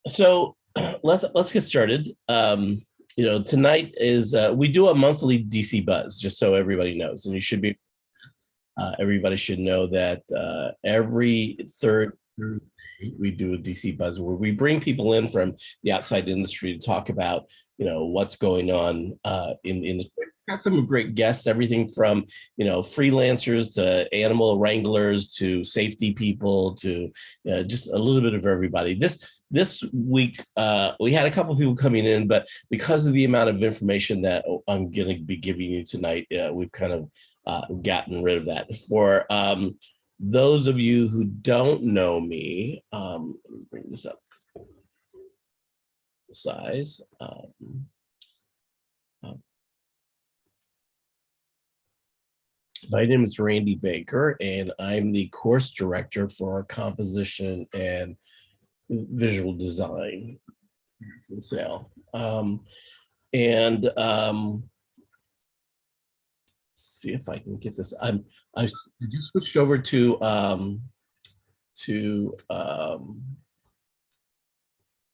So let's get started. Tonight is we do a monthly DC Buzz, just so everybody knows, and you should be everybody should know that every third Thursday we do a DC Buzz where we bring people in from the outside industry to talk about what's going on in the industry. Got some great guests, everything from freelancers to animal wranglers to safety people to just a little bit of everybody. This week we had a couple of people coming in, but because of the amount of information that I'm going to be giving you tonight, we've kind of gotten rid of that. For those of you who don't know me, let me bring this up. Size. My name is Randy Baker, and I'm the course director for composition and visual design for sale. See if I can get this. I just switched over to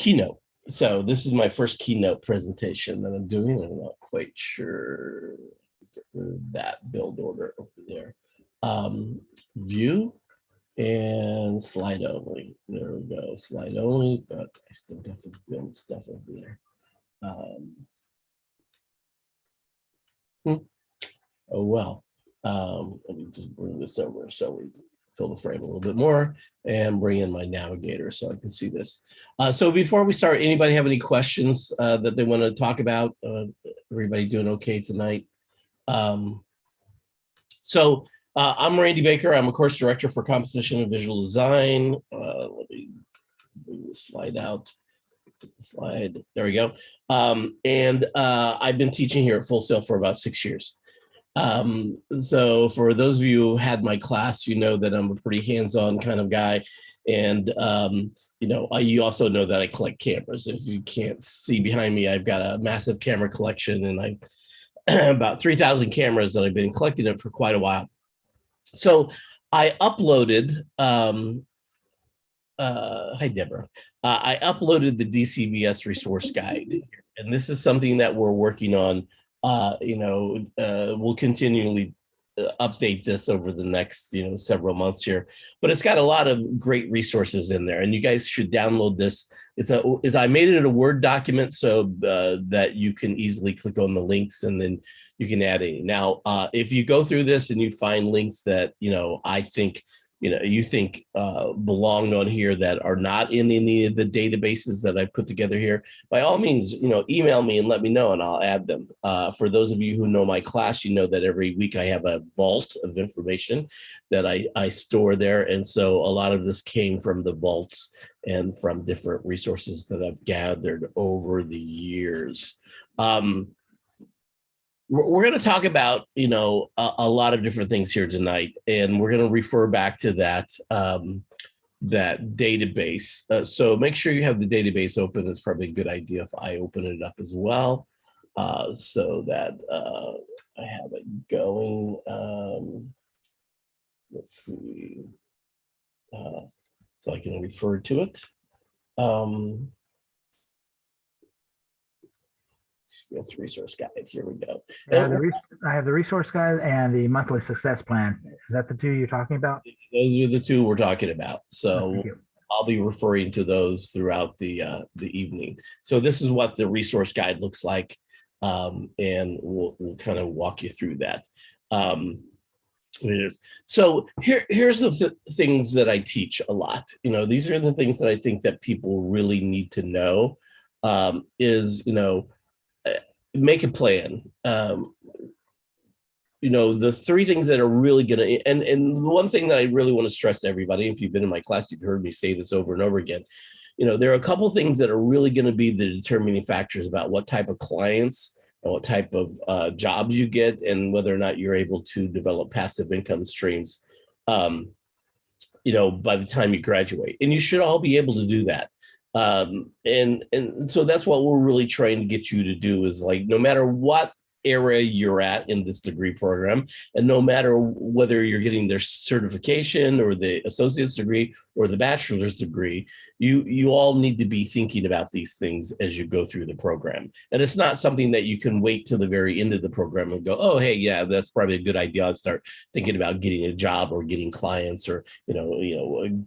Keynote. So this is my first Keynote presentation that I'm doing. I'm not quite sure. Get rid of that build order over there. View and slide only. There we go, slide only, but I still got to build stuff over there. Oh well. Let me just bring this over so we fill the frame a little bit more and bring in my navigator so I can see this. So before we start, anybody have any questions that they want to talk about? Everybody doing okay tonight? I'm Randy Baker. I'm a course director for composition and visual design. Let me bring this slide out. Put the slide. There we go. I've been teaching here at Full Sail for about 6 years. So for those of you who had my class, you know that I'm a pretty hands-on kind of guy. And, you also know that I collect cameras. If you can't see behind me, I've got a massive camera collection, and I about 3,000 cameras that I've been collecting it for quite a while. So I uploaded, hi Deborah, I uploaded the DCBS resource guide, and this is something that we're working on. We'll continually update this over the next several months here, but it's got a lot of great resources in there, and you guys should download this. I made it a Word document so that you can easily click on the links and then you can add any. Now if you go through this and you find links that I think you think belong on here that are not in any of the databases that I put together here, by all means, email me and let me know and I'll add them. For those of you who know my class, you know that every week I have a vault of information that I store there. And so a lot of this came from the vaults and from different resources that I've gathered over the years. We're going to talk about, a lot of different things here tonight, and we're going to refer back to that database. So make sure you have the database open. It's probably a good idea if I open it up as well, so that I have it going. Let's see. So I can refer to it. That's resource guide. Here we go. I have the resource guide and the monthly success plan. Is that the two you're talking about? Those are the two we're talking about. So I'll be referring to those throughout the evening. So this is what the resource guide looks like, and we'll kind of walk you through that. It is. So here's the things that I teach a lot. These are the things that I think that people really need to know. Make a plan. The three things that are really going to, and the one thing that I really want to stress to everybody, if you've been in my class, you've heard me say this over and over again, there are a couple of things that are really going to be the determining factors about what type of clients and what type of jobs you get, and whether or not you're able to develop passive income streams, by the time you graduate. And you should all be able to do that. And so that's what we're really trying to get you to do, is like, no matter what area you're at in this degree program. And no matter whether you're getting their certification or the associate's degree or the bachelor's degree, you all need to be thinking about these things as you go through the program. And it's not something that you can wait till the very end of the program and go, oh, hey, yeah, that's probably a good idea. I'll start thinking about getting a job or getting clients, or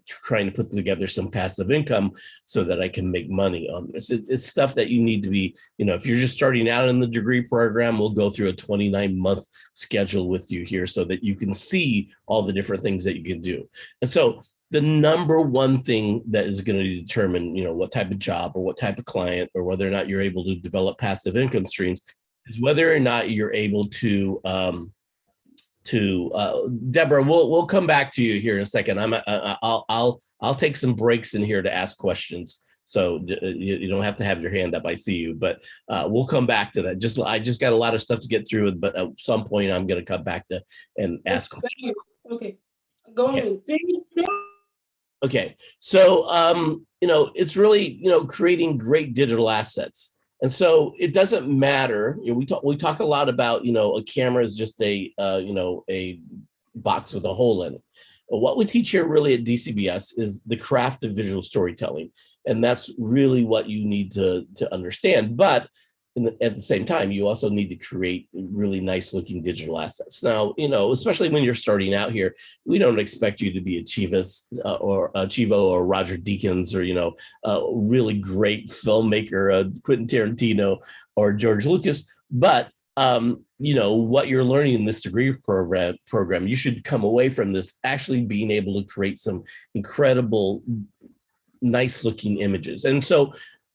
trying to put together some passive income so that I can make money on this. It's stuff that you need to be, if you're just starting out in the degree program, we'll go through a 29-month schedule with you here so that you can see all the different things that you can do. And so the number one thing that is going to determine, what type of job or what type of client or whether or not you're able to develop passive income streams is whether or not you're able to Deborah, we'll come back to you here in a second. I'll take some breaks in here to ask questions. So you don't have to have your hand up. I see you, but we'll come back to that. I just got a lot of stuff to get through, but at some point I'm going to come back to and ask. Okay, go ahead. Okay, so it's really creating great digital assets, and so it doesn't matter. We talk a lot about a camera is just a box with a hole in it. But what we teach here really at DCBS is the craft of visual storytelling, and that's really what you need to understand. But at the same time, you also need to create really nice looking digital assets. Now, especially when you're starting out here, we don't expect you to be a Chivas or a Chivo or Roger Deakins or, a really great filmmaker, Quentin Tarantino or George Lucas. But, what you're learning in this degree program, you should come away from this actually being able to create some incredible, nice looking images. And so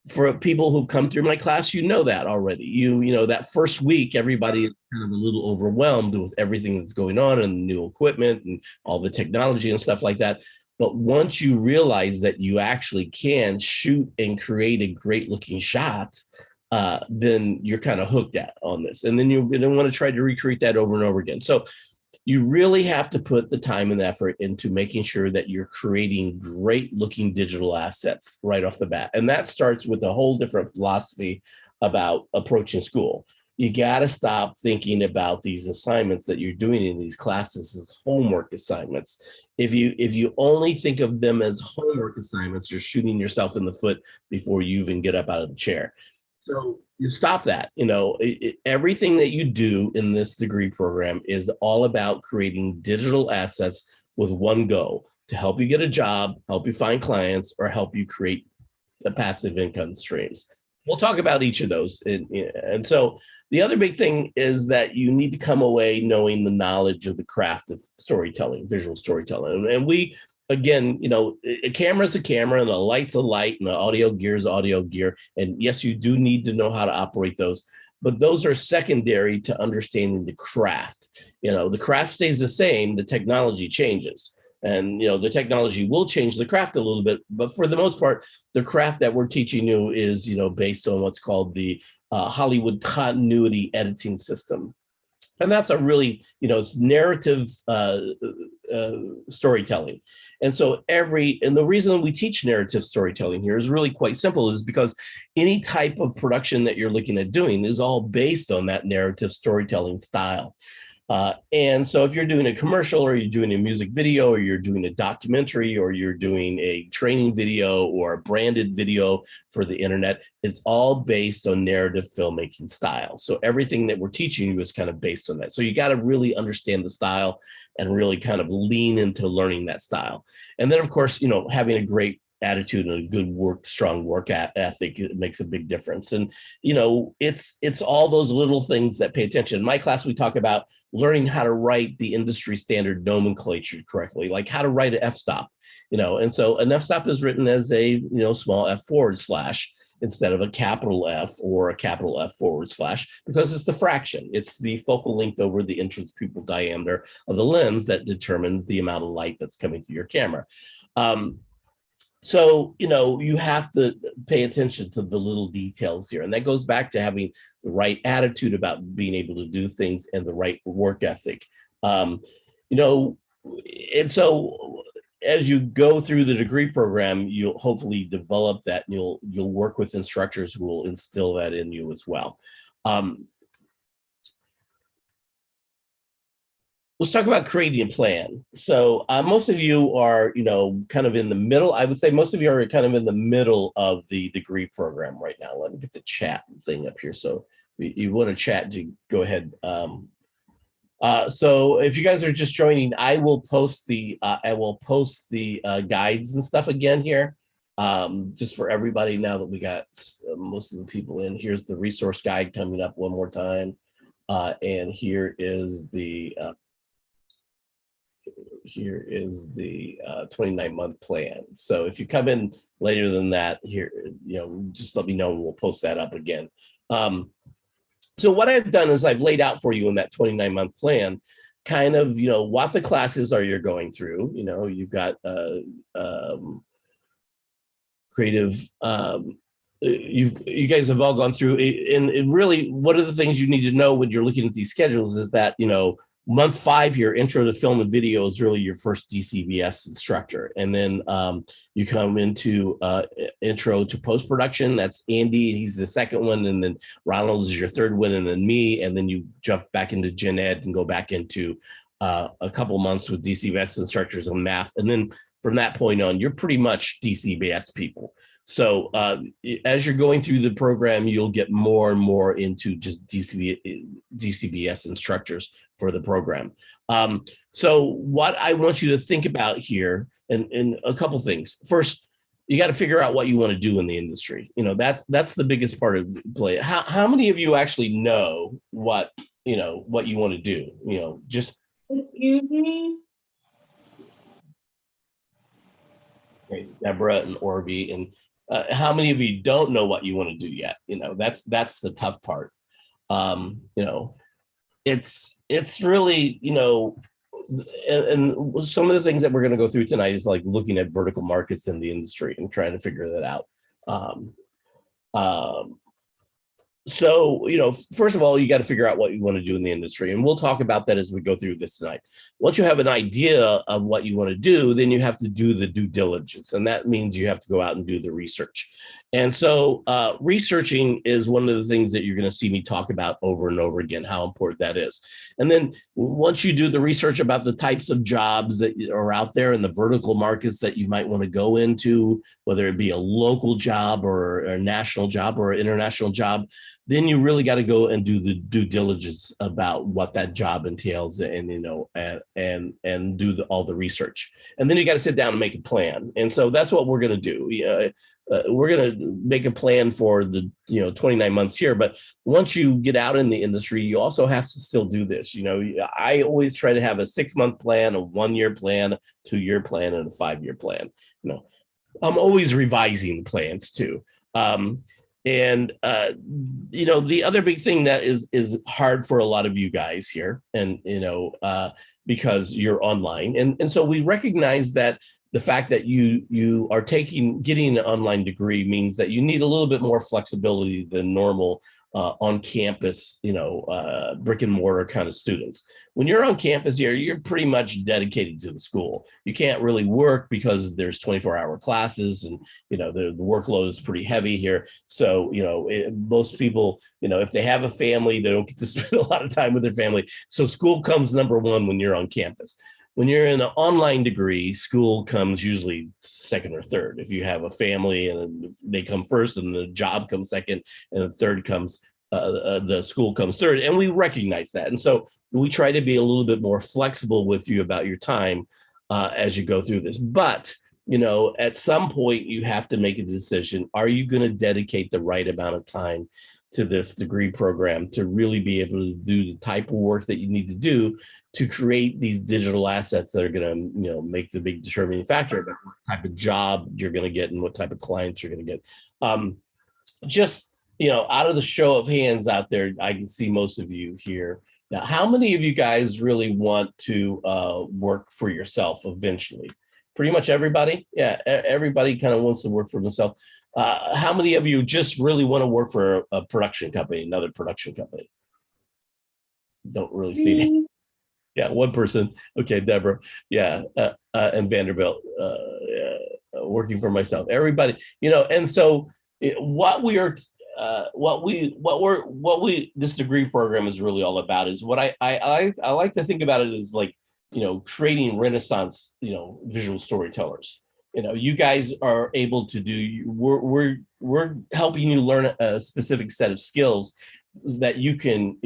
for people who've come through my class, that already. That first week, everybody is kind of a little overwhelmed with everything that's going on and new equipment and all the technology and stuff like that. But once you realize that you actually can shoot and create a great looking shot, then you're kind of hooked on this. And then you're going to want to try to recreate that over and over again. So you really have to put the time and effort into making sure that you're creating great looking digital assets right off the bat. And that starts with a whole different philosophy about approaching school. You got to stop thinking about these assignments that you're doing in these classes as homework assignments. If you only think of them as homework assignments, you're shooting yourself in the foot before you even get up out of the chair. So you stop that. Everything that you do in this degree program is all about creating digital assets with one goal: to help you get a job, help you find clients, or help you create the passive income streams. We'll talk about each of those. And so the other big thing is that you need to come away knowing the knowledge of the craft of storytelling, visual storytelling. And we, again, a camera is a camera and a light's a light and the audio gear is audio gear. And yes, you do need to know how to operate those, but those are secondary to understanding the craft. The craft stays the same, the technology changes. And, the technology will change the craft a little bit, but for the most part, the craft that we're teaching you is, based on what's called the Hollywood continuity editing system. And that's a really, it's narrative storytelling. And so and the reason we teach narrative storytelling here is really quite simple, is because any type of production that you're looking at doing is all based on that narrative storytelling style. And so if you're doing a commercial, or you're doing a music video, or you're doing a documentary, or you're doing a training video or a branded video for the internet, it's all based on narrative filmmaking style. So everything that we're teaching you is kind of based on that. So you got to really understand the style and really kind of lean into learning that style. And then, of course, having a great attitude and a good strong work ethic, it makes a big difference. And it's all those little things that pay attention. In my class, we talk about learning how to write the industry standard nomenclature correctly, like how to write an f-stop. And so an f-stop is written as a small f// instead of a capital F or a capital F// because it's the fraction. It's the focal length over the entrance pupil diameter of the lens that determines the amount of light that's coming through your camera. So, you have to pay attention to the little details here. And that goes back to having the right attitude about being able to do things and the right work ethic. And so as you go through the degree program, you'll hopefully develop that, and you'll work with instructors who will instill that in you as well. let's talk about creating a plan. So most of you are, kind of in the middle. I would say most of you are kind of in the middle of the degree program right now. Let me get the chat thing up here. So you want to chat, you go ahead. So if you guys are just joining, I will post the guides and stuff again here, just for everybody. Now that we got most of the people in, here's the resource guide coming up one more time, and here is the 29-month plan. So if you come in later than that, here, just let me know and we'll post that up again. So what I've done is I've laid out for you in that 29-month plan, kind of, what the classes are you're going through. You've got creative, you guys have all gone through, and really one of the things you need to know when you're looking at these schedules is that, month 5 here, intro to film and video, is really your first DCBS instructor. And then you come into intro to post-production. That's Andy, he's the second one. And then Ronald is your third one, and then me. And then you jump back into gen ed and go back into a couple months with DCBS instructors on math. And then from that point on, you're pretty much DCBS people. So as you're going through the program, you'll get more and more into just DCBS instructors for the program. So what I want you to think about here, and a couple things. First, you got to figure out what you want to do in the industry. That's the biggest part of play. How many of you actually know what you want to do? Just Excuse me? Deborah and Orby, and how many of you don't know what you want to do yet? That's the tough part. It's really, and some of the things that we're going to go through tonight is like looking at vertical markets in the industry and trying to figure that out. So, first of all, you got to figure out what you want to do in the industry. And we'll talk about that as we go through this tonight. Once you have an idea of what you want to do, then you have to do the due diligence. And that means you have to go out and do the research. And so researching is one of the things that you're going to see me talk about over and over again, how important that is. And then once you do the research about the types of jobs that are out there and the vertical markets that you might want to go into, whether it be a local job or a national job or an international job, then you really got to go and do the due diligence about what that job entails, and and do all the research. And then you got to sit down and make a plan. And so that's what we're going to do. We're going to make a plan for the 29 months here. But once you get out in the industry, you also have to still do this. I always try to have a 6-month plan, a 1-year plan, a 2-year plan, and a 5-year plan. I'm always revising the plans too. And the other big thing that is hard for a lot of you guys here, and because you're online, and so we recognize that the fact that you are getting an online degree means that you need a little bit more flexibility than normal on campus, brick and mortar kind of students. When you're on campus here, you're pretty much dedicated to the school. You can't really work because there's 24-hour classes, and the workload is pretty heavy here. So most people, if they have a family, they don't get to spend a lot of time with their family. So school comes number 1 when you're on campus. When you're in an online degree, school comes usually second or third. If you have a family, and they come first, and the job comes second, and the third comes, the school comes third. And we recognize that. And so we try to be a little bit more flexible with you about your time as you go through this. But, at some point you have to make a decision. Are you going to dedicate the right amount of time to this degree program to really be able to do the type of work that you need to do to create these digital assets that are going to, make the big determining factor about what type of job you're going to get and what type of clients you're going to get. Just, out of the show of hands out there, I can see most of you here. Now, how many of you guys really want to work for yourself eventually? Pretty much everybody. Yeah, everybody kind of wants to work for themselves. How many of you just really want to work for a production company, another production company? Don't really see that. Yeah, one person. Okay, Deborah. Yeah, and Vanderbilt. Working for myself. Everybody, and so what we are this degree program is really all about is what I like to think about it as like, creating Renaissance, visual storytellers. You guys are able to do, we're helping you learn a specific set of skills that you can,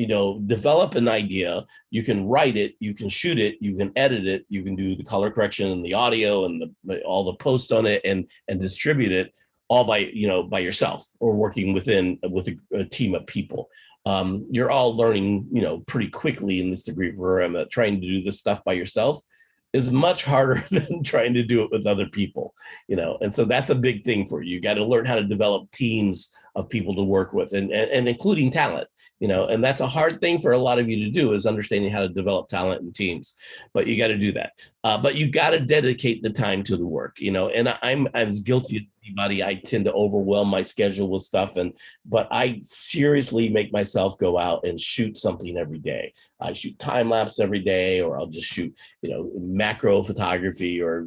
develop an idea, you can write it, you can shoot it, you can edit it, you can do the color correction and the audio and all the post on it and distribute it all by yourself or working with a team of people. You're all learning, pretty quickly in this degree program that trying to do this stuff by yourself is much harder than trying to do it with other people, and so that's a big thing for you. You got to learn how to develop teams of people to work with and including talent, and that's a hard thing for a lot of you to do, is understanding how to develop talent in teams, but you got to do that. But you got to dedicate the time to the work, and I'm as guilty as anybody. I tend to overwhelm my schedule with stuff, but I seriously make myself go out and shoot something every day. I shoot time lapse every day, or I'll just shoot, macro photography, or,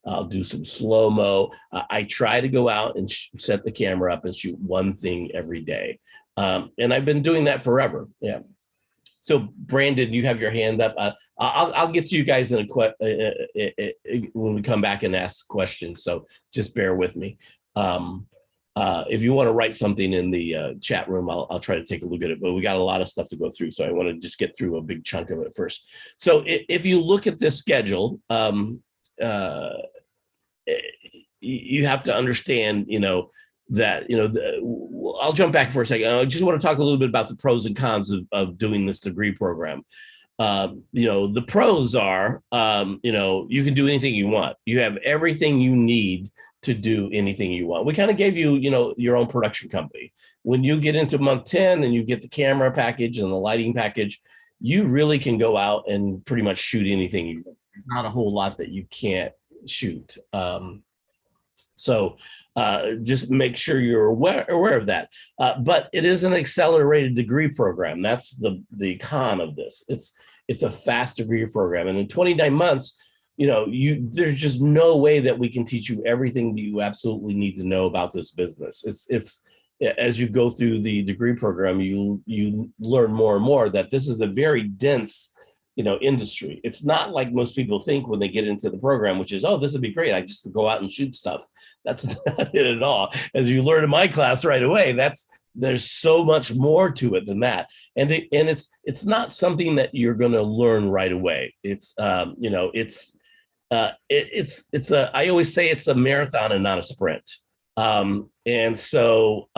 I'll do some slow-mo. I try to go out and set the camera up and shoot one thing every day. And I've been doing that forever. Yeah. So Brandon, you have your hand up. I'll get to you guys when we come back and ask questions. So just bear with me. If you want to write something in the chat room, I'll try to take a look at it, but we got a lot of stuff to go through. So I want to just get through a big chunk of it first. So if you look at this schedule, you have to understand, that, I'll jump back for a second. I just want to talk a little bit about the pros and cons of doing this degree program. The pros are, you can do anything you want. You have everything you need to do anything you want. We kind of gave you, your own production company. When you get into month 10 and you get the camera package and the lighting package, you really can go out and pretty much shoot anything you want. There's not a whole lot that you can't shoot. So just make sure you're aware of that. But it is an accelerated degree program. That's the con of this. It's a fast degree program. And in 29 months, there's just no way that we can teach you everything that you absolutely need to know about this business. It's as you go through the degree program, you learn more and more that this is a very dense industry. It's not like most people think when they get into the program, which is, oh, this would be great. I just go out and shoot stuff. That's not it at all. As you learn in my class right away, there's so much more to it than that. And it's not something that you're going to learn right away. I always say it's a marathon and not a sprint. And so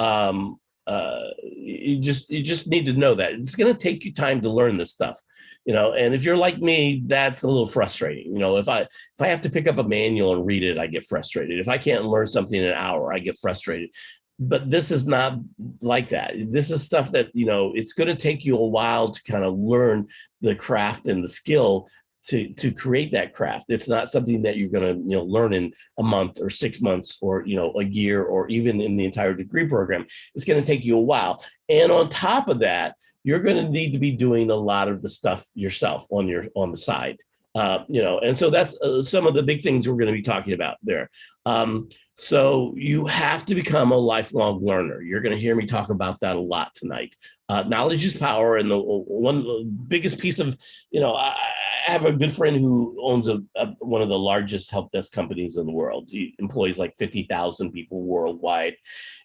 you just need to know that it's going to take you time to learn this stuff, and if you're like me, that's a little frustrating. If I have to pick up a manual and read it, I get frustrated. If I can't learn something in an hour, I get frustrated. But this is not like that. This is stuff that, it's going to take you a while to kind of learn the craft and the skill to create that craft. It's not something that you're going to learn in a month or 6 months or a year or even in the entire degree program. It's going to take you a while. And on top of that, you're going to need to be doing a lot of the stuff yourself on the side. And so that's some of the big things we're going to be talking about there. So you have to become a lifelong learner. You're going to hear me talk about that a lot tonight. Knowledge is power. And the biggest piece of, I have a good friend who owns one of the largest help desk companies in the world. He employs like 50,000 people worldwide.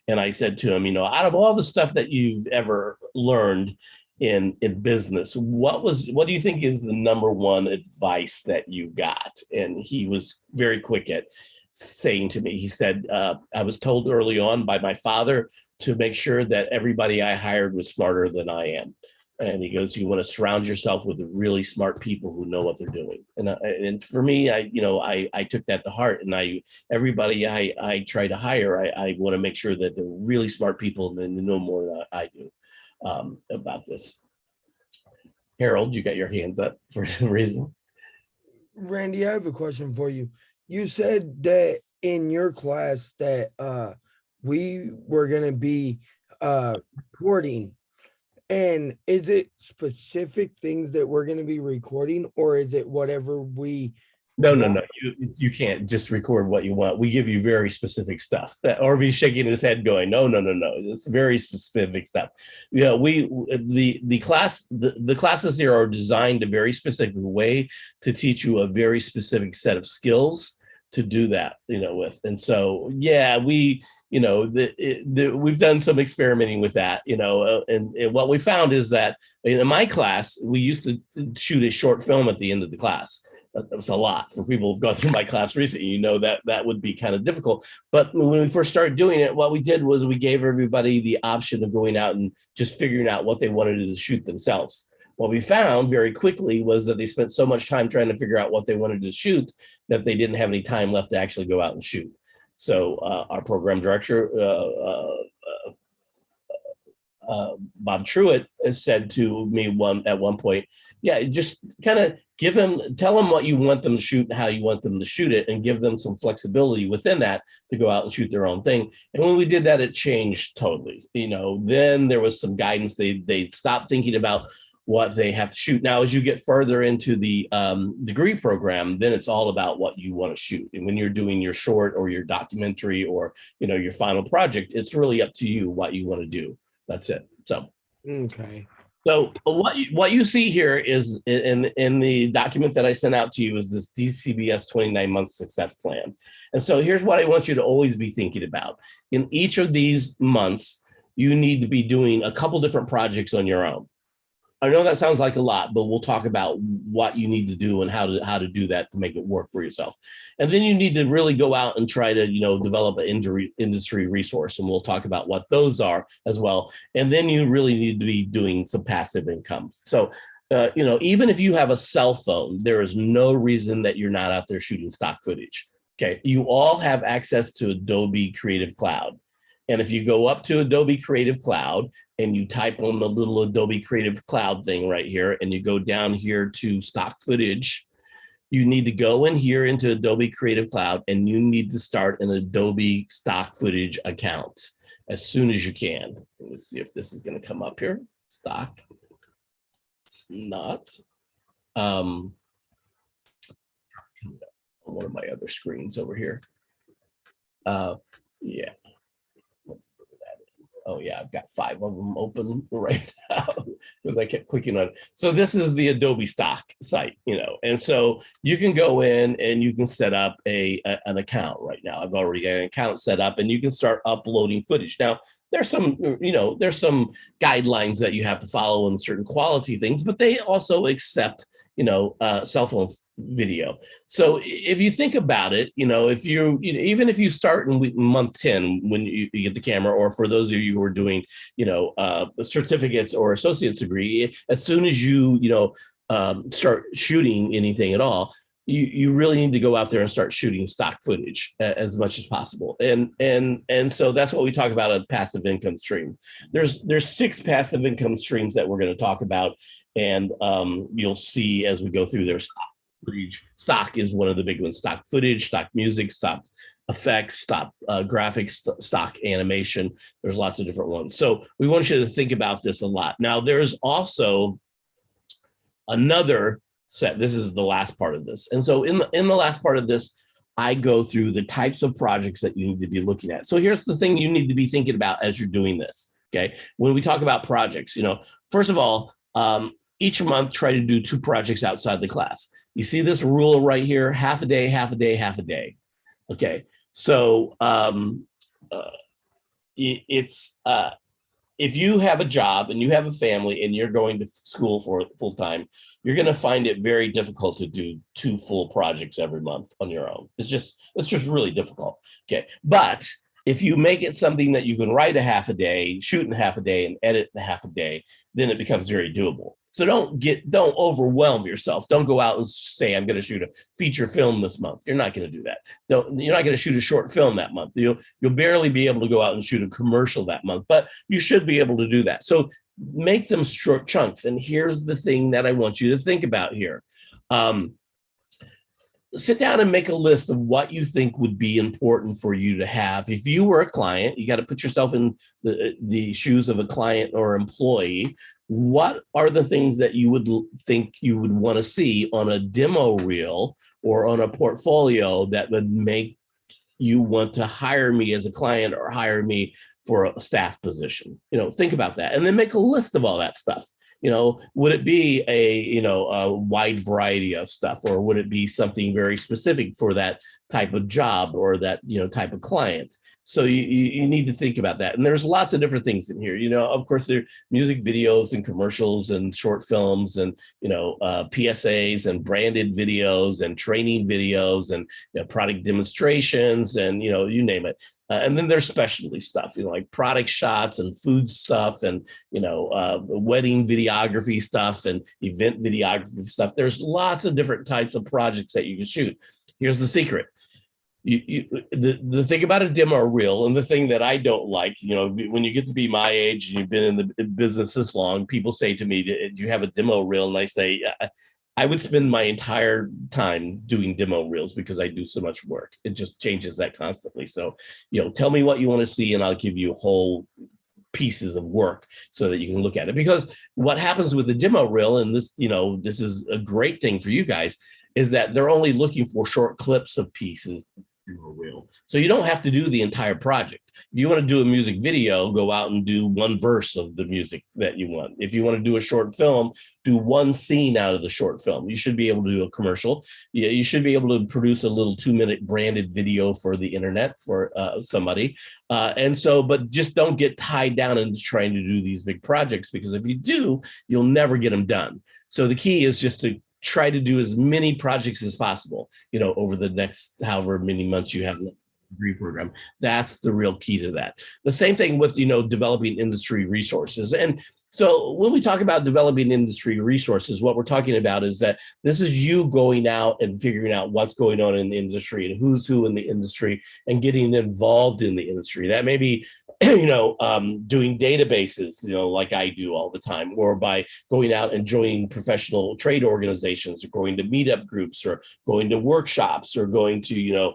And I said to him, out of all the stuff that you've ever learned in business, what do you think is the number one advice that you got? And he was very quick at saying to me, he said, I was told early on by my father to make sure that everybody I hired was smarter than I am. And he goes, you want to surround yourself with really smart people who know what they're doing. And for me, I took that to heart. And everybody I try to hire, I want to make sure that they're really smart people and they know more than I do about this. Harold, you got your hands up for some reason. Randy, I have a question for you. You said that in your class that we were going to be recording. And is it specific things that we're going to be recording, or is it whatever we No, no, no. You can't just record what you want. We give you very specific stuff. Orvy's shaking his head, going, "No, no, no, no. It's very specific stuff." You know, the classes here are designed a very specific way to teach you a very specific set of skills to do that. You know, with, and so yeah, you know, we've done some experimenting with that. You know, and what we found is that in my class we used to shoot a short film at the end of the class. That was a lot for people who've gone through my class recently. You know that that would be kind of difficult. But when we first started doing it, what we did was we gave everybody the option of going out and just figuring out what they wanted to shoot themselves. What we found very quickly was that they spent so much time trying to figure out what they wanted to shoot that they didn't have any time left to actually go out and shoot. So our program director, Bob Truitt, has said to me at one point, yeah, just kind of tell them what you want them to shoot and how you want them to shoot it, and give them some flexibility within that to go out and shoot their own thing. And when we did that, it changed totally. You know, then there was some guidance. They stopped thinking about what they have to shoot. Now, as you get further into the degree program, then it's all about what you want to shoot. And when you're doing your short or your documentary or, you know, your final project, it's really up to you what you want to do. That's it. So, okay. So what you see here is in the document that I sent out to you is this DCBS 29-month success plan. And so here's what I want you to always be thinking about. In each of these months, you need to be doing a couple different projects on your own. I know that sounds like a lot, but we'll talk about what you need to do and how to do that to make it work for yourself. And then you need to really go out and try to, you know, develop an industry resource, and we'll talk about what those are as well. And then you really need to be doing some passive income. So, you know, even if you have a cell phone, there is no reason that you're not out there shooting stock footage. Okay, you all have access to Adobe Creative Cloud. And if you go up to Adobe Creative Cloud and you type on the little Adobe Creative Cloud thing right here, and you go down here to stock footage, you need to go in here into Adobe Creative Cloud, and you need to start an Adobe stock footage account as soon as you can. Let's see if this is going to come up here. Stock. It's not. On one of my other screens over here. Yeah. Oh yeah, I've got 5 of them open right now because I kept clicking on it. So this is the Adobe stock site, you know, and so you can go in and you can set up an account right now. I've already got an account set up, and you can start uploading footage. Now, there's some, you know, there's some guidelines that you have to follow in certain quality things, but they also accept, you know, cell phone video. So if you think about it, you know, if you know, even if you start in month 10 when you get the camera, or for those of you who are doing, you know, certificates or associate's degree, as soon as you know, start shooting anything at all, you really need to go out there and start shooting stock footage as much as possible. And so that's what we talk about, a passive income stream. There's 6 passive income streams that we're going to talk about, and you'll see as we go through their stock footage. Stock is one of the big ones: stock footage, stock music, stock effects, stock graphics, stock animation. There's lots of different ones. So we want you to think about this a lot. Now, there's also another set. This is the last part of this. And so in the last part of this, I go through the types of projects that you need to be looking at. So here's the thing you need to be thinking about as you're doing this. Okay. When we talk about projects, you know, first of all, each month, try to do 2 projects outside the class. You see this rule right here: half a day, half a day, half a day. Okay. So if you have a job and you have a family and you're going to school for full time, you're going to find it very difficult to do 2 full projects every month on your own. It's just really difficult. Okay. But if you make it something that you can write a half a day, shoot in half a day, and edit in half a day, then it becomes very doable. So don't overwhelm yourself. Don't go out and say, I'm going to shoot a feature film this month. You're not going to do that. You're not going to shoot a short film that month. You'll barely be able to go out and shoot a commercial that month, but you should be able to do that. So make them short chunks. And here's the thing that I want you to think about here. Sit down and make a list of what you think would be important for you to have. If you were a client, you got to put yourself in the shoes of a client or employee. what are the things that you would think you would want to see on a demo reel or on a portfolio that would make you want to hire me as a client or hire me for a staff position? Think about that, and then make a list of all that stuff. Would it be a wide variety of stuff, or would it be something very specific for that type of job or that type of client? So you need to think about that. And there's lots of different things in here. Of course, there are music videos and commercials and short films and PSAs and branded videos and training videos and product demonstrations and you name it. And then there's specialty stuff, like product shots and food stuff and wedding videography stuff and event videography stuff. There's lots of different types of projects that you can shoot. Here's the secret. The thing about a demo reel, and the thing that I don't like, when you get to be my age and you've been in the business this long, people say to me, "Do you have a demo reel?" And I say, I would spend my entire time doing demo reels because I do so much work. It just changes that constantly. So, tell me what you want to see and I'll give you whole pieces of work so that you can look at it. Because what happens with the demo reel, and this, this is a great thing for you guys, is that they're only looking for short clips of pieces. Reel. So you don't have to do the entire project. If you want to do a music video, go out and do one verse of the music that you want. If you want to do a short film, do one scene out of the short film. You should be able to do a commercial. You should be able to produce a little 2-minute branded video for the internet for somebody. But just don't get tied down into trying to do these big projects, because if you do, you'll never get them done. So the key is just to try to do as many projects as possible, over the next however many months you have the degree program. That's the real key to that. The same thing with, developing industry resources. And so when we talk about developing industry resources, what we're talking about is that this is you going out and figuring out what's going on in the industry and who's who in the industry and getting involved in the industry. That may be, doing databases, like I do all the time, or by going out and joining professional trade organizations, or going to meetup groups, or going to workshops, or going to,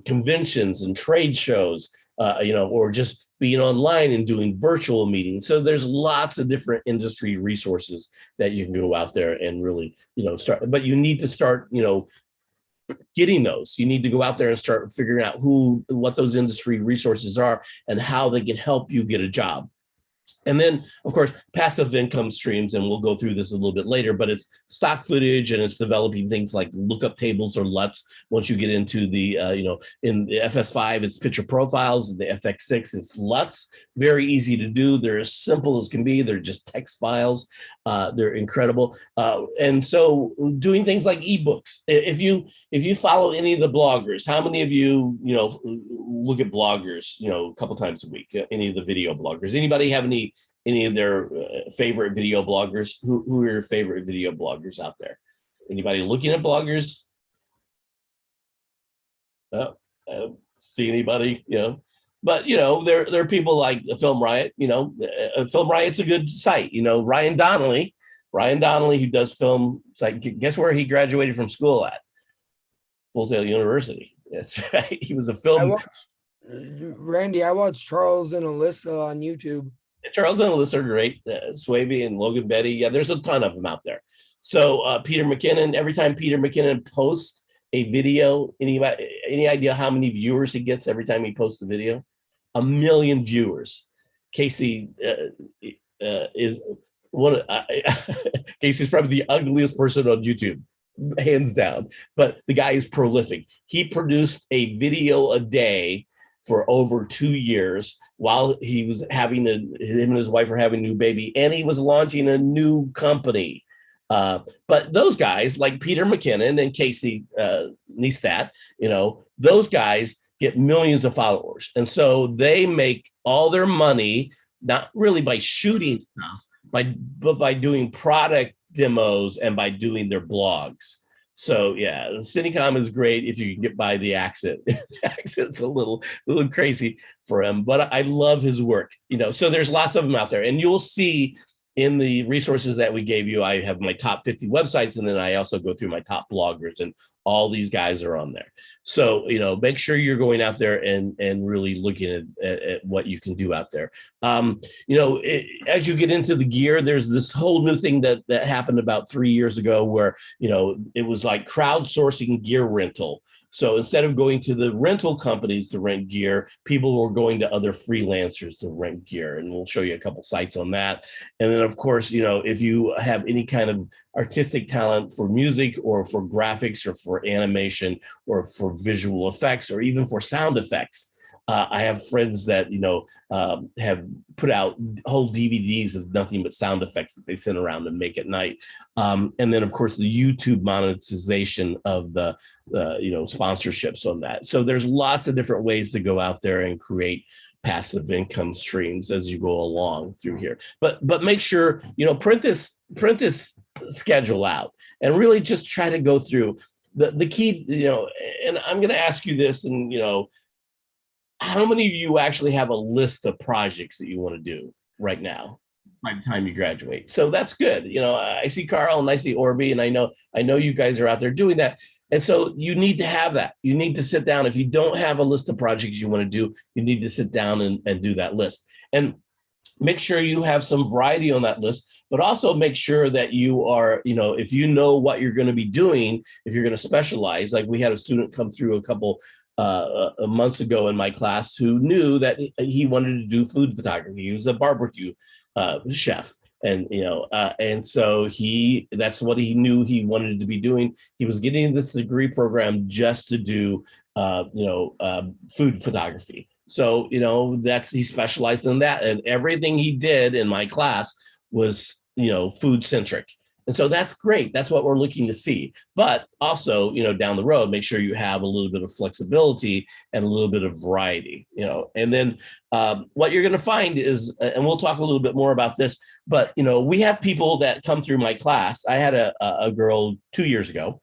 conventions and trade shows, or just being online and doing virtual meetings. So there's lots of different industry resources that you can go out there and really, start. But you need to start, getting those. You need to go out there and start figuring out what those industry resources are and how they can help you get a job. And then, of course, passive income streams, and we'll go through this a little bit later, but it's stock footage, and it's developing things like lookup tables or LUTs. Once you get into the, in the FS5, it's picture profiles. In the FX6, it's LUTs. Very easy to do. They're as simple as can be. They're just text files. They're incredible. And so doing things like ebooks. If you follow any of the bloggers, how many of you, look at bloggers, a couple times a week, any of the video bloggers? Anybody have any of their favorite video bloggers? Who are your favorite video bloggers out there? Anybody looking at bloggers? See anybody? But there are people like Film Riot. Film Riot's a good site. Ryan Donnelly, who does film. It's like, guess where he graduated from school at? Full Sail University. That's right. He was a film. Randy, I watched Charles and Alyssa on YouTube. Charles and Alyssa are great. Swaby and Logan Betty. Yeah, there's a ton of them out there. So Peter McKinnon, every time Peter McKinnon posts a video, any idea how many viewers he gets every time he posts a video? 1 million viewers. Casey is one. Casey's probably the ugliest person on YouTube, hands down. But the guy is prolific. He produced a video a day for over 2 years while he was him and his wife were having a new baby, and he was launching a new company. But those guys like Peter McKinnon and Casey Neistat, those guys get millions of followers. And so they make all their money, not really by shooting stuff, but by doing product demos and by doing their blogs. So yeah, Cinecom is great if you can get by the accent. The accent's a little crazy for him, but I love his work. So there's lots of them out there, and you'll see in the resources that we gave you, I have my top 50 websites, and then I also go through my top bloggers, and all these guys are on there. So, make sure you're going out there and really looking at what you can do out there. As you get into the gear, there's this whole new thing that happened about 3 years ago where, it was like crowdsourcing gear rental. So instead of going to the rental companies to rent gear, people were going to other freelancers to rent gear. And we'll show you a couple sites on that. And then, of course, if you have any kind of artistic talent for music or for graphics or for animation or for visual effects or even for sound effects, I have friends that, have put out whole DVDs of nothing but sound effects that they send around and make at night. And then, of course, the YouTube monetization of the sponsorships on that. So there's lots of different ways to go out there and create passive income streams as you go along through here. But make sure, print this schedule out and really just try to go through the key, and I'm going to ask you this, and, how many of you actually have a list of projects that you want to do right now by the time you graduate? So that's good. I see Carl and I see Orby, and I know you guys are out there doing that. And so you need to have that. You need to sit down. If you don't have a list of projects you want to do, you need to sit down and do that list. And make sure you have some variety on that list, but also make sure that you are, if you know what you're going to be doing, if you're going to specialize. Like we had a student come through a couple months ago in my class who knew that he wanted to do food photography. He was a barbecue chef. And, and so that's what he knew he wanted to be doing. He was getting this degree program just to do, food photography. So, he specialized in that, and everything he did in my class was, food centric. And so that's great. That's what we're looking to see. But also, down the road, make sure you have a little bit of flexibility and a little bit of variety, and then what you're going to find is, and we'll talk a little bit more about this, but, we have people that come through my class. I had a girl 2 years ago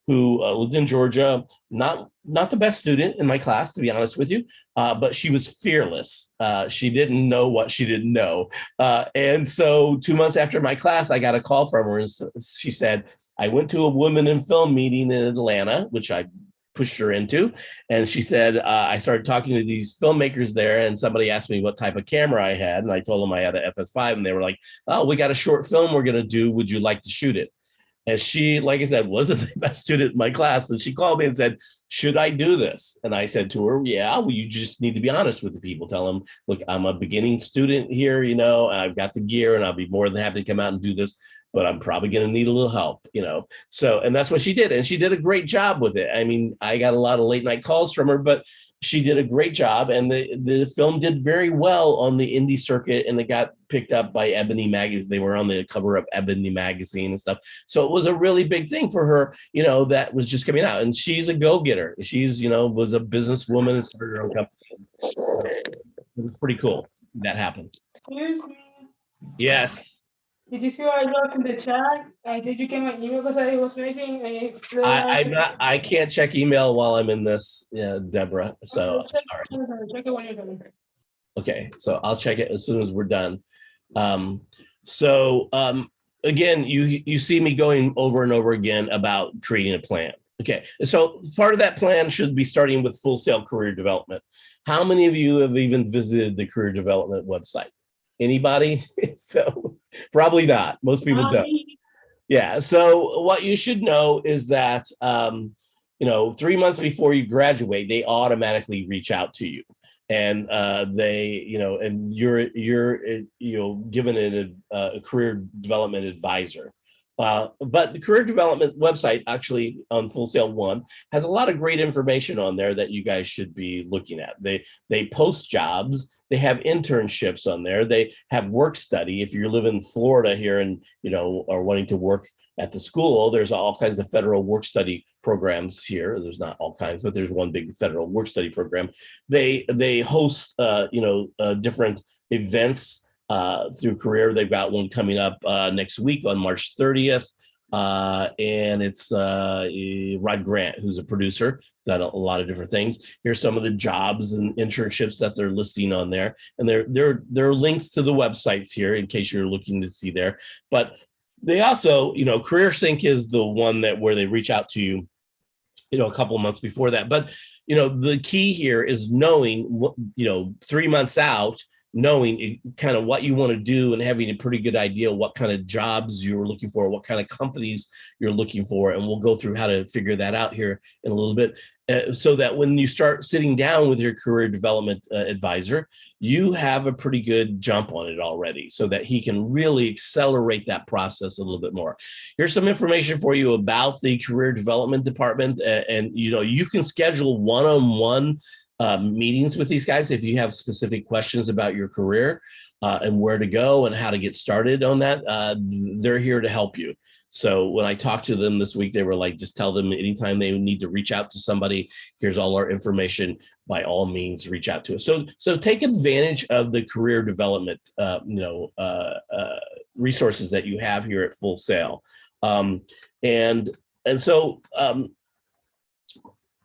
who lived in Georgia, not the best student in my class, to be honest with you, but she was fearless. She didn't know what she didn't know. And so 2 months after my class, I got a call from her, and she said, I went to a women in film meeting in Atlanta, which I pushed her into. And she said, I started talking to these filmmakers there, and somebody asked me what type of camera I had. And I told them I had an FS5, and they were like, oh, we got a short film we're going to do. Would you like to shoot it? And she, like I said, wasn't the best student in my class. And she called me and said, should I do this? And I said to her, yeah, well, you just need to be honest with the people. Tell them, look, I'm a beginning student here, I've got the gear, and I'll be more than happy to come out and do this, but I'm probably going to need a little help, So, and that's what she did. And she did a great job with it. I mean, I got a lot of late night calls from her, but she did a great job. And the film did very well on the indie circuit, and it got picked up by Ebony Magazine. They were on the cover of Ebony Magazine and stuff. So it was a really big thing for her, that was just coming out. And she's a go-getter. She's, was a businesswoman and started her own company. It was pretty cool. That happened. Excuse me. Yes. Did you see what I wrote in the chat? Did you get my email because I was making a... I can't check email while I'm in this, Deborah. So sorry. Check it when you're done. Okay, so I'll check it as soon as we're done. Again, you see me going over and over again about creating a plan. Okay, so part of that plan should be starting with Full Sail Career Development. How many of you have even visited the career development website? Anybody? So probably not. Most people don't. Yeah. So what you should know is that, 3 months before you graduate, they automatically reach out to you. And and you're given a career development advisor. But the career development website, actually on Full Sail One, has a lot of great information on there that you guys should be looking at. They post jobs. They have internships on there. They have work study. If you live in Florida here and are wanting to work at the school, there's all kinds of federal work study programs here. There's not all kinds, but there's one big federal work study program. They host different events through career. They've got one coming up next week on March 30th. And it's Rod Grant, who's a producer, done a lot of different things. Here's some of the jobs and internships that they're listing on there. And there are links to the websites here in case you're looking to see there. But they also, CareerSync is the one where they reach out to you a couple of months before that. But, the key here is knowing what, 3 months out, knowing kind of what you want to do and having a pretty good idea what kind of jobs you're looking for, what kind of companies you're looking for. And we'll go through how to figure that out here in a little bit, so that when you start sitting down with your career development advisor, you have a pretty good jump on it already, so that he can really accelerate that process a little bit more. Here's some information for you about the career development department. And you can schedule one-on-one meetings with these guys if you have specific questions about your career and where to go and how to get started on that. They're here to help you. So when I talked to them this week, they were like, just tell them anytime they need to reach out to somebody, here's all our information. By all means, reach out to us. So take advantage of the career development resources that you have here at Full Sail.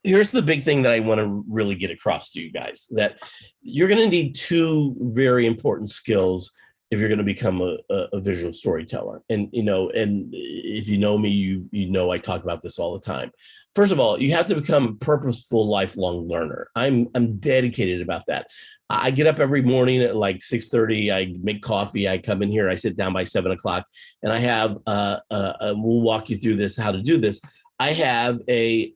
Here's the big thing that I want to really get across to you guys, that you're going to need two very important skills if you're going to become a visual storyteller. And if you know me, you know I talk about this all the time. First of all, you have to become a purposeful, lifelong learner. I'm dedicated about that. I get up every morning at like 6:30. I make coffee. I come in here. I sit down by 7 o'clock, and I have we'll walk you through this, how to do this. I have an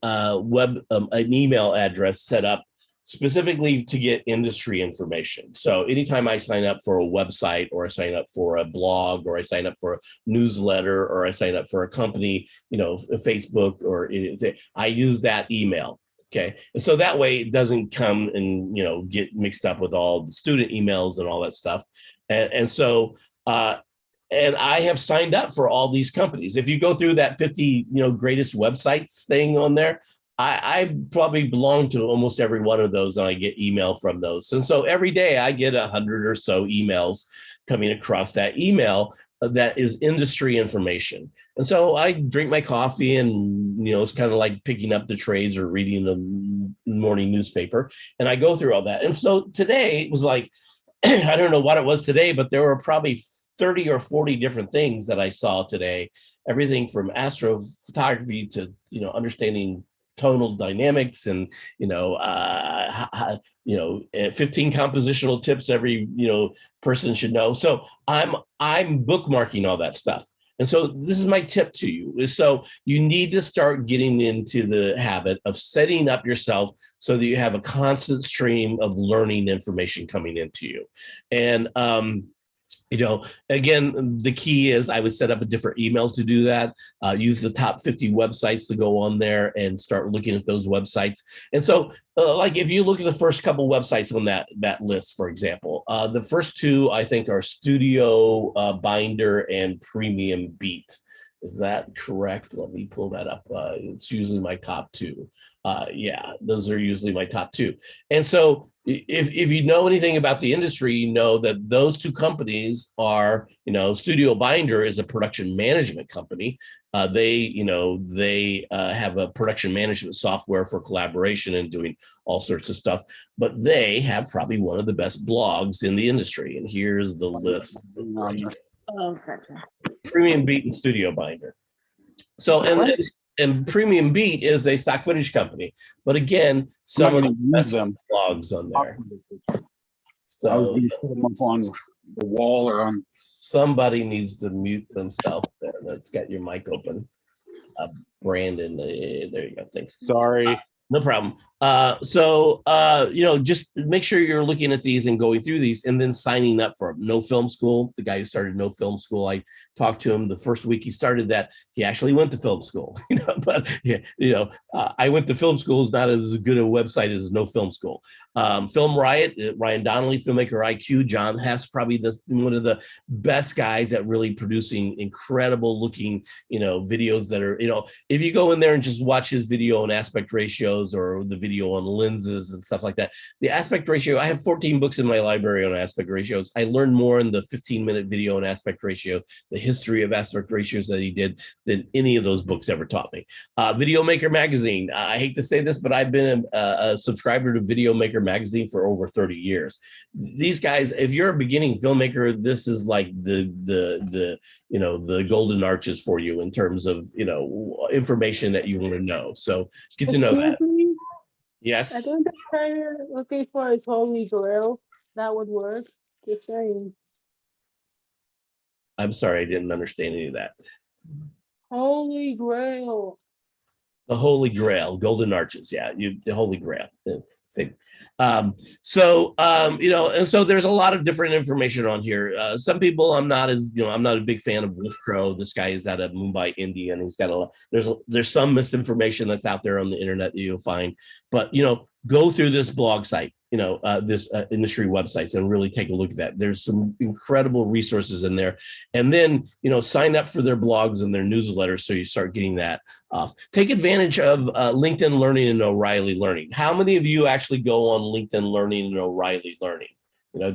email address set up specifically to get industry information. So anytime I sign up for a website, or I sign up for a blog, or I sign up for a newsletter, or I sign up for a company, Facebook, or anything, I use that email. Okay. And so that way it doesn't come and, get mixed up with all the student emails and all that stuff. And I have signed up for all these companies. If you go through that 50, greatest websites thing on there, I probably belong to almost every one of those, and I get email from those. And so every day I get 100 or so emails coming across that email that is industry information. And so I drink my coffee, and, it's kind of like picking up the trades or reading the morning newspaper. And I go through all that. And so today it was like, I don't know what it was today, but there were probably 30 or 40 different things that I saw today. Everything from astrophotography to, understanding tonal dynamics, and 15 compositional tips every person should know. So I'm bookmarking all that stuff. And so this is my tip to you, is so you need to start getting into the habit of setting up yourself so that you have a constant stream of learning information coming into you. And again, the key is I would set up a different email to do that. Use the top 50 websites to go on there and start looking at those websites. And so, like if you look at the first couple websites on that list, for example, the first two I think are Studio Binder and Premium Beat. Is that correct? Let me pull that up. It's usually my top two. Yeah, those are usually my top two. And so if you know anything about the industry, you know that those two companies are, Studio Binder is a production management company. They have a production management software for collaboration and doing all sorts of stuff, but they have probably one of the best blogs in the industry. And here's the list. Oh, gotcha. Premium Beat and Studio Binder. So, and Premium Beat is a stock footage company, but again, some of the best blogs on there. So put them up on the wall or on. Somebody needs to mute themselves there. That's got your mic open. Brandon, there you go. Thanks. Sorry. No problem. Just make sure you're looking at these and going through these, and then signing up for No Film School. The guy who started No Film School, I talked to him the first week he started that. He actually went to film school, I went to film school is not as good a website as No Film School. Film Riot, Ryan Donnelly, Filmmaker IQ, John Hess, probably one of the best guys at really producing incredible looking, videos that are, if you go in there and just watch his video on aspect ratios or the video video on lenses and stuff like that. The aspect ratio, I have 14 books in my library on aspect ratios. I learned more in the 15-minute video on aspect ratio, the history of aspect ratios that he did, than any of those books ever taught me. Video Maker Magazine, I hate to say this, but I've been a subscriber to Video Maker Magazine for over 30 years. These guys, if you're a beginning filmmaker, this is like the golden arches for you in terms of, information that you want to know. So get to know that. Excuse me? Yes. I think they're kind of looking for a holy grail. That would work. Just saying. I'm sorry, I didn't understand any of that. Holy grail. The Holy Grail, Golden Arches. Yeah, the Holy Grail. Same. And so there's a lot of different information on here. Some people I'm not a big fan of Wolf Crow. This guy is out of Mumbai, India, and he's got there's some misinformation that's out there on the internet that you'll find. But go through this blog site, this industry websites, and really take a look at that. There's some incredible resources in there. And then, sign up for their blogs and their newsletters so you start getting that off. Take advantage of LinkedIn Learning and O'Reilly Learning. How many of you actually go on LinkedIn Learning and O'Reilly Learning?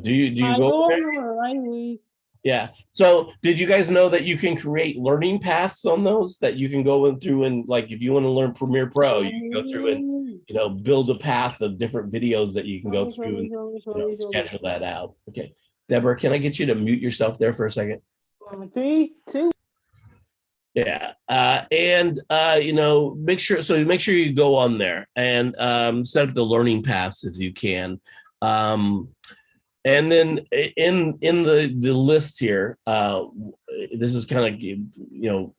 Do you I go go there? on O'Reilly. Yeah. So did you guys know that you can create learning paths on those that you can go in through, and like if you want to learn Premiere Pro, you can go through and build a path of different videos that you can go through and schedule that out. Okay. Deborah, can I get you to mute yourself there for a second? 3, 2. Yeah. Make sure you go on there and set up the learning paths as you can. And then in the list here, this is kind of,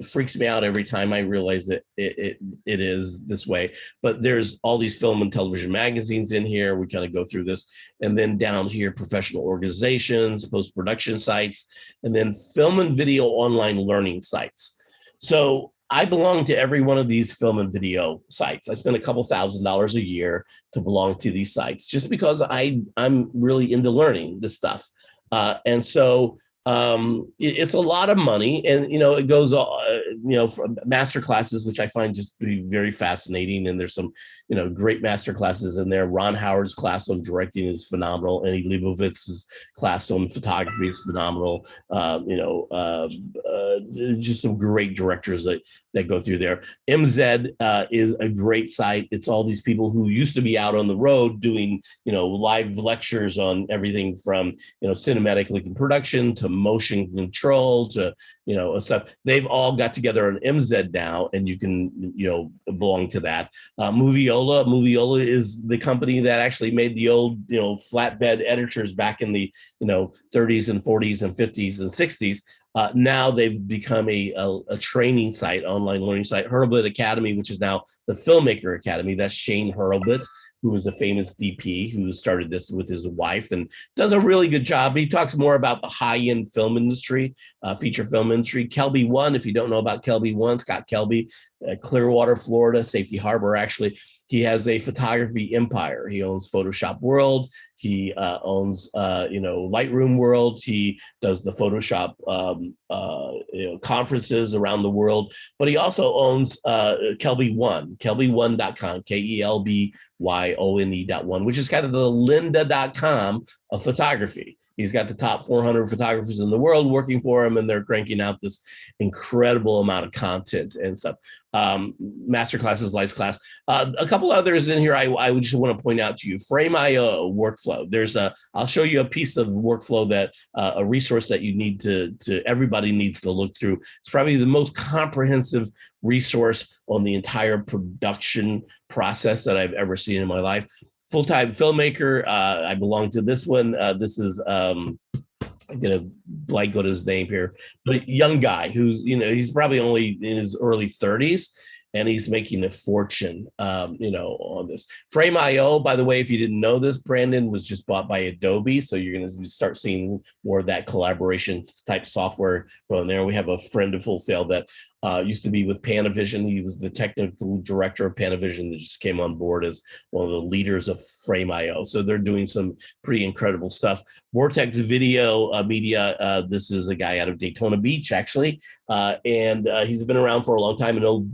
freaks me out every time I realize that it is this way. But there's all these film and television magazines in here. We kind of go through this. And then down here, professional organizations, post-production sites, and then film and video online learning sites. So I belong to every one of these film and video sites. I spend a couple $1,000s a year to belong to these sites just because I'm really into learning this stuff. And so it's a lot of money, and it goes from master classes, which I find just to be very fascinating, and there's some great master classes in there. Ron Howard's class on directing is phenomenal. Annie Leibovitz's class on photography is phenomenal. Just some great directors that go through there. MZ is a great site. It's all these people who used to be out on the road doing live lectures on everything from cinematic production to motion control to stuff. They've all got together on MZ now, and you can belong to that. Moviola is the company that actually made the old flatbed editors back in the 30s and 40s and 50s and 60s. Now they've become a training site, online learning site. Hurlbut Academy, which is now the Filmmaker Academy. That's Shane Hurlbut, who is a famous DP who started this with his wife and does a really good job. He talks more about the high-end film industry, feature film industry. Kelby One, if you don't know about Kelby One, Scott Kelby, Clearwater, Florida, Safety Harbor, actually. He has a photography empire. He owns Photoshop World. He owns, Lightroom World. He does the Photoshop, conferences around the world. But he also owns Kelby One, kelby1.com, KELBYONE.1, which is kind of the lynda.com of photography. He's got the top 400 photographers in the world working for him, and they're cranking out this incredible amount of content and stuff. Master classes, Lights class. A couple others in here I would just want to point out to you. Frame.io workflow. I'll show you a piece of workflow that a resource that you need everybody needs to look through. It's probably the most comprehensive resource on the entire production process that I've ever seen in my life. Full-time filmmaker. I belong to this one. This is I'm gonna blank on his name here, but a young guy who's he's probably only in his early 30s, and he's making a fortune on this. Frame.io, by the way, if you didn't know this, Brandon, was just bought by Adobe, so you're going to start seeing more of that collaboration type software going there. We have a friend of Full Sail that used to be with Panavision. He was the technical director of Panavision that just came on board as one of the leaders of Frame.io. So they're doing some pretty incredible stuff. Vortex Video Media. This is a guy out of Daytona Beach, actually, and he's been around for a long time. An old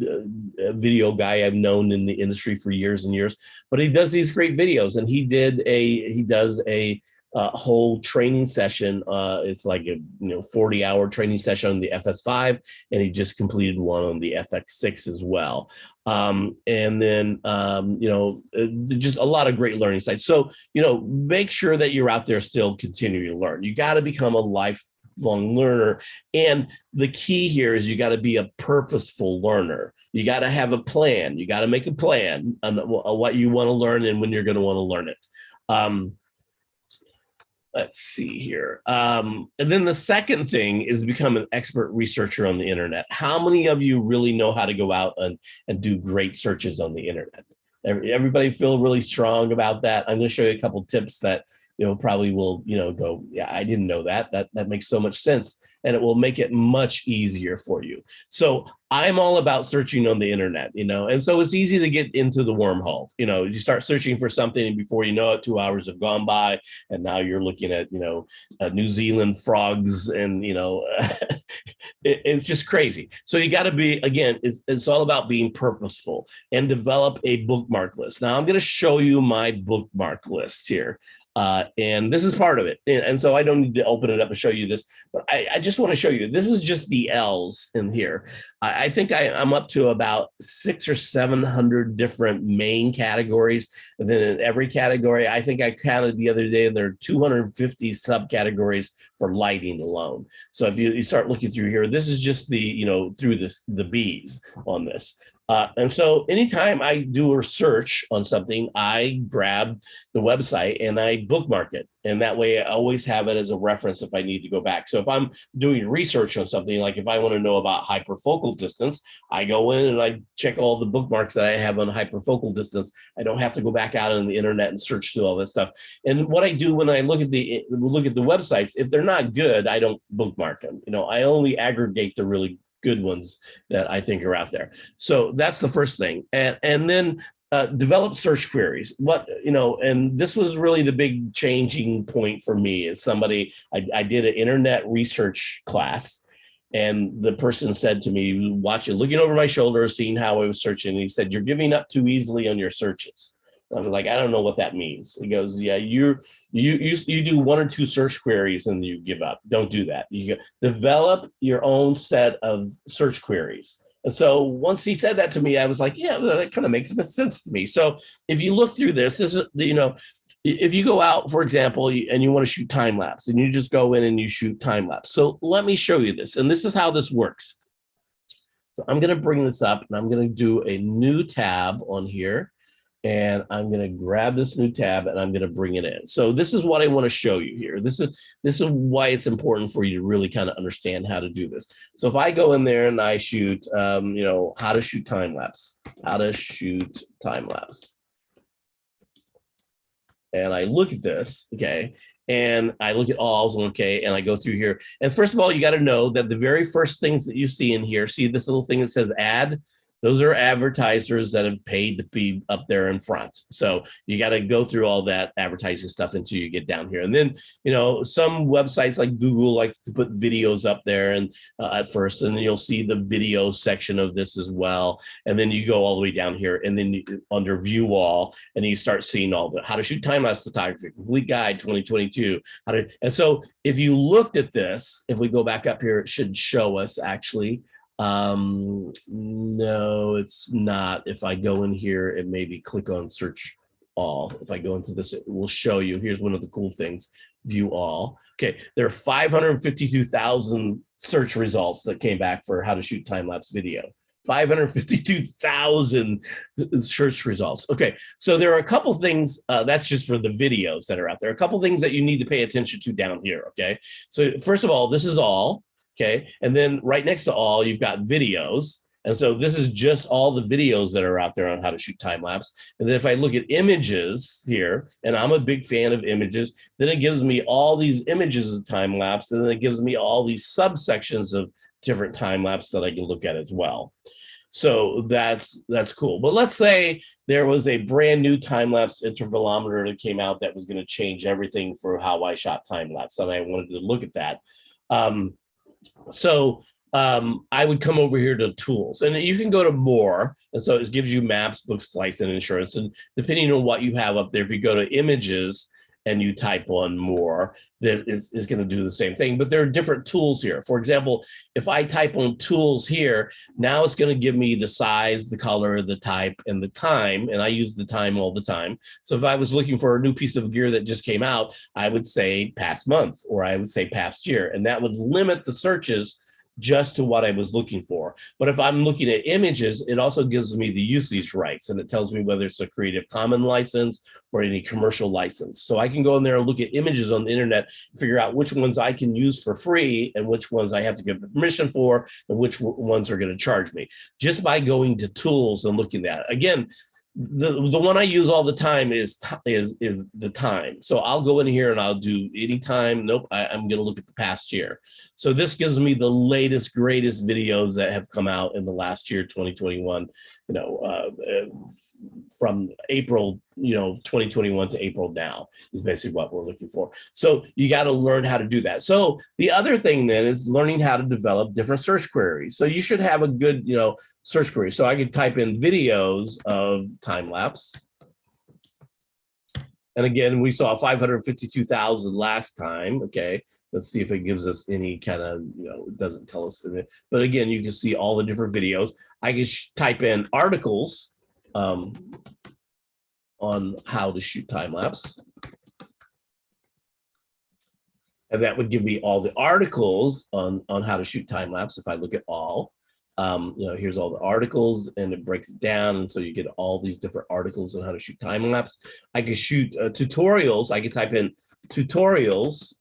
video guy I've known in the industry for years and years, but he does these great videos, and he does a whole training session. It's like a 40-hour training session on the FS5, and he just completed one on the FX6 as well. And then just a lot of great learning sites. So make sure that you're out there still continuing to learn. You got to become a lifelong learner, and the key here is you got to be a purposeful learner. You got to have a plan. You got to make a plan on what you want to learn and when you're going to want to learn it. Let's see here. And then the second thing is become an expert researcher on the internet. How many of you really know how to go out and do great searches on the internet? Everybody feel really strong about that? I'm going to show you a couple tips that probably will go, yeah, I didn't know that. That makes so much sense, and it will make it much easier for you. So I'm all about searching on the internet, and so it's easy to get into the wormhole. You start searching for something, and before you know it, 2 hours have gone by, and now you're looking at New Zealand frogs, and it's just crazy. So you got to be, again, it's all about being purposeful and develop a bookmark list. Now I'm going to show you my bookmark list here. And this is part of it. And so I don't need to open it up and show you this, but I just want to show you, this is just the L's in here. I think I'm up to about 600 or 700 different main categories. And then in every category, I think I counted the other day, and there are 250 subcategories for lighting alone. So if you start looking through here, this is just the, through the B's on this. And so anytime I do a search on something, I grab the website and I bookmark it. And that way I always have it as a reference if I need to go back. So if I'm doing research on something, like if I want to know about hyperfocal distance, I go in and I check all the bookmarks that I have on hyperfocal distance. I don't have to go back out on the internet and search through all that stuff. And what I do when I look at the websites, if they're not good, I don't bookmark them. I only aggregate the really good ones that I think are out there. So that's the first thing. And then develop search queries. And this was really the big changing point for me as somebody, I did an internet research class, and the person said to me, looking over my shoulder, seeing how I was searching, and he said, "You're giving up too easily on your searches." I was like, I don't know what that means. He goes, yeah, you do 1 or 2 search queries and you give up. Don't do that. You develop your own set of search queries. And so once he said that to me, I was like, yeah, that kind of makes sense to me. So if you look through this is, if you go out, for example, and you want to shoot time lapse, and you just go in and you shoot time lapse. So let me show you this. And this is how this works. So I'm going to bring this up, and I'm going to do a new tab on here. And I'm going to grab this new tab and I'm going to bring it in. So this is what I want to show you here. This is why it's important for you to really kind of understand how to do this. So if I go in there and I shoot, how to shoot time lapse, and I look at this, okay, and I look at alls, okay, and I go through here. And first of all, you got to know that the very first things that you see in here, see this little thing that says ad? Those are advertisers that have paid to be up there in front. So you got to go through all that advertising stuff until you get down here. And then, some websites like Google like to put videos up there and at first, and then you'll see the video section of this as well. And then you go all the way down here, and then under view all, and you start seeing all the how to shoot time-lapse photography, complete guide 2022. And so if you looked at this, if we go back up here, it should show us actually. No, it's not. If I go in here and maybe click on search all, if I go into this, it will show you. Here's one of the cool things, view all. Okay, there are 552,000 search results that came back for how to shoot time-lapse video. 552,000 search results. Okay, so there are a couple things, that's just for the videos that are out there. A couple things that you need to pay attention to down here, okay? So first of all, this is all. Okay, and then right next to all, you've got videos. And so this is just all the videos that are out there on how to shoot time lapse. And then if I look at images here, and I'm a big fan of images, then it gives me all these images of time lapse, and then it gives me all these subsections of different time lapse that I can look at as well. So that's cool. But let's say there was a brand new time-lapse intervalometer that came out that was going to change everything for how I shot time-lapse, and I wanted to look at that. So I would come over here to tools, and you can go to more. And so it gives you maps, books, flights, and insurance. And depending on what you have up there, if you go to images and you type on more, that is going to do the same thing. But there are different tools here. For example, if I type on tools here, now it's going to give me the size, the color, the type, and the time. And I use the time all the time. So if I was looking for a new piece of gear that just came out, I would say past month, or I would say past year. And that would limit the searches just to what I was looking for. But if I'm looking at images, it also gives me the usage rights, and it tells me whether it's a Creative Commons license or any commercial license. So I can go in there and look at images on the internet, figure out which ones I can use for free and which ones I have to give permission for and which ones are going to charge me, just by going to tools and looking at it. Again, the one I use all the time is the time. So I'll go in here and I'll do any time. Nope, I'm going to look at the past year. So this gives me the latest, greatest videos that have come out in the last year, 2021. You know, from April, 2021 to April now is basically what we're looking for. So you got to learn how to do that. So the other thing then is learning how to develop different search queries. So you should have a good, search query. So I could type in videos of time lapse. And again, we saw 552,000 last time. Okay, let's see if it gives us any kind of, it doesn't tell us. But again, you can see all the different videos. I can type in articles on how to shoot time lapse. And that would give me all the articles on how to shoot time lapse. If I look at all, here's all the articles, and it breaks it down. And so you get all these different articles on how to shoot time lapse. I could shoot tutorials. I could type in tutorials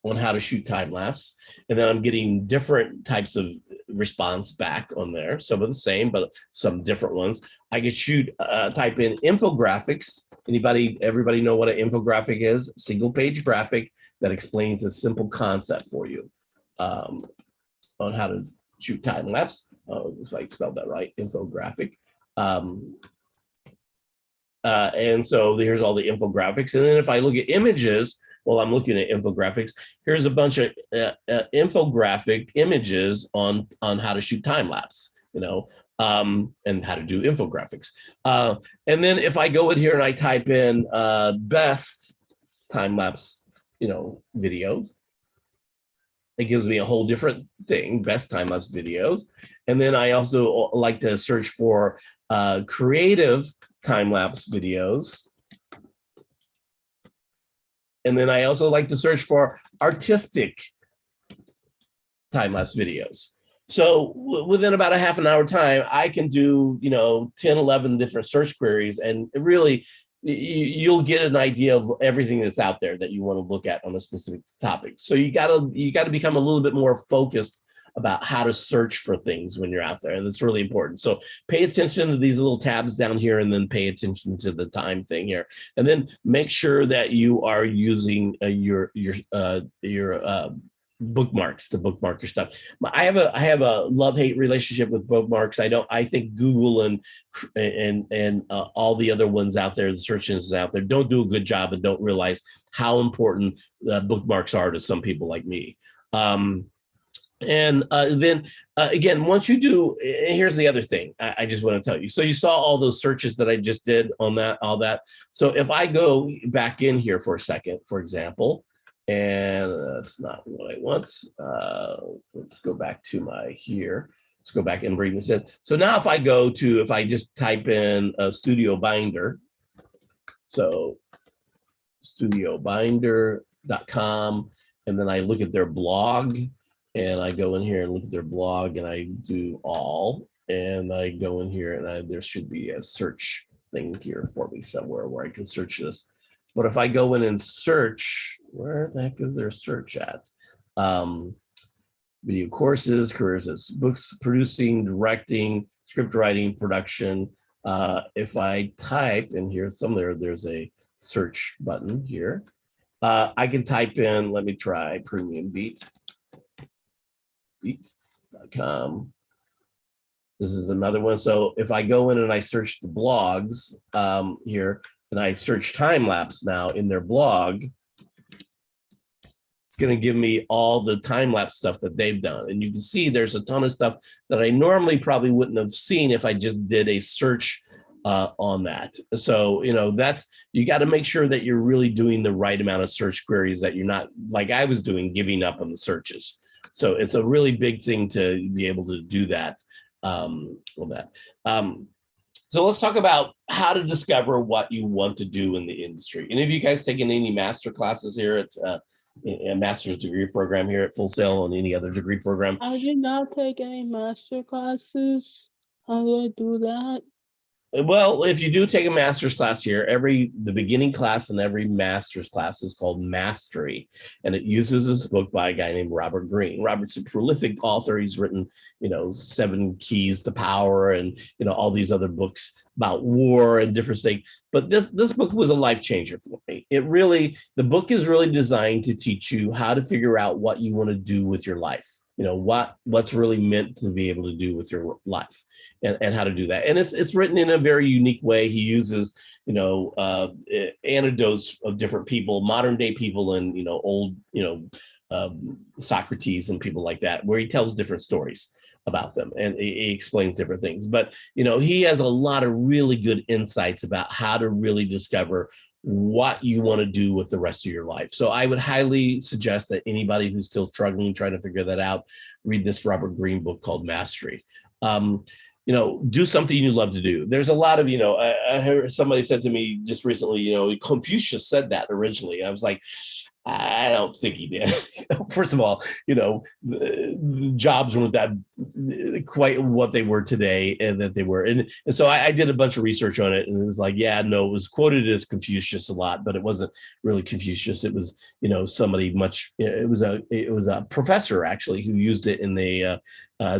on how to shoot time lapse. And then I'm getting different types of response back on there. Some of the same, but some different ones. I could type in infographics. Everybody know what an infographic is? Single page graphic that explains a simple concept for you on how to shoot time lapse. If I spelled that right, infographic. And so here's all the infographics. And then if I look at images, well, I'm looking at infographics. Here's a bunch of infographic images on how to shoot time lapse, and how to do infographics. And then if I go in here and I type in best time lapse, videos, it gives me a whole different thing, best time lapse videos. And then I also like to search for creative time lapse videos. And then I also like to search for artistic time-lapse videos. So within about a half an hour time, I can do, 10, 11 different search queries, and really you'll get an idea of everything that's out there that you want to look at on a specific topic. So you gotta become a little bit more focused about how to search for things when you're out there. And it's really important. So pay attention to these little tabs down here, and then pay attention to the time thing here. And then make sure that you are using your bookmarks to bookmark your stuff. I have a love-hate relationship with bookmarks. I think Google and all the other ones out there, the search engines out there, don't do a good job and don't realize how important bookmarks are to some people like me. And then again, once you do, here's the other thing I just want to tell you. So you saw all those searches that I just did on all that. So if I go back in here for a second, for example, and that's not what I want. Let's go back to here. Let's go back and bring this in. So now if I just type in Studio Binder, so studiobinder.com, and then I look at their blog, and I go in here and look at their blog, and I do all, and I go in here, and there should be a search thing here for me somewhere where I can search this. But if I go in and search, where the heck is their search at? Video courses, careers as books, producing, directing, script writing, production. If I type in here somewhere, there's a search button here. I can type in, let me try Premium Beat.com. This is another one. So if I go in and I search the blogs here, and I search time lapse now in their blog, It's going to give me all the time-lapse stuff that they've done. And you can see there's a ton of stuff that I normally probably wouldn't have seen if I just did a search on that. So, you got to make sure that you're really doing the right amount of search queries, that you're not, like I was doing, giving up on the searches. So it's a really big thing to be able to do that. So let's talk about how to discover what you want to do in the industry. Any of you guys taking any master classes here at a master's degree program here at Full Sail, and any other degree program? I did not take any master classes. How do I do that? Well, if you do take a master's class here, the beginning class in every master's class is called Mastery, and it uses this book by a guy named Robert Greene. Robert's a prolific author. He's written, 7 Keys to Power, and all these other books about war and different things. But this book was a life changer for me. The book is really designed to teach you how to figure out what you want to do with your life. What's really meant to be able to do with your life, and how to do that. And it's written in a very unique way. He uses, anecdotes of different people, modern day people, and, old, Socrates and people like that, where he tells different stories about them, and he explains different things. But, he has a lot of really good insights about how to really discover what you want to do with the rest of your life. So I would highly suggest that anybody who's still struggling, trying to figure that out, read this Robert Greene book called Mastery. Do something you love to do. There's a lot of, I heard somebody said to me just recently, Confucius said that originally. I was like, I don't think he did. First of all, the jobs weren't that quite what they were today, and that they were. And so I did a bunch of research on it, and it was like, it was quoted as Confucius a lot, but it wasn't really Confucius. It was, somebody much, it was a professor actually who used it in the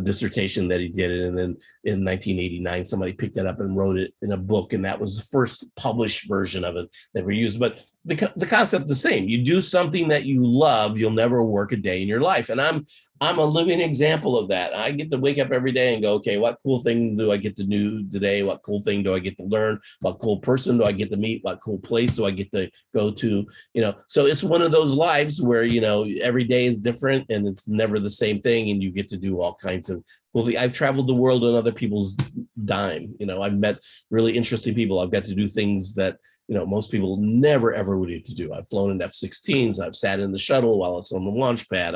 dissertation that he did it. And then in 1989, somebody picked it up and wrote it in a book. And that was the first published version of it that we used. But the concept the same. You do something that you love, you'll never work a day in your life. And I'm a living example of that. I get to wake up every day and go, okay, what cool thing do I get to do today? What cool thing do I get to learn? What cool person do I get to meet? What cool place do I get to go to? So it's one of those lives where, every day is different, and it's never the same thing. And you get to do all kinds of cool things. I've traveled the world on other people's dime. I've met really interesting people. I've got to do things that, most people never, ever would get to do. I've flown in F-16s. I've sat in the shuttle while it's on the launch pad.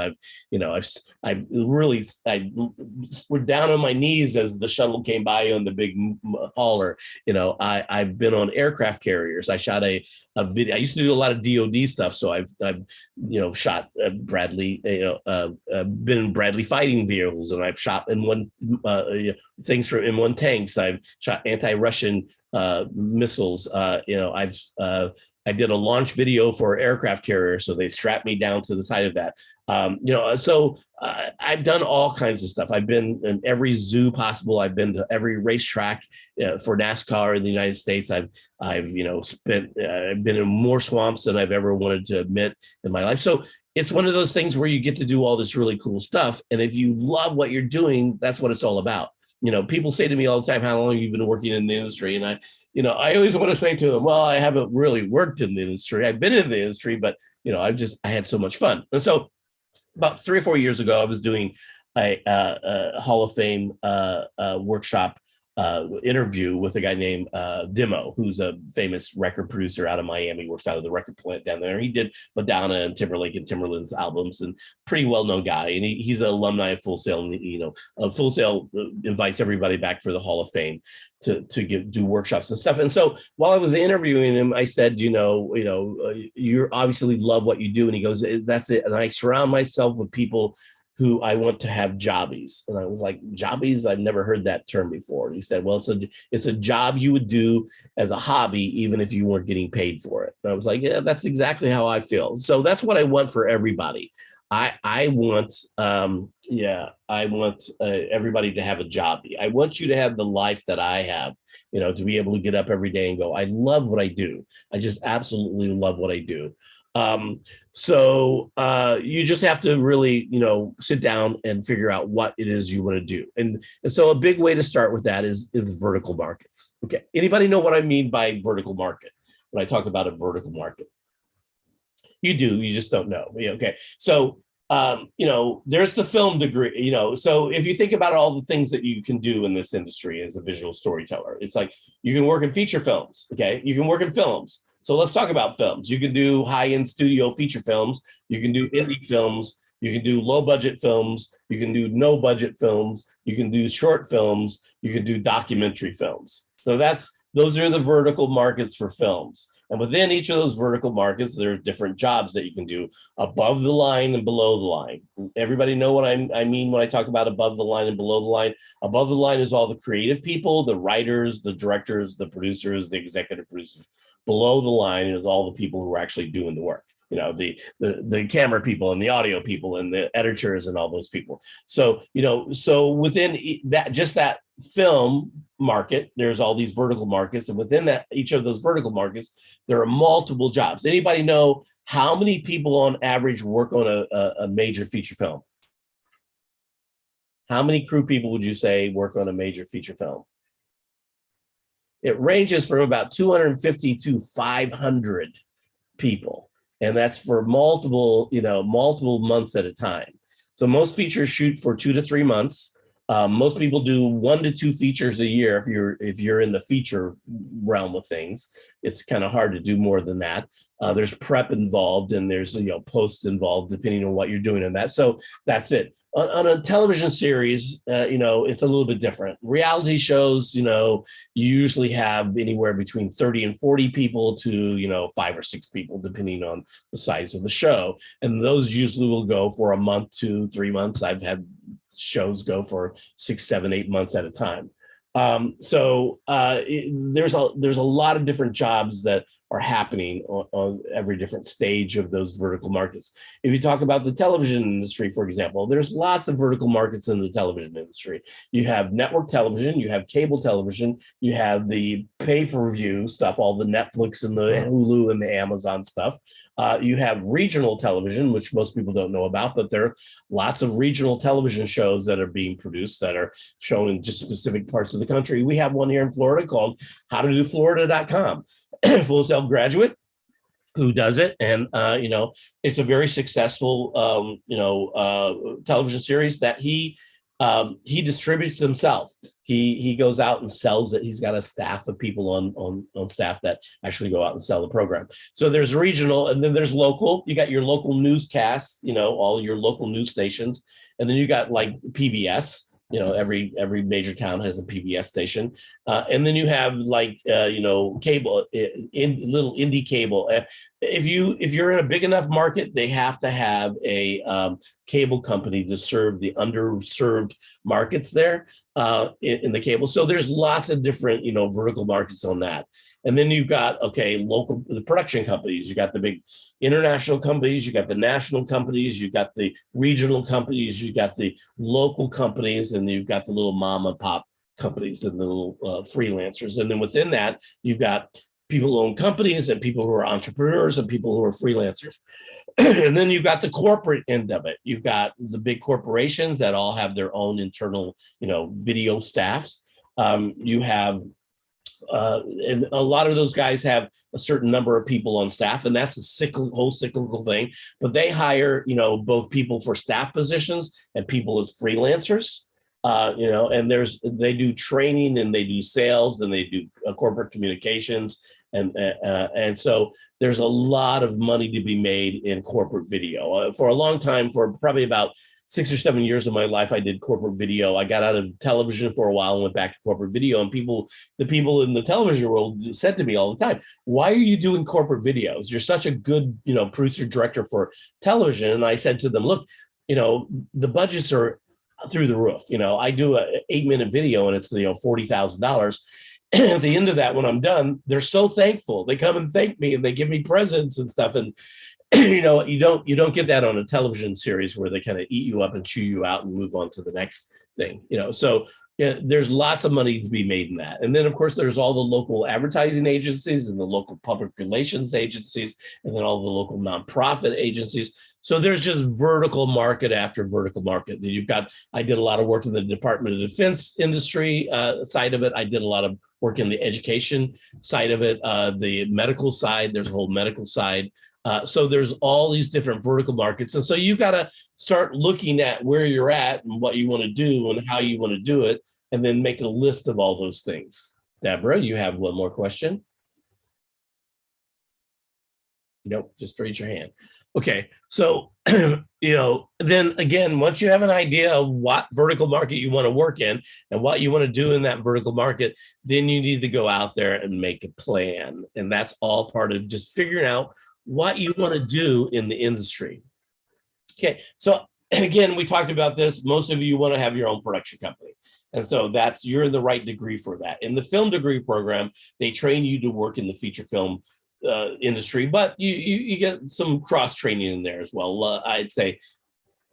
We're down on my knees as the shuttle came by on the big hauler. I've been on aircraft carriers. I shot a video. I used to do a lot of DOD stuff. So I've shot Bradley, been in Bradley fighting vehicles, and I've shot in things from M1 tanks. I've shot anti-Russian missiles. I did a launch video for an aircraft carrier, so they strapped me down to the side of that. I've done all kinds of stuff. I've been in every zoo possible. I've been to every racetrack for NASCAR in the United States. I've been in more swamps than I've ever wanted to admit in my life. So it's one of those things where you get to do all this really cool stuff. And if you love what you're doing, that's what it's all about. People say to me all the time, how long have you been working in the industry? And I always want to say to them, well, I haven't really worked in the industry. I've been in the industry, but, I had so much fun. And so about 3 or 4 years ago, I was doing a Hall of Fame workshop interview with a guy named Demo, who's a famous record producer out of Miami, works out of the record plant down there. He did Madonna and Timberlake and Timberland's albums, and pretty well-known guy. And he's an alumni of Full Sail. And, Full Sail invites everybody back for the Hall of Fame to do workshops and stuff. And so while I was interviewing him, I said, you obviously love what you do. And he goes, that's it. And I surround myself with people who I want to have jobbies. And I was like, jobbies? I've never heard that term before. And he said, well, it's a job you would do as a hobby, even if you weren't getting paid for it. And I was like, yeah, that's exactly how I feel. So that's what I want for everybody. I want everybody to have a job. I want you to have the life that I have, to be able to get up every day and go, I love what I do. I just absolutely love what I do. So you just have to really, sit down and figure out what it is you want to do. And so a big way to start with that is vertical markets. Okay. Anybody know what I mean by vertical market when I talk about a vertical market? You do, you just don't know. Yeah, okay. So, you know, there's the film degree, you know, so if you think about all the things that you can do in this industry as a visual storyteller, it's like you can work in feature films, okay? You can work in films. So let's talk about films. You can do high-end studio feature films. You can do indie films. You can do low-budget films. You can do no-budget films. You can do short films. You can do documentary films. So those are the vertical markets for films. And within each of those vertical markets, there are different jobs that you can do above the line and below the line. Everybody know what I mean when I talk about above the line and below the line? Above the line is all the creative people, the writers, the directors, the producers, the executive producers. Below the line is all the people who are actually doing the work. You know, the camera people and the audio people and the editors and all those people. So, you know, so within that, just that film market, there's all these vertical markets, and within that, each of those vertical markets, there are multiple jobs. Anybody know how many people on average work on a major feature film? How many crew people would you say work on a major feature film? It ranges from about 250 to 500 people. And that's for multiple, you know, multiple months at a time. So most features shoot for 2 to 3 months. Most people do 1 to 2 features a year. If you're in the feature realm of things, it's kind of hard to do more than that. There's prep involved, and there's, you know, posts involved depending on what you're doing in that. So that's it. On a television series, you know, it's a little bit different. Reality shows, you know, you usually have anywhere between 30 and 40 people to, you know, 5 or 6 people, depending on the size of the show. And those usually will go for a month to 3 months. I've had shows go for 6, 7, 8 months at a time. There's a lot of different jobs that are happening on every different stage of those vertical markets. If you talk about the television industry, for example, there's lots of vertical markets in the television industry. You have network television, you have cable television, you have the pay-per-view stuff, all the Netflix and the Hulu and the Amazon stuff. You have regional television, which most people don't know about, but there are lots of regional television shows that are being produced that are shown in just specific parts of the country. We have one here in Florida called howtodoflorida.com. Full Sail graduate who does it, and you know, it's a very successful television series that he distributes himself. He goes out and sells it. He's got a staff of people on staff that actually go out and sell the program. So there's regional, and then there's local. You got your local newscasts, you know, all your local news stations, and then you got like PBS. You know, every major town has a PBS station, and then you have like you know, cable, little indie cable. If you're in a big enough market, they have to have a cable company to serve the underserved markets there in the cable. So there's lots of different, you know, vertical markets on that. And then you've got, okay, the production companies. You got the big international companies, you got the national companies, you got the regional companies, you got the local companies, and you've got the little mom and pop companies and the little freelancers. And then within that, you've got people who own companies and people who are entrepreneurs and people who are freelancers. And then you've got the corporate end of it. You've got the big corporations that all have their own internal, you know, video staffs. You have and a lot of those guys have a certain number of people on staff, and that's a whole cyclical thing. But they hire, you know, both people for staff positions and people as freelancers. You know, and they do training and they do sales and they do corporate communications, and so there's a lot of money to be made in corporate video. For a long time, for probably about 6 or 7 years of my life, I did corporate video. I got out of television for a while and went back to corporate video. And the people in the television world said to me all the time, "Why are you doing corporate videos? You're such a good, you know, producer director for television." And I said to them, "Look, you know, the budgets are through the roof. You know, I do an 8-minute video and it's, you know, $40,000. At the end of that, when I'm done, they're so thankful. They come and thank me and they give me presents and stuff. And you know, you don't get that on a television series where they kind of eat you up and chew you out and move on to the next thing, you know. So yeah, there's lots of money to be made in that. And then of course there's all the local advertising agencies and the local public relations agencies, and then all the local nonprofit agencies. So there's just vertical market after vertical market. Then you've got, I did a lot of work in the Department of Defense industry side of it. I did a lot of work in the education side of it, the medical side. There's a whole medical side. So there's all these different vertical markets. And so you got to start looking at where you're at and what you want to do and how you want to do it, and then make a list of all those things. Deborah, you have one more question? Nope, just raise your hand. Okay, so, then again, once you have an idea of what vertical market you want to work in and what you want to do in that vertical market, then you need to go out there and make a plan. And that's all part of just figuring out what you want to do in the industry. Okay, so again, we talked about this. Most of you want to have your own production company. And so you're in the right degree for that. In the film degree program, they train you to work in the feature film industry, but you get some cross training in there as well. I'd say,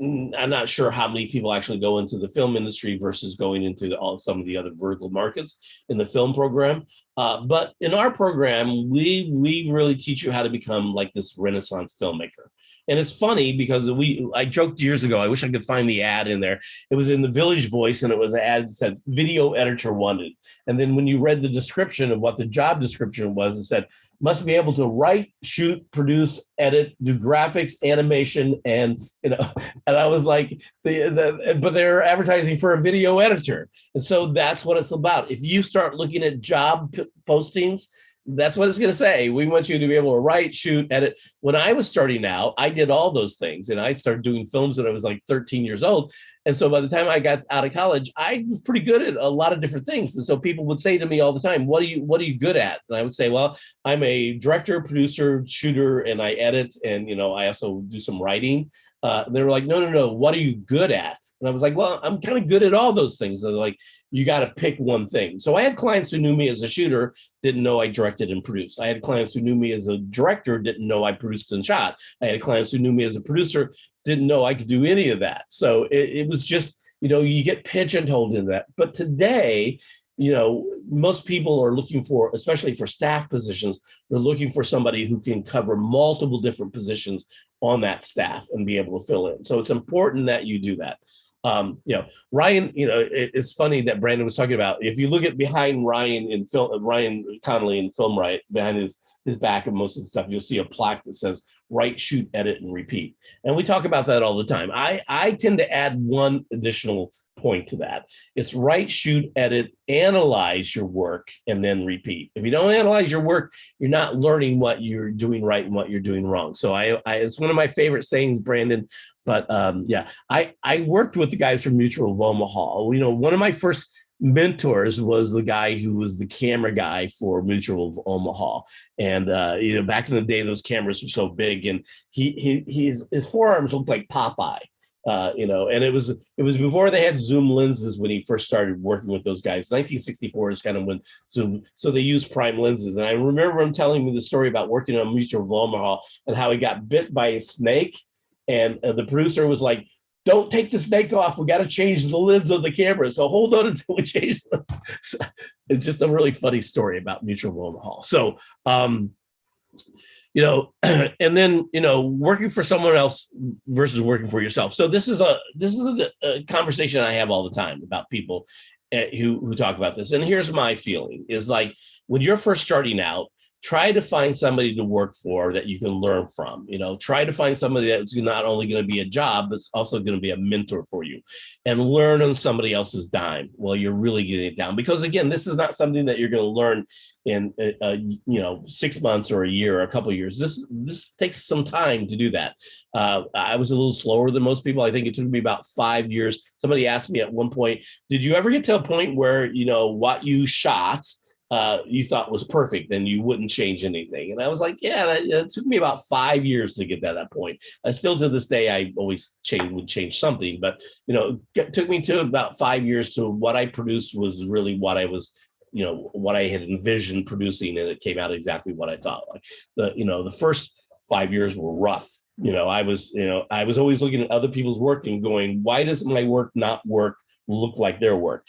I'm not sure how many people actually go into the film industry versus going into some of the other vertical markets in the film program. But in our program, we really teach you how to become like this Renaissance filmmaker. And it's funny because I joked years ago, I wish I could find the ad in there. It was in the Village Voice, and it was an ad that said video editor wanted. And then when you read the description of what the job description was, it said, must be able to write, shoot, produce, edit, do graphics, animation, and and I was like, but they're advertising for a video editor. And so that's what it's about. If you start looking at job postings, that's what it's going to say. We want you to be able to write, shoot, edit. When I was starting out, I did all those things, and I started doing films when I was like 13 years old. And so by the time I got out of college, I was pretty good at a lot of different things. And so people would say to me all the time, what are you good at? And I would say, well, I'm a director, producer, shooter, and I edit. And, I also do some writing. They were like, no, what are you good at? And I was like, well, I'm kind of good at all those things. And they're like, you got to pick one thing. So I had clients who knew me as a shooter, didn't know I directed and produced. I had clients who knew me as a director, didn't know I produced and shot. I had clients who knew me as a producer, didn't know I could do any of that. So it was just, you get pigeonholed in that. But today, most people are looking for, especially for staff positions, they're looking for somebody who can cover multiple different positions on that staff and be able to fill in. So it's important that you do that. Ryan, it's funny that Brandon was talking about, if you look at behind Ryan in film, Ryan Connolly in Film Right, behind his back and most of the stuff, you'll see a plaque that says write, shoot, edit, and repeat. And we talk about that all the time. I tend to add one additional point to that. It's write, shoot, edit, analyze your work, and then repeat. If you don't analyze your work, you're not learning what you're doing right and what you're doing wrong. So it's one of my favorite sayings, Brandon. But I worked with the guys from Mutual of Omaha. One of my first mentors was the guy who was the camera guy for Mutual of Omaha. And back in the day, those cameras were so big, and his forearms looked like Popeye. And it was before they had zoom lenses when he first started working with those guys. 1964 is kind of when zoom, so they used prime lenses. And I remember him telling me the story about working on Mutual of Omaha and how he got bit by a snake. And the producer was like, don't take the snake off. We got to change the lids of the camera. So hold on until we change them. So it's just a really funny story about Mutual of Omaha. So, and then, working for someone else versus working for yourself. So this is a conversation I have all the time about people who talk about this. And here's my feeling is like, when you're first starting out, try to find somebody to work for that you can learn from. Try to find somebody that's not only going to be a job, but it's also going to be a mentor for you, and learn on somebody else's dime while you're really getting it down. Because again, this is not something that you're going to learn in 6 months or a year or a couple of years. This takes some time to do that. I was a little slower than most people. I think it took me about 5 years. Somebody asked me at one point, did you ever get to a point where what you shot you thought was perfect, then you wouldn't change anything? And I was like, yeah, it took me about 5 years to get to that point. Still to this day, I always would change something, but it took me to about 5 years to what I produced was really what I was, what I had envisioned producing, and it came out exactly what I thought. Like the first 5 years were rough. I was always looking at other people's work and going, why does my work not work look like their work.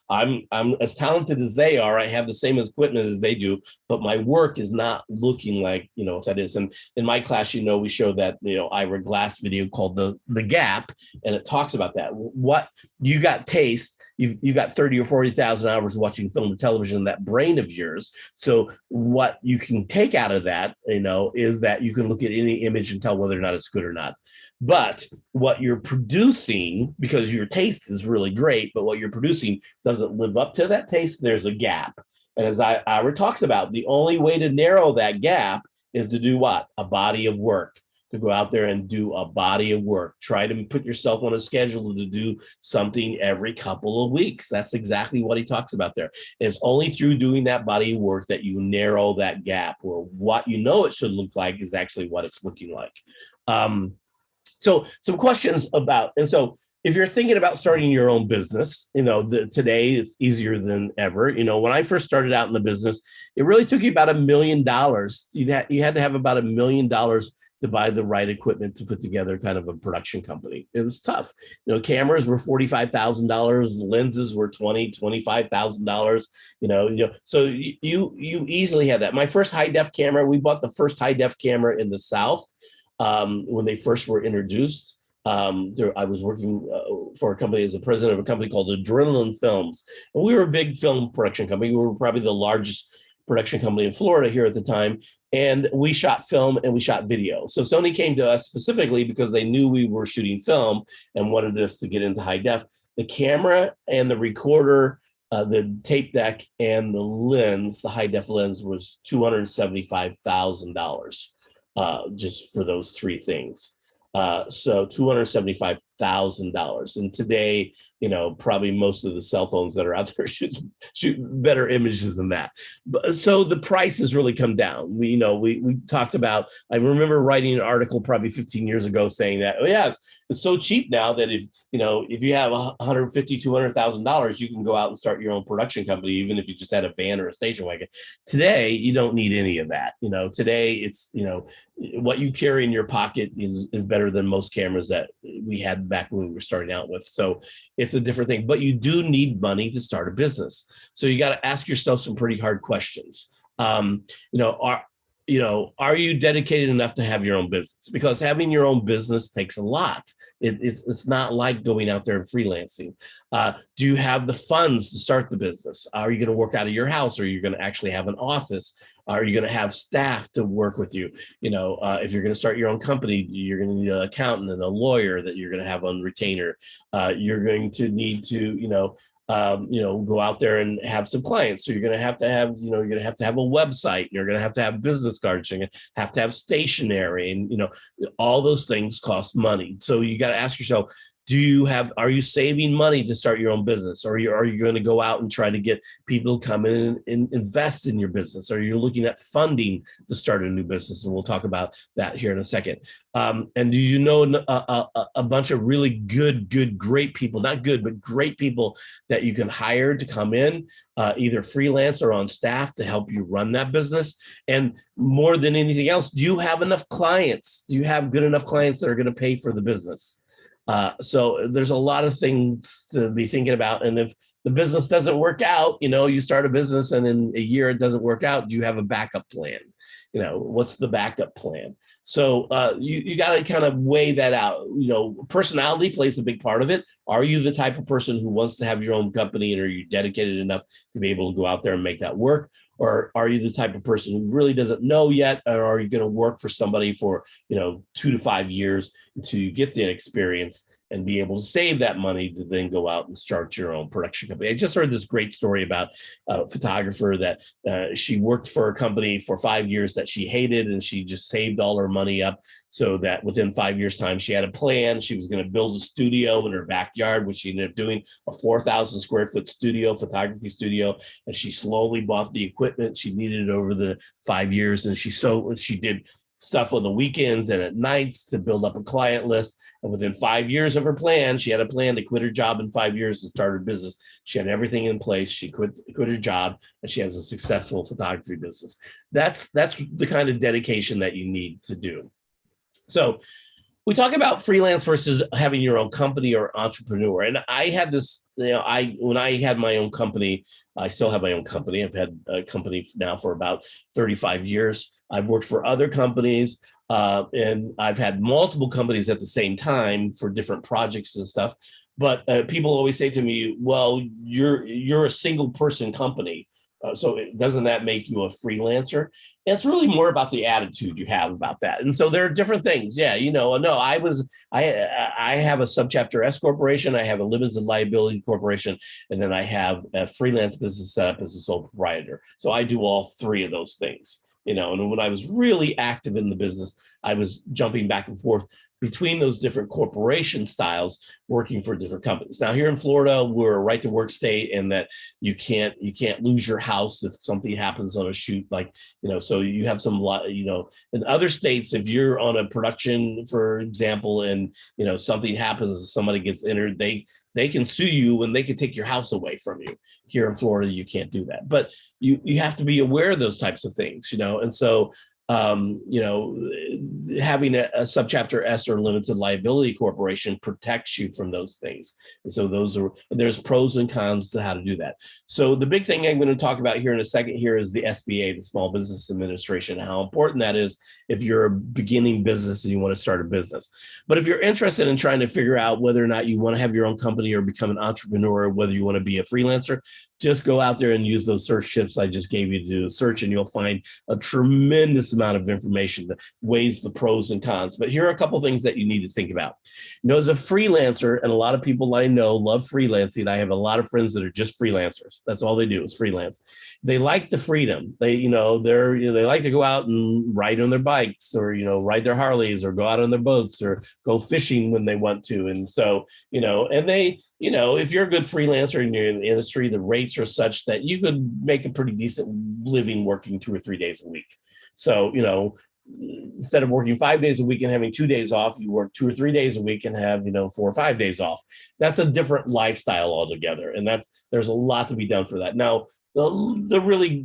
I'm as talented as they are. I have the same equipment as they do, but my work is not looking like, what that is. And in my class, we show that, Ira Glass video called the Gap, and it talks about that. What you got taste, you've got 30 or 40,000 hours watching film or television in that brain of yours. So what you can take out of that, is that you can look at any image and tell whether or not it's good or not. But what you're producing, because your taste is really great, but what you're producing doesn't live up to that taste, there's a gap. And as Ira talks about, the only way to narrow that gap is to do what? A body of work. To go out there and do a body of work. Try to put yourself on a schedule to do something every couple of weeks. That's exactly what he talks about there. It's only through doing that body of work that you narrow that gap, where what it should look like is actually what it's looking like. So some questions about, and so if you're thinking about starting your own business, today it's easier than ever. When I first started out in the business, it really took you about $1 million. You had to have about $1 million to buy the right equipment to put together kind of a production company. It was tough. Cameras were $45,000, lenses were $25,000. So you easily had that. My first high def camera, we bought the first high def camera in the South when they first were introduced. I was working for a company as a president of a company called Adrenaline Films, and we were a big film production company. We were probably the largest production company in Florida here at the time. And we shot film and we shot video. So Sony came to us specifically because they knew we were shooting film and wanted us to get into high def. The camera and the recorder, the tape deck and the lens, the high def lens, was $275,000 just for those three things. So $275,000. And today, probably most of the cell phones that are out there shoot better images than that. So the price has really come down. We talked about, I remember writing an article probably 15 years ago saying that, it's so cheap now that if you have $150,000, $200,000, you can go out and start your own production company, even if you just had a van or a station wagon. Today, you don't need any of that. Today it's, what you carry in your pocket is better than most cameras that we had back when we were starting out with. So it's a different thing, but you do need money to start a business. So you got to ask yourself some pretty hard questions. Are you dedicated enough to have your own business? Because having your own business takes a lot. It's not like going out there and freelancing. Do you have the funds to start the business? Are you going to work out of your house, or are you going to actually have an office? Are you going to have staff to work with you? If you're going to start your own company, you're going to need an accountant and a lawyer that you're going to have on retainer. You're going to need to, go out there and have some clients. So you're going to have to have, you're going to have a website. You're going to have business cards. You're going to have stationery, and, all those things cost money. So you got to ask yourself, are you saving money to start your own business? Or are you going to go out and try to get people to come in and invest in your business? Or you're looking at funding to start a new business? And we'll talk about that here in a second. And do you know a bunch of really great people, not good, but great people that you can hire to come in, either freelance or on staff to help you run that business? And more than anything else, do you have enough clients? Do you have good enough clients that are going to pay for the business? So there's a lot of things to be thinking about. And if the business doesn't work out, you start a business and in a year it doesn't work out, do you have a backup plan? What's the backup plan? So you got to kind of weigh that out. Personality plays a big part of it. Are you the type of person who wants to have your own company, and are you dedicated enough to be able to go out there and make that work? Or are you the type of person who really doesn't know yet? Or are you going to work for somebody for, 2 to 5 years until you get the experience and be able to save that money to then go out and start your own production company? I just heard this great story about a photographer that she worked for a company for 5 years that she hated, and she just saved all her money up so that within 5 years' time, she had a plan. She was going to build a studio in her backyard, which she ended up doing, a 4,000 square foot studio, photography studio. And she slowly bought the equipment she needed over the 5 years. And she did stuff on the weekends and at nights to build up a client list. And within 5 years of her plan, she had a plan to quit her job in 5 years and start her business. She had everything in place. She quit her job, and she has a successful photography business. That's the kind of dedication that you need to do. So We talk about freelance versus having your own company or entrepreneur. And I had this, when I had my own company, I still have my own company. I've had a company now for about 35 years. I've worked for other companies, and I've had multiple companies at the same time for different projects and stuff. But people always say to me, well, you're a single person company. So doesn't that make you a freelancer? It's really more about the attitude you have about that. And so there are different things. Yeah, no, I have a subchapter S corporation, I have a limited liability corporation, and then I have a freelance business set up as a sole proprietor. So I do all three of those things. And when I was really active in the business, I was jumping back and forth between those different corporation styles, working for different companies. Now, here in Florida, we're a right to work state, and that you can't lose your house if something happens on a shoot, so you have some, in other states, if you're on a production, for example, and something happens, somebody gets injured, they can sue you and they can take your house away from you. Here in Florida, you can't do that, but you have to be aware of those types of things, and so having a subchapter S or limited liability corporation protects you from those things. And so there's pros and cons to how to do that. So the big thing I'm going to talk about here in a second here is the SBA, the Small Business Administration, and how important that is if you're a beginning business and you want to start a business. But if you're interested in trying to figure out whether or not you want to have your own company or become an entrepreneur, whether you want to be a freelancer, just go out there and use those search tips I just gave you to do a search, and you'll find a tremendous amount of information that weighs the pros and cons. But here are a couple of things that you need to think about. As a freelancer, and a lot of people I know love freelancing. I have a lot of friends that are just freelancers. That's all they do is freelance. They like the freedom. They like to go out and ride on their bikes, or ride their Harleys, or go out on their boats, or go fishing when they want to. And so and they if you're a good freelancer and you're in the industry, the rates are such that you could make a pretty decent living working 2 or 3 days a week. So, instead of working 5 days a week and having 2 days off, you work 2 or 3 days a week and have, 4 or 5 days off. That's a different lifestyle altogether. And there's a lot to be done for that. Now, the really,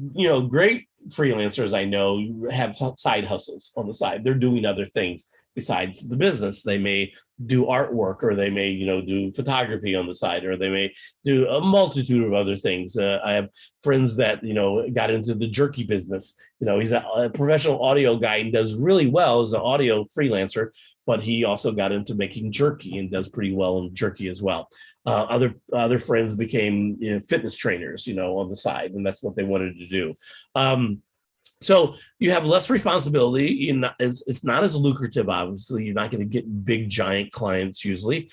great freelancers I know have side hustles on the side. They're doing other things besides the business. They may do artwork, or they may, do photography on the side, or they may do a multitude of other things. I have friends that, got into the jerky business. He's a professional audio guy and does really well as an audio freelancer, but he also got into making jerky and does pretty well in jerky as well. Other friends became fitness trainers, on the side, and that's what they wanted to do. So you have less responsibility. It's not as lucrative, obviously. You're not going to get big, giant clients usually.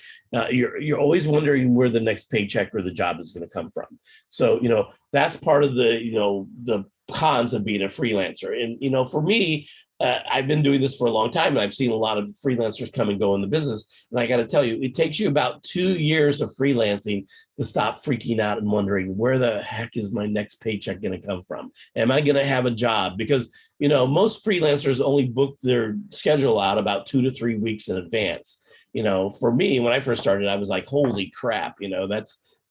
You're always wondering where the next paycheck or the job is going to come from. So, that's part of the cons of being a freelancer. And, for me, I've been doing this for a long time, and I've seen a lot of freelancers come and go in the business. And I got to tell you, it takes you about 2 years of freelancing to stop freaking out and wondering, where the heck is my next paycheck going to come from? Am I going to have a job? Because, most freelancers only book their schedule out about 2 to 3 weeks in advance. For me, when I first started, I was like, holy crap,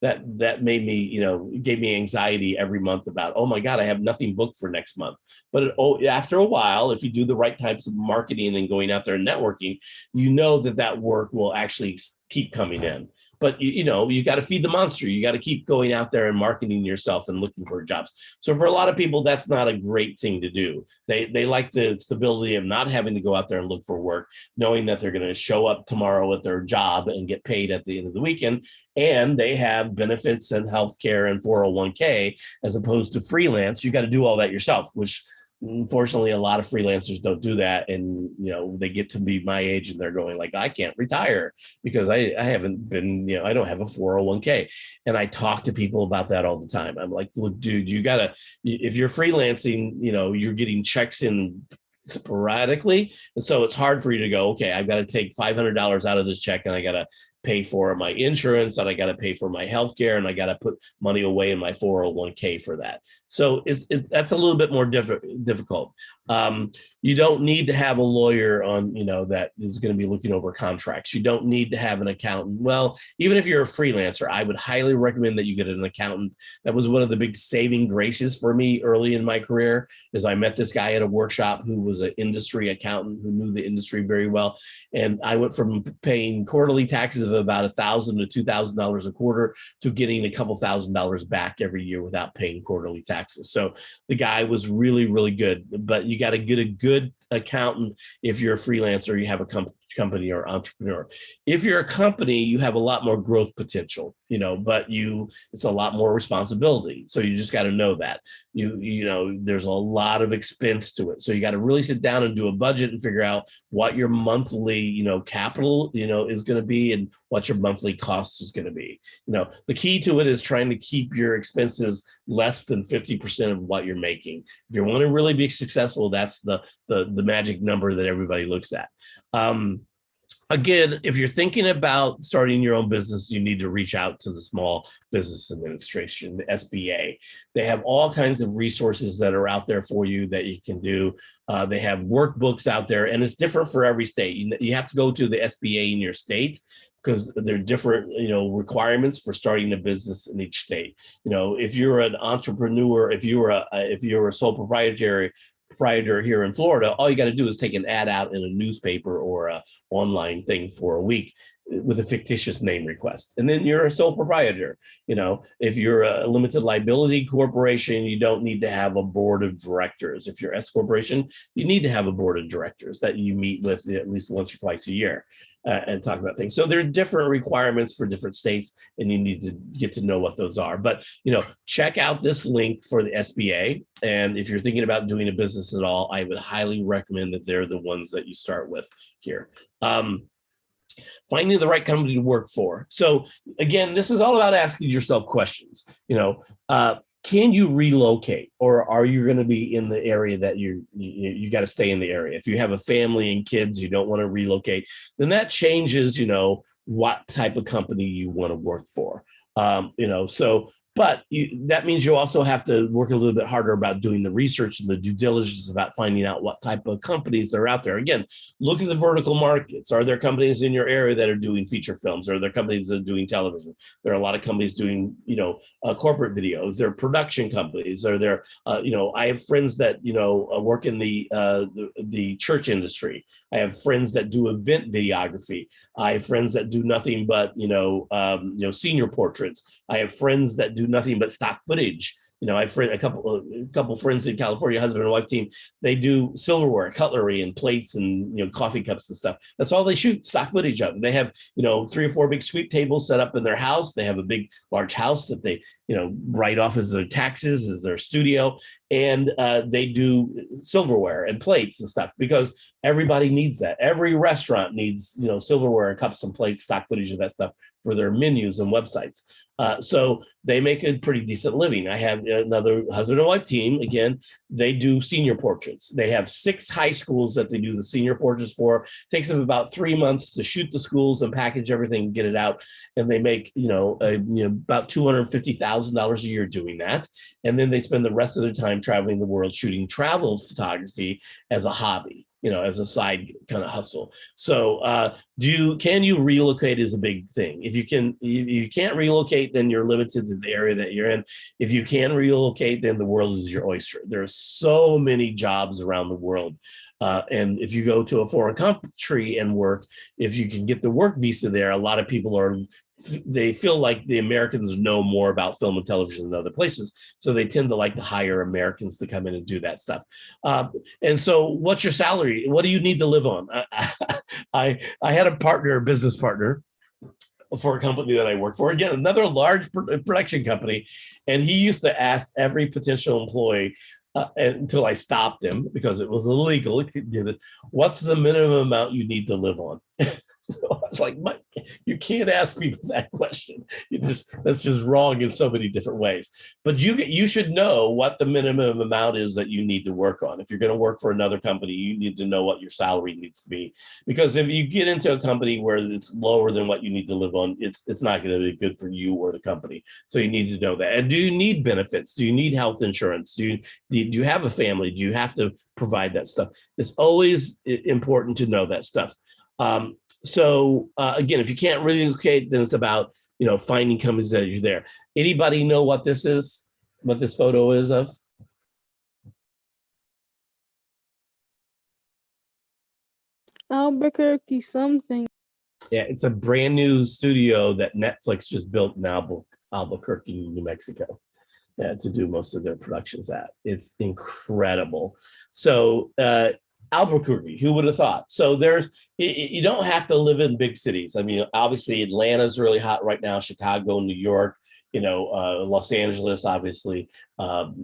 that made me, gave me anxiety every month about, oh my God, I have nothing booked for next month. But after a while, if you do the right types of marketing and going out there and networking, that work will actually keep coming in. But you got to feed the monster. You got to keep going out there and marketing yourself and looking for jobs. So for a lot of people, that's not a great thing to do. They like the stability of not having to go out there and look for work, knowing that they're going to show up tomorrow at their job and get paid at the end of the weekend, and they have benefits and healthcare and 401k, as opposed to freelance. You got to do all that yourself, which unfortunately a lot of freelancers don't do that. And they get to be my age and they're going like, I can't retire because I haven't been, I don't have a 401k. And I talk to people about that all the time. I'm like, look, dude, if you're freelancing, you're getting checks in sporadically, and so it's hard for you to go, okay, I've got to take $500 out of this check, and I got to pay for my insurance, and I got to pay for my health care, and I got to put money away in my 401k for that. So that's a little bit more difficult. You don't need to have a lawyer on, that is going to be looking over contracts. You don't need to have an accountant. Well, even if you're a freelancer, I would highly recommend that you get an accountant. That was one of the big saving graces for me early in my career, is I met this guy at a workshop who was an industry accountant who knew the industry very well. And I went from paying quarterly taxes of about $1,000 to $2,000 a quarter to getting a couple $1,000s back every year without paying quarterly taxes. So the guy was really, really good. But you got to get a good accountant if you're a freelancer, you have a company or entrepreneur. If you're a company, you have a lot more growth potential, but it's a lot more responsibility. So you just got to know that there's a lot of expense to it. So you got to really sit down and do a budget and figure out what your monthly, capital, is going to be, and what your monthly costs is going to be. The key to it is trying to keep your expenses less than 50% of what you're making. If you want to really be successful, that's the magic number that everybody looks at. Again, if you're thinking about starting your own business, you need to reach out to the Small Business Administration, the SBA. They have all kinds of resources that are out there for you that you can do. They have workbooks out there, and it's different for every state. You have to go to the SBA in your state, because there are different, requirements for starting a business in each state. If you're an entrepreneur, if you're a sole proprietor here in Florida, all you got to do is take an ad out in a newspaper or a online thing for a week with a fictitious name request, and then you're a sole proprietor. If you're a limited liability corporation, you don't need to have a board of directors. If you're S corporation, you need to have a board of directors that you meet with at least once or twice a year and talk about things. So there are different requirements for different states, and you need to get to know what those are. But check out this link for the SBA, and if you're thinking about doing a business at all, I would highly recommend that they're the ones that you start with here. Finding the right company to work for. So again, this is all about asking yourself questions. Can you relocate, or are you going to be in the area that you got to stay in the area? If you have a family and kids, you don't want to relocate, then that changes, what type of company you want to work for. But that means you also have to work a little bit harder about doing the research and the due diligence about finding out what type of companies are out there. Again, look at the vertical markets. Are there companies in your area that are doing feature films? Are there companies that are doing television? There are a lot of companies doing, corporate videos. There are production companies. Are there, I have friends that, work in the church industry. I have friends that do event videography. I have friends that do nothing but, senior portraits. I have friends that do nothing but stock footage. I have a couple friends in California, husband and wife team. They do silverware, cutlery, and plates, and coffee cups and stuff. That's all they shoot stock footage of. They have 3 or 4 big sweep tables set up in their house. They have a big, large house that they write off as their taxes, as their studio, and they do silverware and plates and stuff, because everybody needs that. Every restaurant needs silverware, cups and plates, stock footage of that stuff for their menus and websites. So they make a pretty decent living. I have another husband and wife team. Again, they do senior portraits. They have 6 high schools that they do the senior portraits for. It takes them about 3 months to shoot the schools and package everything and get it out. And they make, about $250,000 a year doing that. And then they spend the rest of their time traveling the world shooting travel photography as a hobby, as a side kind of hustle. So can you relocate is a big thing. If you can't relocate, then you're limited to the area that you're in. If you can relocate, then the world is your oyster. There are so many jobs around the world. And if you go to a foreign country and work, if you can get the work visa there, a lot of people they feel like the Americans know more about film and television than other places. So they tend to like to hire Americans to come in and do that stuff. And so what's your salary? What do you need to live on? I had a business partner for a company that I work for. Again, another large production company. And he used to ask every potential employee, until I stopped him because it was illegal. What's the minimum amount you need to live on? So I was like, Mike, you can't ask people that question. That's just wrong in so many different ways. But you should know what the minimum amount is that you need to work on. If you're going to work for another company, you need to know what your salary needs to be. Because if you get into a company where it's lower than what you need to live on, it's not going to be good for you or the company. So you need to know that. And do you need benefits? Do you need health insurance? Do you have a family? Do you have to provide that stuff? It's always important to know that stuff. So again, if you can't relocate, then it's about, finding companies that are there. Anybody know what this is? What this photo is of? Albuquerque something. Yeah, it's a brand new studio that Netflix just built in Albuquerque, New Mexico, to do most of their productions at. It's incredible. So Albuquerque, who would have thought? So you don't have to live in big cities. I mean, obviously Atlanta's really hot right now, Chicago, New York, Los Angeles, obviously.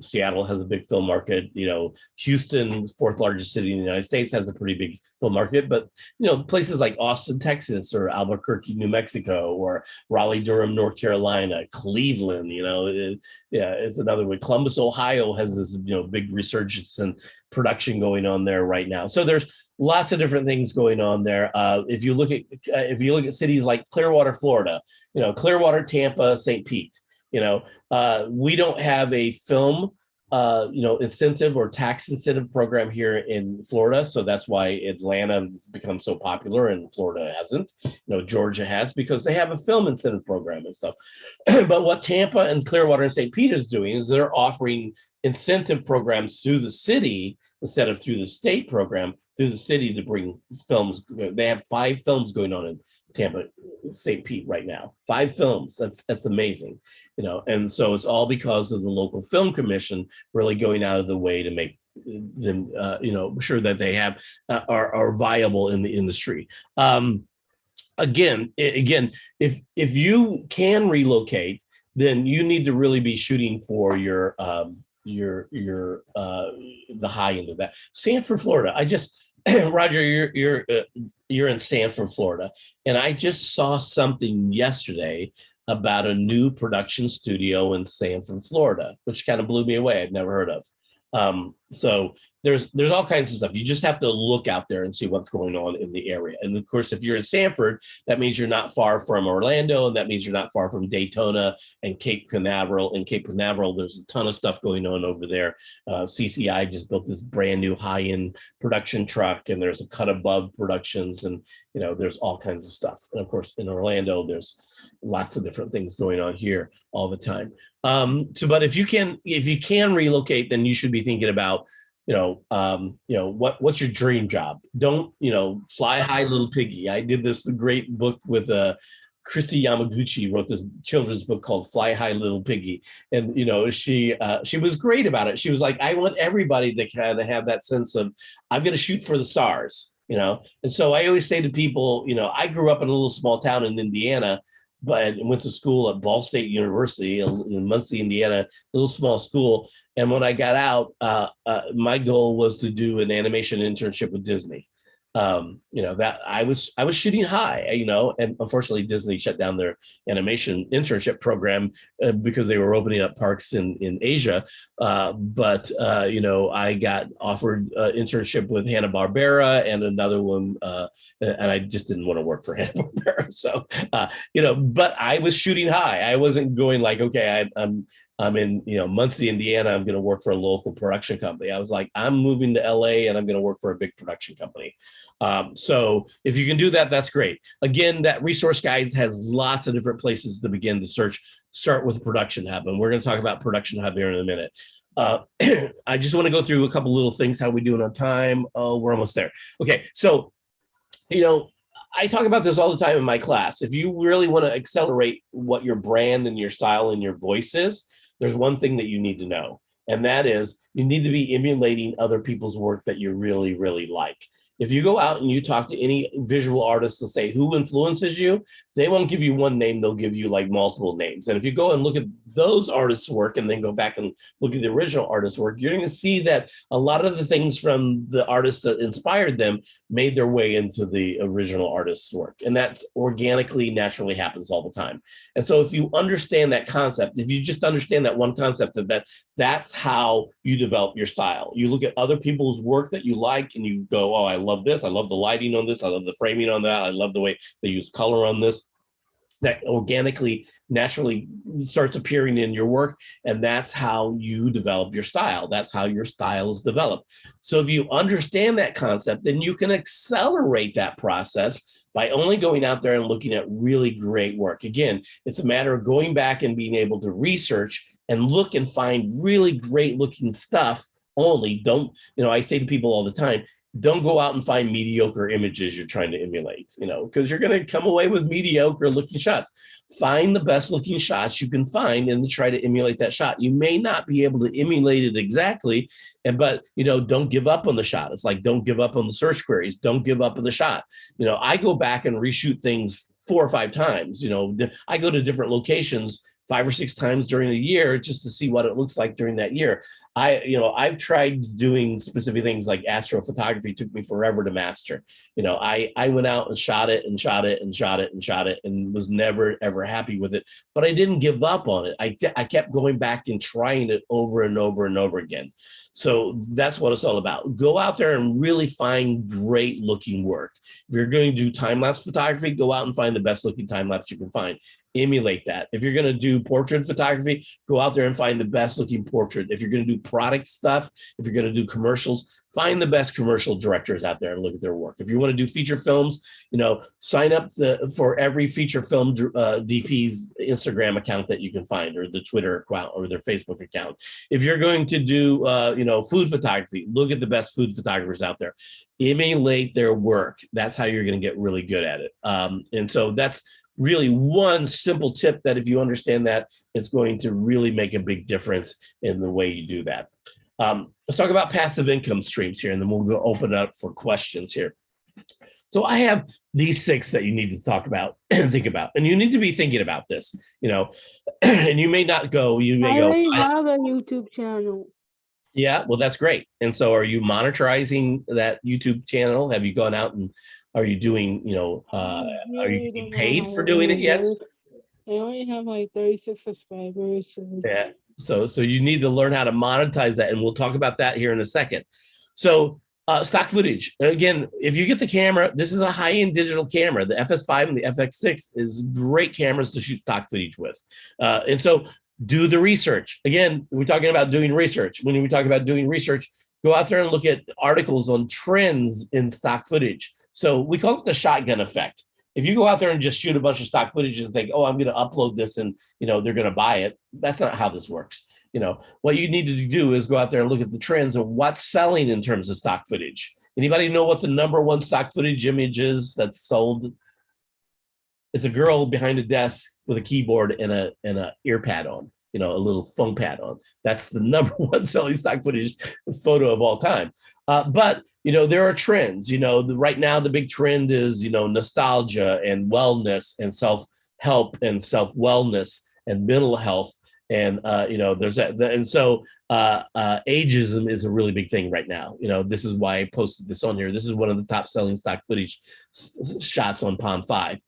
Seattle has a big film market. Houston, fourth largest city in the United States, has a pretty big film market. But places like Austin, Texas, or Albuquerque, New Mexico, or Raleigh, Durham, North Carolina, Cleveland. It's another way. Columbus, Ohio, has this big resurgence and production going on there right now. So there's lots of different things going on there. If you look at cities like Clearwater, Florida, Clearwater, Tampa, St. Pete. We don't have a film, incentive or tax incentive program here in Florida. So that's why Atlanta has become so popular and Florida hasn't. Georgia has, because they have a film incentive program and stuff. But what Tampa and Clearwater and St. Pete is doing is they're offering incentive programs through the city instead of through the state program, through the city, to bring films. They have 5 films going on in Tampa, St. Pete right now. 5 films. That's amazing, and so it's all because of the local film commission really going out of the way to make them, sure that they have are viable in the industry. Again, if you can relocate, then you need to really be shooting for your the high end of that. Sanford, Florida. Roger, you're in Sanford, Florida, and I just saw something yesterday about a new production studio in Sanford, Florida, which kind of blew me away. I'd never heard of. So there's all kinds of stuff. You just have to look out there and see what's going on in the area. And of course, if you're in Sanford, that means you're not far from Orlando, and that means you're not far from Daytona and Cape Canaveral. In Cape Canaveral, there's a ton of stuff going on over there. CCI just built this brand new high-end production truck, and there's a Cut Above Productions, and there's all kinds of stuff. And of course, in Orlando, there's lots of different things going on here all the time. But if you can relocate, then you should be thinking about, what's your dream job? Don't, fly high, little piggy. I did this great book with Christy Yamaguchi, wrote this children's book called Fly High, Little Piggy. And, she was great about it. She was like, I want everybody to kind of have that sense of, I'm going to shoot for the stars, And so I always say to people, I grew up in a little small town in Indiana, but went to school at Ball State University in Muncie, Indiana, a little small school. And when I got out, my goal was to do an animation internship with Disney. That I was shooting high, and unfortunately Disney shut down their animation internship program because they were opening up parks in Asia. But I got offered an internship with Hanna-Barbera and another one, and I just didn't want to work for Hanna-Barbera. So, but I was shooting high. I wasn't going like, okay, I'm in, Muncie, Indiana. I'm going to work for a local production company. I was like, I'm moving to LA and I'm going to work for a big production company. So if you can do that, that's great. Again, that resource guide has lots of different places to begin to search. Start with Production Hub, and we're going to talk about Production Hub here in a minute. I just want to go through a couple little things. How we doing on time? Oh, we're almost there. Okay, so I talk about this all the time in my class. If you really want to accelerate what your brand and your style and your voice is, there's one thing that you need to know, and that is you need to be emulating other people's work that you really, really like. If you go out and you talk to any visual artist and say, who influences you, they won't give you one name, they'll give you like multiple names. And if you go and look at those artists' work and then go back and look at the original artist's work, you're going to see that a lot of the things from the artists that inspired them made their way into the original artist's work. And that organically, naturally happens all the time. And so if you understand that concept, if you just understand that one concept, that's how you develop your style. You look at other people's work that you like and you go, oh, I love this. I love the lighting on this. I love the framing on that. I love the way they use color on this. That organically, naturally starts appearing in your work. And that's how you develop your style. That's how your style is developed. So if you understand that concept, then you can accelerate that process by only going out there and looking at really great work. Again, it's a matter of going back and being able to research and look and find really great looking stuff only. Don't, I say to people all the time, don't go out and find mediocre images you're trying to emulate, because you're going to come away with mediocre looking shots. Find the best looking shots you can find and try to emulate that shot. You may not be able to emulate it exactly, but don't give up on the shot. It's like, don't give up on the search queries. Don't give up on the shot. I go back and reshoot things 4 or 5 times. I go to different locations 5 or 6 times during the year just to see what it looks like during that year. I've tried doing specific things like astrophotography. Took me forever to master. I went out and shot it and shot it and shot it and shot it and was never, ever happy with it. But I didn't give up on it. I kept going back and trying it over and over and over again. So that's what it's all about. Go out there and really find great looking work. If you're going to do time-lapse photography, go out and find the best looking time-lapse you can find. Emulate that. If you're going to do portrait photography, go out there and find the best looking portrait. If you're going to do product stuff, if you're going to do commercials, find the best commercial directors out there and look at their work. If you want to do feature films, sign up for every feature film DP's Instagram account that you can find, or the Twitter account, or their Facebook account. If you're going to do, food photography, look at the best food photographers out there. Emulate their work. That's how you're going to get really good at it. And so that's really one simple tip that if you understand that, it's going to really make a big difference in the way you do that. Let's talk about passive income streams here, and then we'll go open it up for questions here. So I have these 6 that you need to talk about and think about, and you need to be thinking about this, and you may not go, you may I go, already have a YouTube channel. yeah, well, that's great. And so are you monetizing that YouTube channel? Have you gone out and are you doing, are you getting paid for doing it yet? I only have like 36 subscribers. So. Yeah. So you need to learn how to monetize that. And we'll talk about that here in a second. So stock footage. Again, if you get the camera, this is a high-end digital camera. The FS5 and the FX6 is great cameras to shoot stock footage with. And so do the research. Again, we're talking about doing research. When we talk about doing research, go out there and look at articles on trends in stock footage. So we call it the shotgun effect. If you go out there and just shoot a bunch of stock footage and think, oh, I'm going to upload this and, they're going to buy it. That's not how this works. What you need to do is go out there and look at the trends of what's selling in terms of stock footage. Anybody know what the #1 stock footage image is that's sold? It's a girl behind a desk with a keyboard and a ear pad on, a little phone pad on. That's the #1 selling stock footage photo of all time. But there are trends. Right now the big trend is nostalgia and wellness and self-help and self-wellness and mental health. And there's that. And so ageism is a really big thing right now. This is why I posted this on here. This is one of the top selling stock footage shots on Palm 5.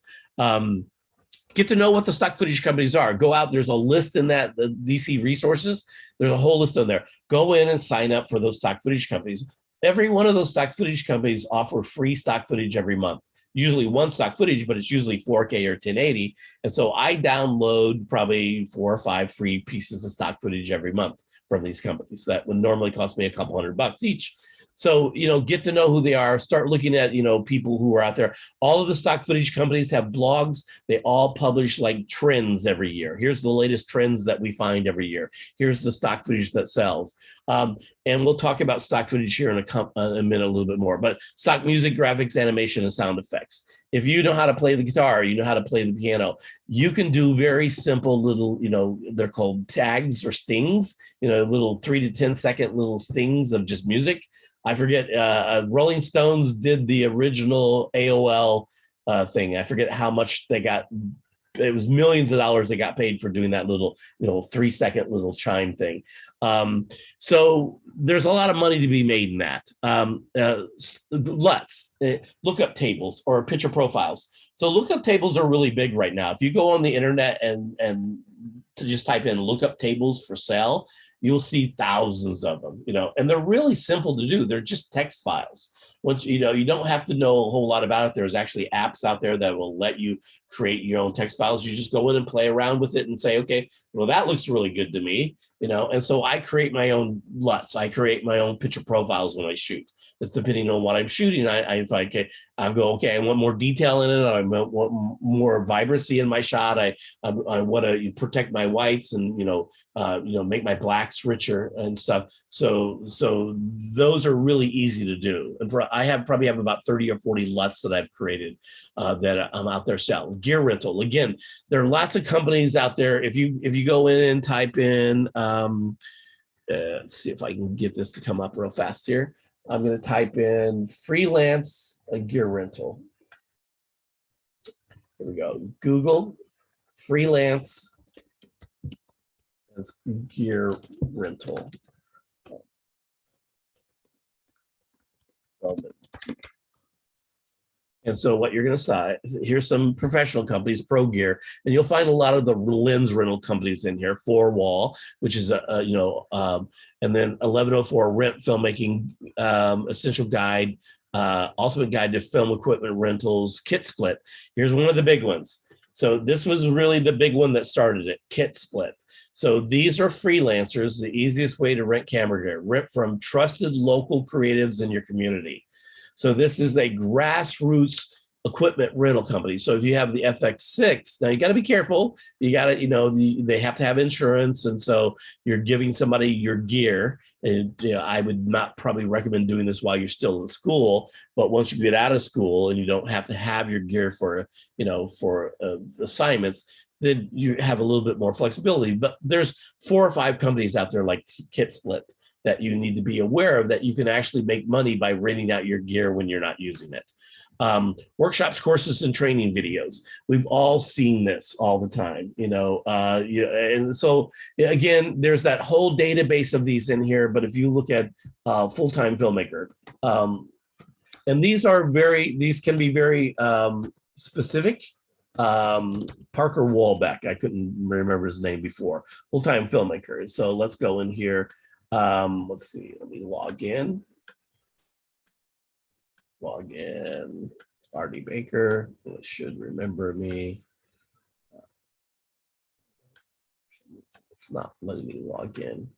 Get to know what the stock footage companies are. Go out. There's a list in that the DC resources. There's a whole list on there. Go in and sign up for those stock footage companies. Every one of those stock footage companies offer free stock footage every month. Usually one stock footage, but it's usually 4K or 1080. And so I download probably 4 or 5 free pieces of stock footage every month from these companies. That would normally cost me a couple $100 each. So, get to know who they are, start looking at, people who are out there. All of the stock footage companies have blogs. They all publish like trends every year. Here's the latest trends that we find every year. Here's the stock footage that sells. And we'll talk about stock footage here in a minute, a little bit more, but stock music, graphics, animation, and sound effects. If you know how to play the guitar, you know how to play the piano, you can do very simple little, they're called tags or stings, little 3 to 10 second little stings of just music. I forget, Rolling Stones did the original AOL thing. I forget how much they got. It was millions of dollars they got paid for doing that little, 3-second little chime thing. So there's a lot of money to be made in that. Let's lookup tables or picture profiles. So lookup tables are really big right now. If you go on the internet and to just type in lookup tables for sale, you'll see thousands of them, and they're really simple to do. They're just text files. Once you don't have to know a whole lot about it. There's actually apps out there that will let you create your own text files. You just go in and play around with it and say, okay, well, that looks really good to me, and so I create my own LUTs. I create my own picture profiles when I shoot. It's depending on what I'm shooting. I go, okay, I want more detail in it. I want more vibrancy in my shot. I want to protect my whites and, make my blacks richer and stuff. So those are really easy to do. And I probably have about 30 or 40 LUTs that I've created that I'm out there selling. Gear rental. Again, there are lots of companies out there. If you go in and type in, let's see if I can get this to come up real fast here. I'm going to type in freelance gear rental. Here we go. Google freelance gear rental. And so what you're going to say, here's some professional companies, Pro Gear, and you'll find a lot of the lens rental companies in here. 4Wall, which is and then 1104 Rent Filmmaking Essential Guide, Ultimate Guide to Film Equipment Rentals, Kit Split. Here's one of the big ones. So this was really the big one that started it, Kit Split. So these are freelancers, the easiest way to rent camera gear. Rent from trusted local creatives in your community. So this is a grassroots equipment rental company. So if you have the FX6, now you got to be careful. You got to, they have to have insurance. And so you're giving somebody your gear. And I would not probably recommend doing this while you're still in school. But once you get out of school and you don't have to have your gear for assignments, then you have a little bit more flexibility. But there's 4 or 5 companies out there like Kit Split that you need to be aware of, that you can actually make money by renting out your gear when you're not using it. Workshops, courses, and training videos. We've all seen this all the time, and so again, there's that whole database of these in here. But if you look at full-time filmmaker, and these can be very specific. Parker Walbeck, I couldn't remember his name before, full-time filmmaker. So let's go in here. Let's see, let me log in. RD Baker, it should remember me. It's not letting me log in.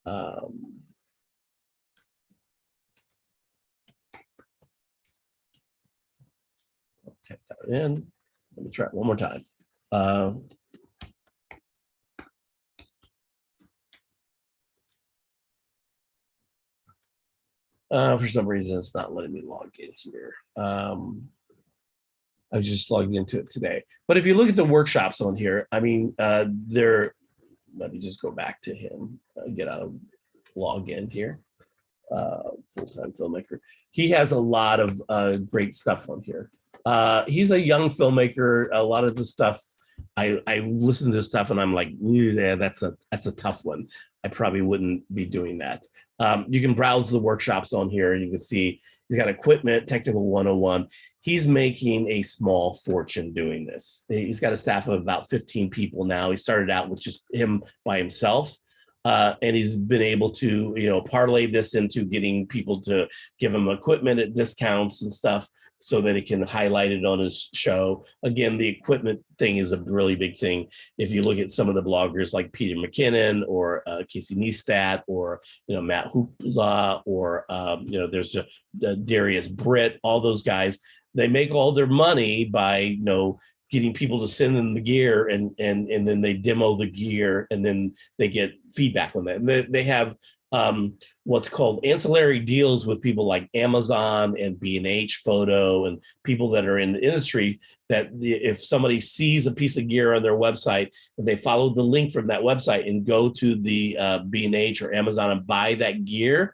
I'll type that in. Let me try it one more time. For some reason, it's not letting me log in here. I was just logged into it today. But if you look at the workshops on here, I mean, let me just go back to him, get out of login here. Full-time filmmaker. He has a lot of great stuff on here. He's a young filmmaker. A lot of the stuff, I listen to stuff and I'm like, yeah, that's a tough one. I probably wouldn't be doing that. You can browse the workshops on here and you can see he's got equipment, technical 101. He's making a small fortune doing this. He's got a staff of about 15 people now. He started out with just him by himself. And he's been able to, parlay this into getting people to give him equipment at discounts and stuff so that he can highlight it on his show. Again, the equipment thing is a really big thing. If you look at some of the bloggers like Peter McKinnon or Casey Neistat or, Matt Hoopla or, there's Darius Britt, all those guys, they make all their money by, getting people to send them the gear and then they demo the gear and then they get feedback on that. And they have what's called ancillary deals with people like Amazon and B&H Photo and people that are in the industry, that if somebody sees a piece of gear on their website and they follow the link from that website and go to the B&H or Amazon and buy that gear,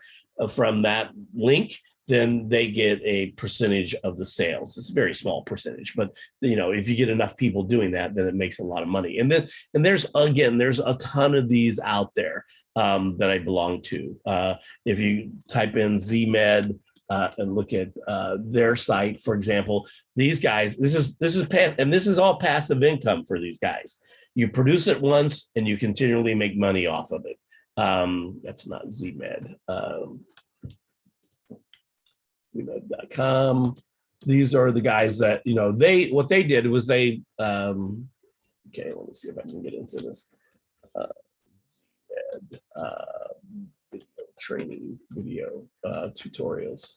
from that link, then they get a percentage of the sales. It's a very small percentage, but if you get enough people doing that, then it makes a lot of money. And there's a ton of these out there that I belong to. If you type in ZMed and look at their site, for example, these guys, this is all passive income for these guys. You produce it once and you continually make money off of it. That's not ZMed. ZMed.com. These are the guys that, what they did was okay, let me see if I can get into this. Training video tutorials.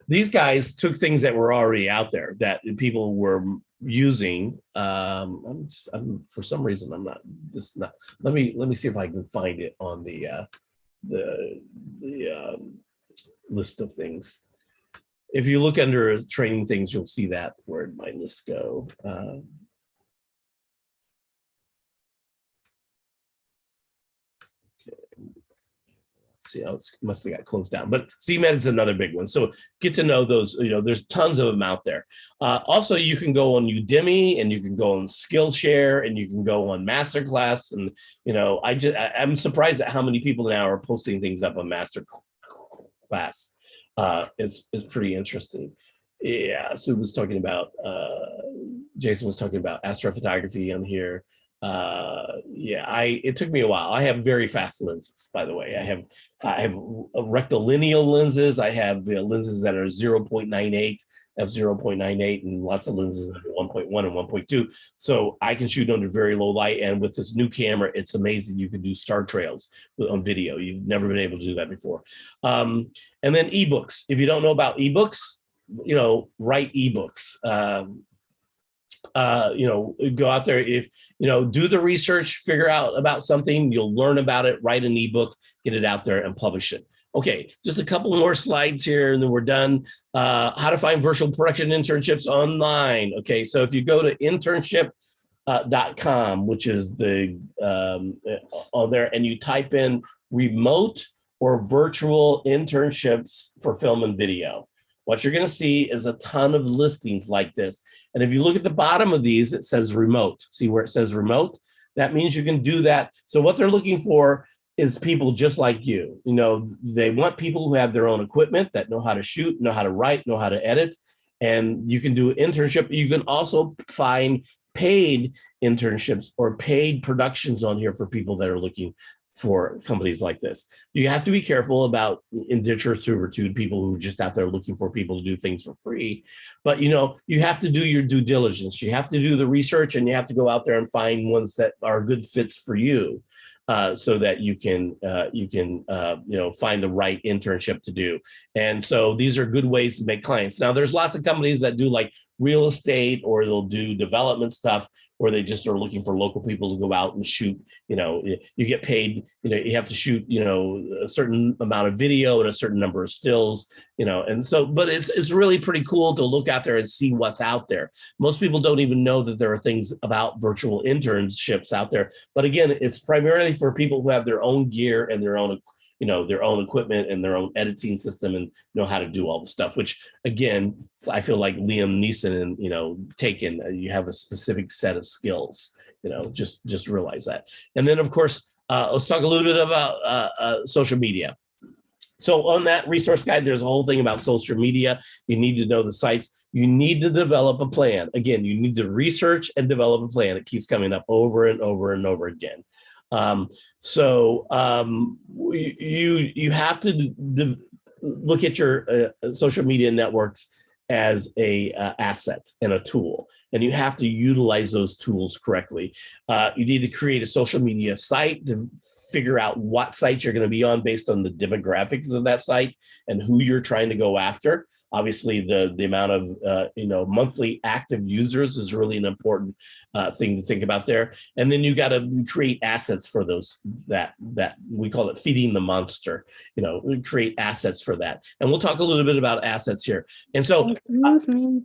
These guys took things that were already out there that people were using. For some reason, I'm not. Let me see if I can find it on the list of things. If you look under training things, you'll see that. Where'd my list go? See how it must have got closed down, but CMed is another big one. So get to know those. There's tons of them out there. Also, you can go on Udemy, and you can go on Skillshare, and you can go on Masterclass. And I'm surprised at how many people now are posting things up on Masterclass. It's pretty interesting. Yeah, so it was talking about Jason was talking about astrophotography on here. It took me a while. I have very fast lenses, by the way. I have rectilineal lenses. I have lenses that are 0.98, f0.98, and lots of lenses that are 1.1 and 1.2. So I can shoot under very low light. And with this new camera, it's amazing. You can do star trails on video. You've never been able to do that before. And then ebooks. If you don't know about ebooks, write ebooks. Go out there, do the research, figure out about something, you'll learn about it, write an ebook, get it out there and publish it. Okay, just a couple more slides here and then we're done. How to find virtual production internships online. Okay, so if you go to internship.com, which is the on there, and you type in remote or virtual internships for film and video, what you're going to see is a ton of listings like this. And if you look at the bottom of these, it says remote. See where it says remote? That means you can do that. So what they're looking for is people just like you. They want people who have their own equipment, that know how to shoot, know how to write, know how to edit. And you can do an internship. You can also find paid internships or paid productions on here for people that are looking for companies like this. You have to be careful about indentured servitude, people who are just out there looking for people to do things for free. But you have to do your due diligence. You have to do the research, and you have to go out there and find ones that are good fits for you, so that you can find the right internship to do. And so these are good ways to make clients. Now, there's lots of companies that do like real estate, or they'll do development stuff, where they just are looking for local people to go out and shoot. You get paid, you have to shoot, a certain amount of video and a certain number of stills, and so, but it's really pretty cool to look out there and see what's out there. Most people don't even know that there are things about virtual internships out there. But again, it's primarily for people who have their own gear and their own equipment and their own editing system, and know how to do all the stuff, which again, I feel like Liam Neeson and, Taken, you have a specific set of skills, just realize that. And then of course, let's talk a little bit about social media. So on that resource guide, there's a whole thing about social media. You need to know the sites. You need to develop a plan. Again, you need to research and develop a plan. It keeps coming up over and over and over again. You have to look at your social media networks as a asset and a tool, and you have to utilize those tools correctly. You need to create a social media site to figure out what sites you're going to be on based on the demographics of that site and who you're trying to go after. Obviously, the amount of monthly active users is really an important thing to think about there. And then you got to create assets for those that we call it feeding the monster. Create assets for that. And we'll talk a little bit about assets here. And so, Excuse me.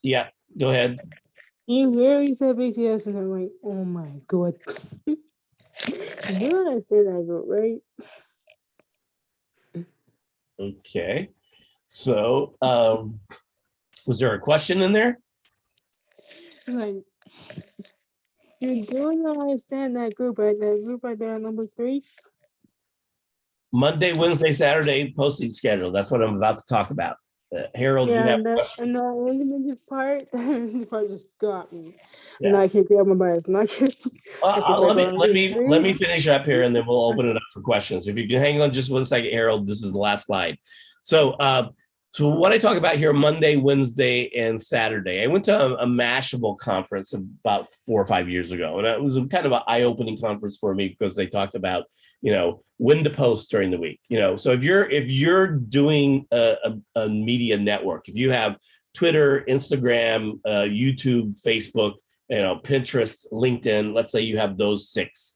yeah, go ahead. You really said BTS, and I'm like, oh my god. You know I said that, right? Okay. So, was there a question in there? Like, you do not understand that group, right? That group right there, number 3. Monday, Wednesday, Saturday posting schedule. That's what I'm about to talk about. Harold, you Yeah, have and a the question? and the individual part, the part just got me. Yeah. And I can't grab my bag. And I can't. I can Let type me on let these me let three. me finish up here, and then we'll open it up for questions. If you can hang on just 1 second, Harold, this is the last slide. So, so what I talk about here Monday, Wednesday, and Saturday. I went to a Mashable conference about 4 or 5 years ago, and it was kind of an eye-opening conference for me because they talked about, you know, when to post during the week. You know, so if you're doing a media network, if you have Twitter, Instagram, YouTube, Facebook, you know, Pinterest, LinkedIn, let's say you have those 6.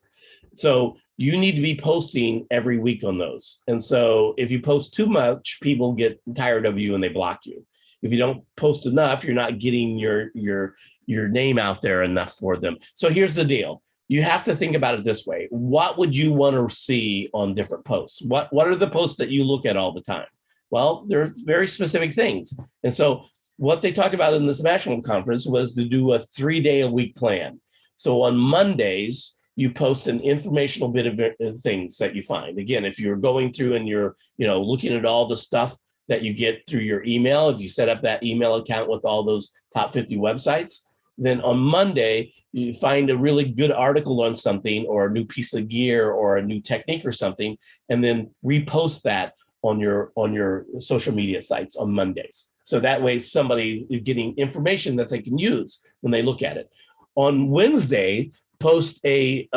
So you need to be posting every week on those. And so if you post too much, people get tired of you and they block you. If you don't post enough, you're not getting your name out there enough for them. So here's the deal. You have to think about it this way. What would you want to see on different posts? What are the posts that you look at all the time? Well, they're very specific things. And so what they talked about in this national conference was to do a 3-day-a-week plan. So on Mondays, you post an informational bit of things that you find. Again, if you're going through and you're, you know, looking at all the stuff that you get through your email, if you set up that email account with all those top 50 websites, then on Monday, you find a really good article on something or a new piece of gear or a new technique or something, and then repost that on your social media sites on Mondays. So that way somebody is getting information that they can use when they look at it. On Wednesday, post a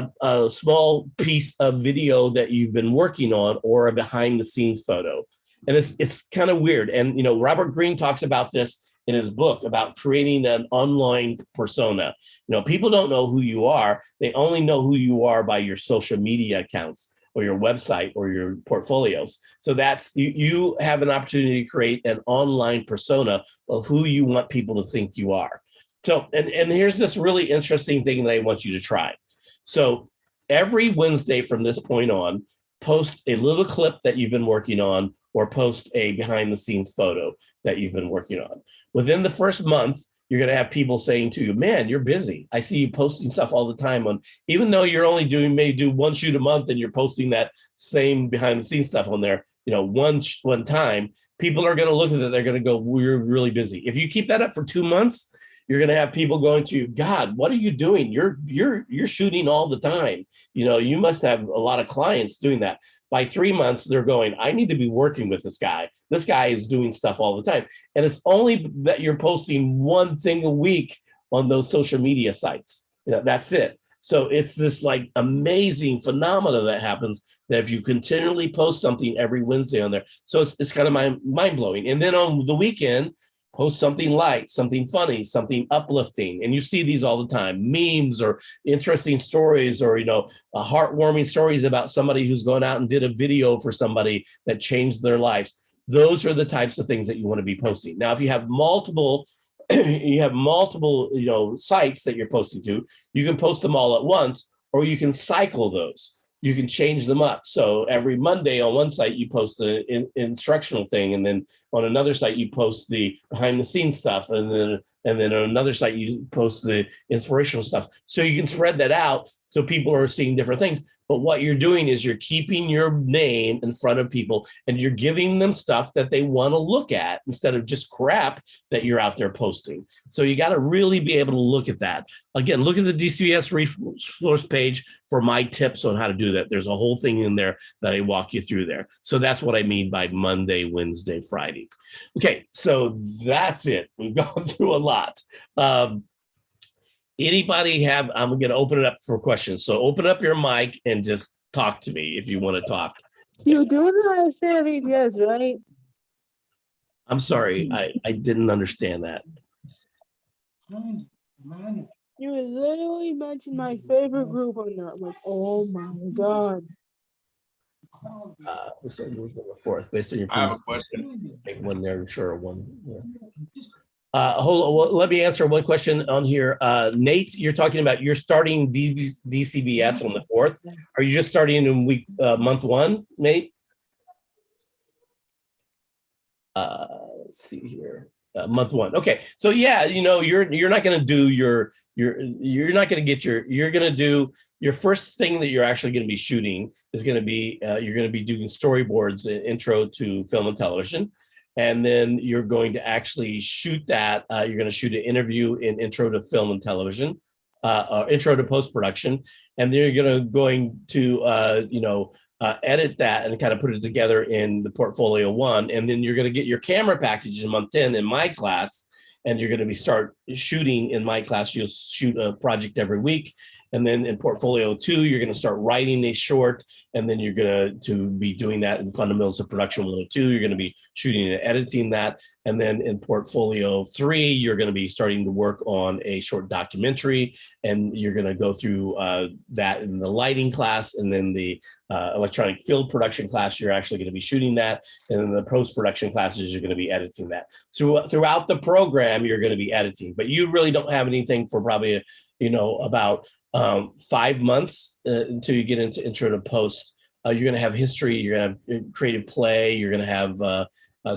small piece of video that you've been working on or a behind the scenes photo. And it's kind of weird. And, you know, Robert Greene talks about this in his book about creating an online persona. You know, people don't know who you are. They only know who you are by your social media accounts or your website or your portfolios. So that's, you have an opportunity to create an online persona of who you want people to think you are. So, and here's this really interesting thing that I want you to try. So every Wednesday from this point on, post a little clip that you've been working on or post a behind the scenes photo that you've been working on. Within the first month, you're going to have people saying to you, man, you're busy. I see you posting stuff all the time on, even though you're only may do 1 shoot a month and you're posting that same behind the scenes stuff on there, you know, one time, people are going to look at it. They're going to go, we're really busy. If you keep that up for 2 months, you're going to have people going to you, God, what are you doing? You're shooting all the time. You know, you must have a lot of clients doing that. By 3 months, they're going, I need to be working with this guy. This guy is doing stuff all the time. And it's only that you're posting one thing a week on those social media sites. You know, that's it. So it's this like amazing phenomena that happens that if you continually post something every Wednesday on there. So it's kind of mind blowing. And then on the weekend, post something light, something funny, something uplifting. And you see these all the time, memes or interesting stories or, you know, heartwarming stories about somebody who's gone out and did a video for somebody that changed their lives. Those are the types of things that you want to be posting. Now, if you have multiple, you know, sites that you're posting to, you can post them all at once, or you can cycle those. You can change them up. So every Monday on one site, you post the instructional thing. And then on another site, you post the behind the scenes stuff. And then on another site, you post the inspirational stuff. So you can spread that out so people are seeing different things. But what you're doing is you're keeping your name in front of people and you're giving them stuff that they want to look at instead of just crap that you're out there posting. So you got to really be able to look at that. Again, look at the DCBS resource page for my tips on how to do that. There's a whole thing in there that I walk you through there. So that's what I mean by Monday, Wednesday, Friday. Okay, so that's it. We've gone through a lot. Anybody have, I'm going to open it up for questions. So open up your mic and just talk to me if you want to talk. You do not understand VGS, right? I'm sorry, I didn't understand that. You would literally mention my favorite group on that. Like, oh my God. So who's on the fourth, based on your I have a previous question. make one there, sure, one. Yeah. Hold on, well, let me answer one question on here. Nate, you're talking about you're starting DCBS on the 4th. Are you just starting in month 1, Nate? let's see here, month one. Okay, so yeah, you're not going to do you're not going to get you're going to do your first thing that you're actually going to be shooting is going to be you're going to be doing storyboards, intro to film and television, and then you're going to actually shoot that. You're going to shoot an interview in intro to film and television, intro to post production, and then you're going to edit that and kind of put it together in the portfolio one, and then you're going to get your camera package in month 10 in my class, and you're going to start shooting in my class. You'll shoot a project every week, and then in portfolio 2 you're going to start writing a short, and then you're going to be doing that in fundamentals of production 102. You're going to be shooting and editing that, and then in portfolio 3 you're going to be starting to work on a short documentary, and you're going to go through that in the lighting class, and then the electronic field production class you're actually going to be shooting that, and then the post-production classes you're going to be editing that. Throughout the program you're going to be editing, but you really don't have anything for probably about 5 months until you get into intro to post. You're going to have history, you're going to have creative play, you're going to have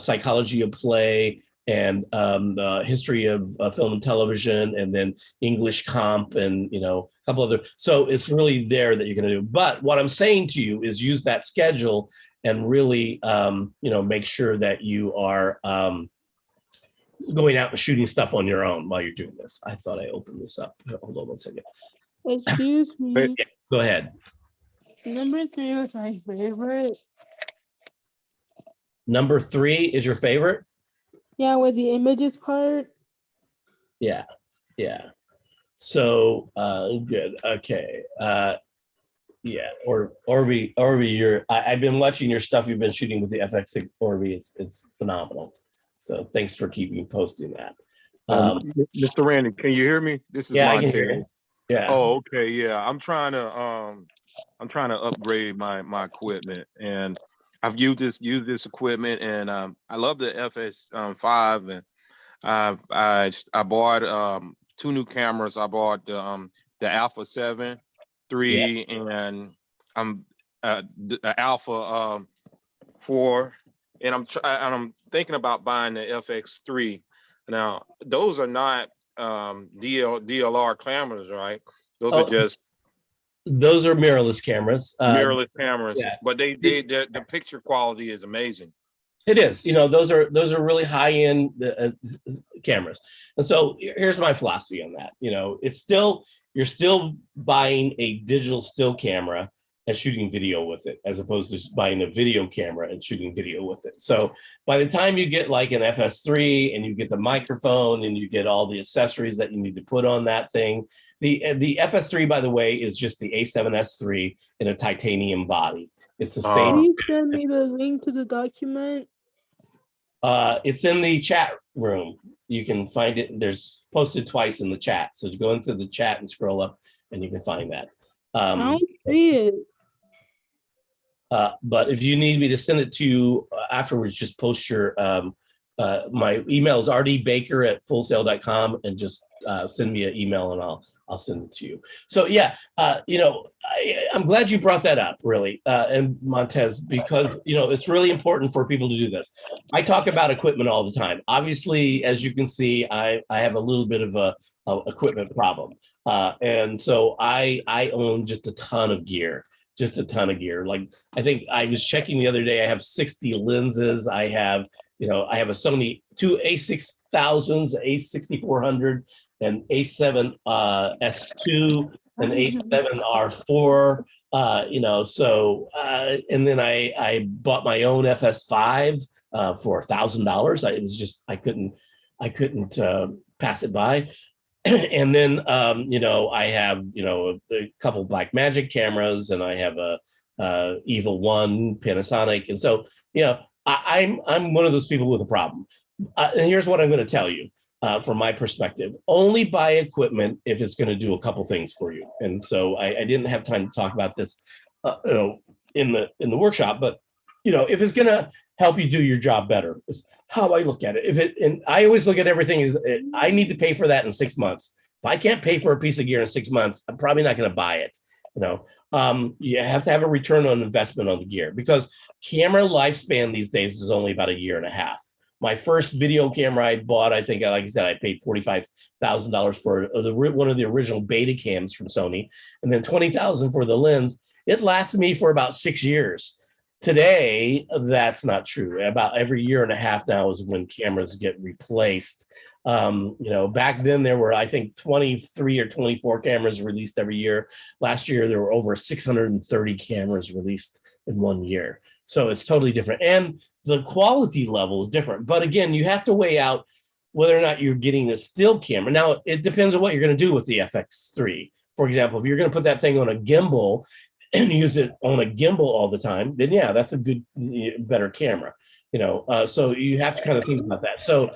psychology of play, and the history of film and television, and then English comp, and a couple other. So it's really there that you're going to do. But what I'm saying to you is use that schedule and really make sure that you are going out and shooting stuff on your own while you're doing this. I thought I opened this up. Hold on one second. Excuse me. Yeah, go ahead. Number 3 was my favorite. Number 3 is your favorite? Yeah, with the images part. Yeah. So good. Okay. Yeah. Orby, I've been watching your stuff you've been shooting with the FX6 Orby. It's phenomenal. So thanks for keeping posting that. Mr. Randy, can you hear me? This is yeah, I can hear you. Montez. Yeah. Oh, okay. Yeah, I'm trying to upgrade my equipment, and I've used this equipment, and I love the FS5, and I bought 2 new cameras. I bought the Alpha 7 III, and the Alpha 4, and I'm thinking about buying the FX3. Now, those are not DLR cameras, right? Those are just mirrorless cameras. mirrorless cameras, yeah. But the picture quality is amazing. It is. Those are really high-end cameras. And so here's my philosophy on that. You're still buying a digital still camera and shooting video with it, as opposed to buying a video camera and shooting video with it. So by the time you get like an FS3 and you get the microphone and you get all the accessories that you need to put on that thing, the FS3, by the way, is just the A7S3 in a titanium body. It's the same. Can you send me the link to the document? It's in the chat room. You can find it. There's posted twice in the chat. So go into the chat and scroll up and you can find that. I don't see it. But if you need me to send it to you afterwards, just post your, my email is rdbaker@fullsail.com, and just send me an email and I'll send it to you. So yeah, I'm glad you brought that up, really, and Montez, because it's really important for people to do this. I talk about equipment all the time. Obviously, as you can see, I have a little bit of a equipment problem, and so I own just a ton of gear. Like, I think I was checking the other day, I have 60 lenses. I have a Sony, 2 A6000s, A6400, an A7 S2, an A7R4, and then I bought my own FS5 for $1,000. It was just, I couldn't pass it by. And then, I have, a couple Blackmagic cameras, and I have a Evil One Panasonic. And so, I'm one of those people with a problem. And here's what I'm going to tell you from my perspective: only buy equipment if it's going to do a couple things for you. And so I didn't have time to talk about this, in the workshop, but if it's going to help you do your job better, is how I look at it. And I always look at everything as I need to pay for that in 6 months. If I can't pay for a piece of gear in 6 months, I'm probably not going to buy it. You have to have a return on investment on the gear, because camera lifespan these days is only about 1.5 years. My first video camera I bought, I think, like I said, I paid $45,000 for one of the original beta cams from Sony, and then $20,000 for the lens. It lasted me for about 6 years. Today, that's not true. About every year and a half now is when cameras get replaced. Back then there were, I think, 23 or 24 cameras released every year. Last year, there were over 630 cameras released in 1 year. So it's totally different. And the quality level is different. But again, you have to weigh out whether or not you're getting a still camera. Now, it depends on what you're going to do with the FX3. For example, if you're going to put that thing on a gimbal and use it on a gimbal all the time, then yeah, that's a good, better camera. So you have to kind of think about that. So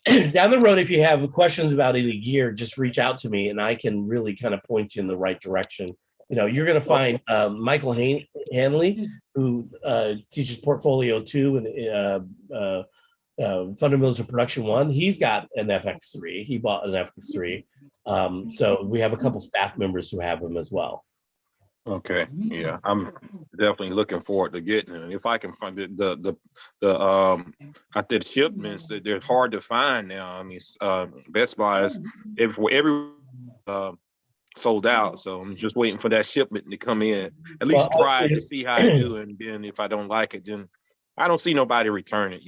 down the road, if you have questions about any gear, just reach out to me and I can really kind of point you in the right direction. You're going to find Michael Hanley, who teaches Portfolio 2 and Fundamentals of Production 1. He's got an FX3. He bought an FX3. So we have a couple staff members who have them as well. Okay, yeah, I'm definitely looking forward to getting it. If I can find it, I did shipments, they're hard to find now. I mean, Best Buy is every sold out, so I'm just waiting for that shipment to come in. At least try to see how to do it, and then if I don't like it, then I don't see nobody return it.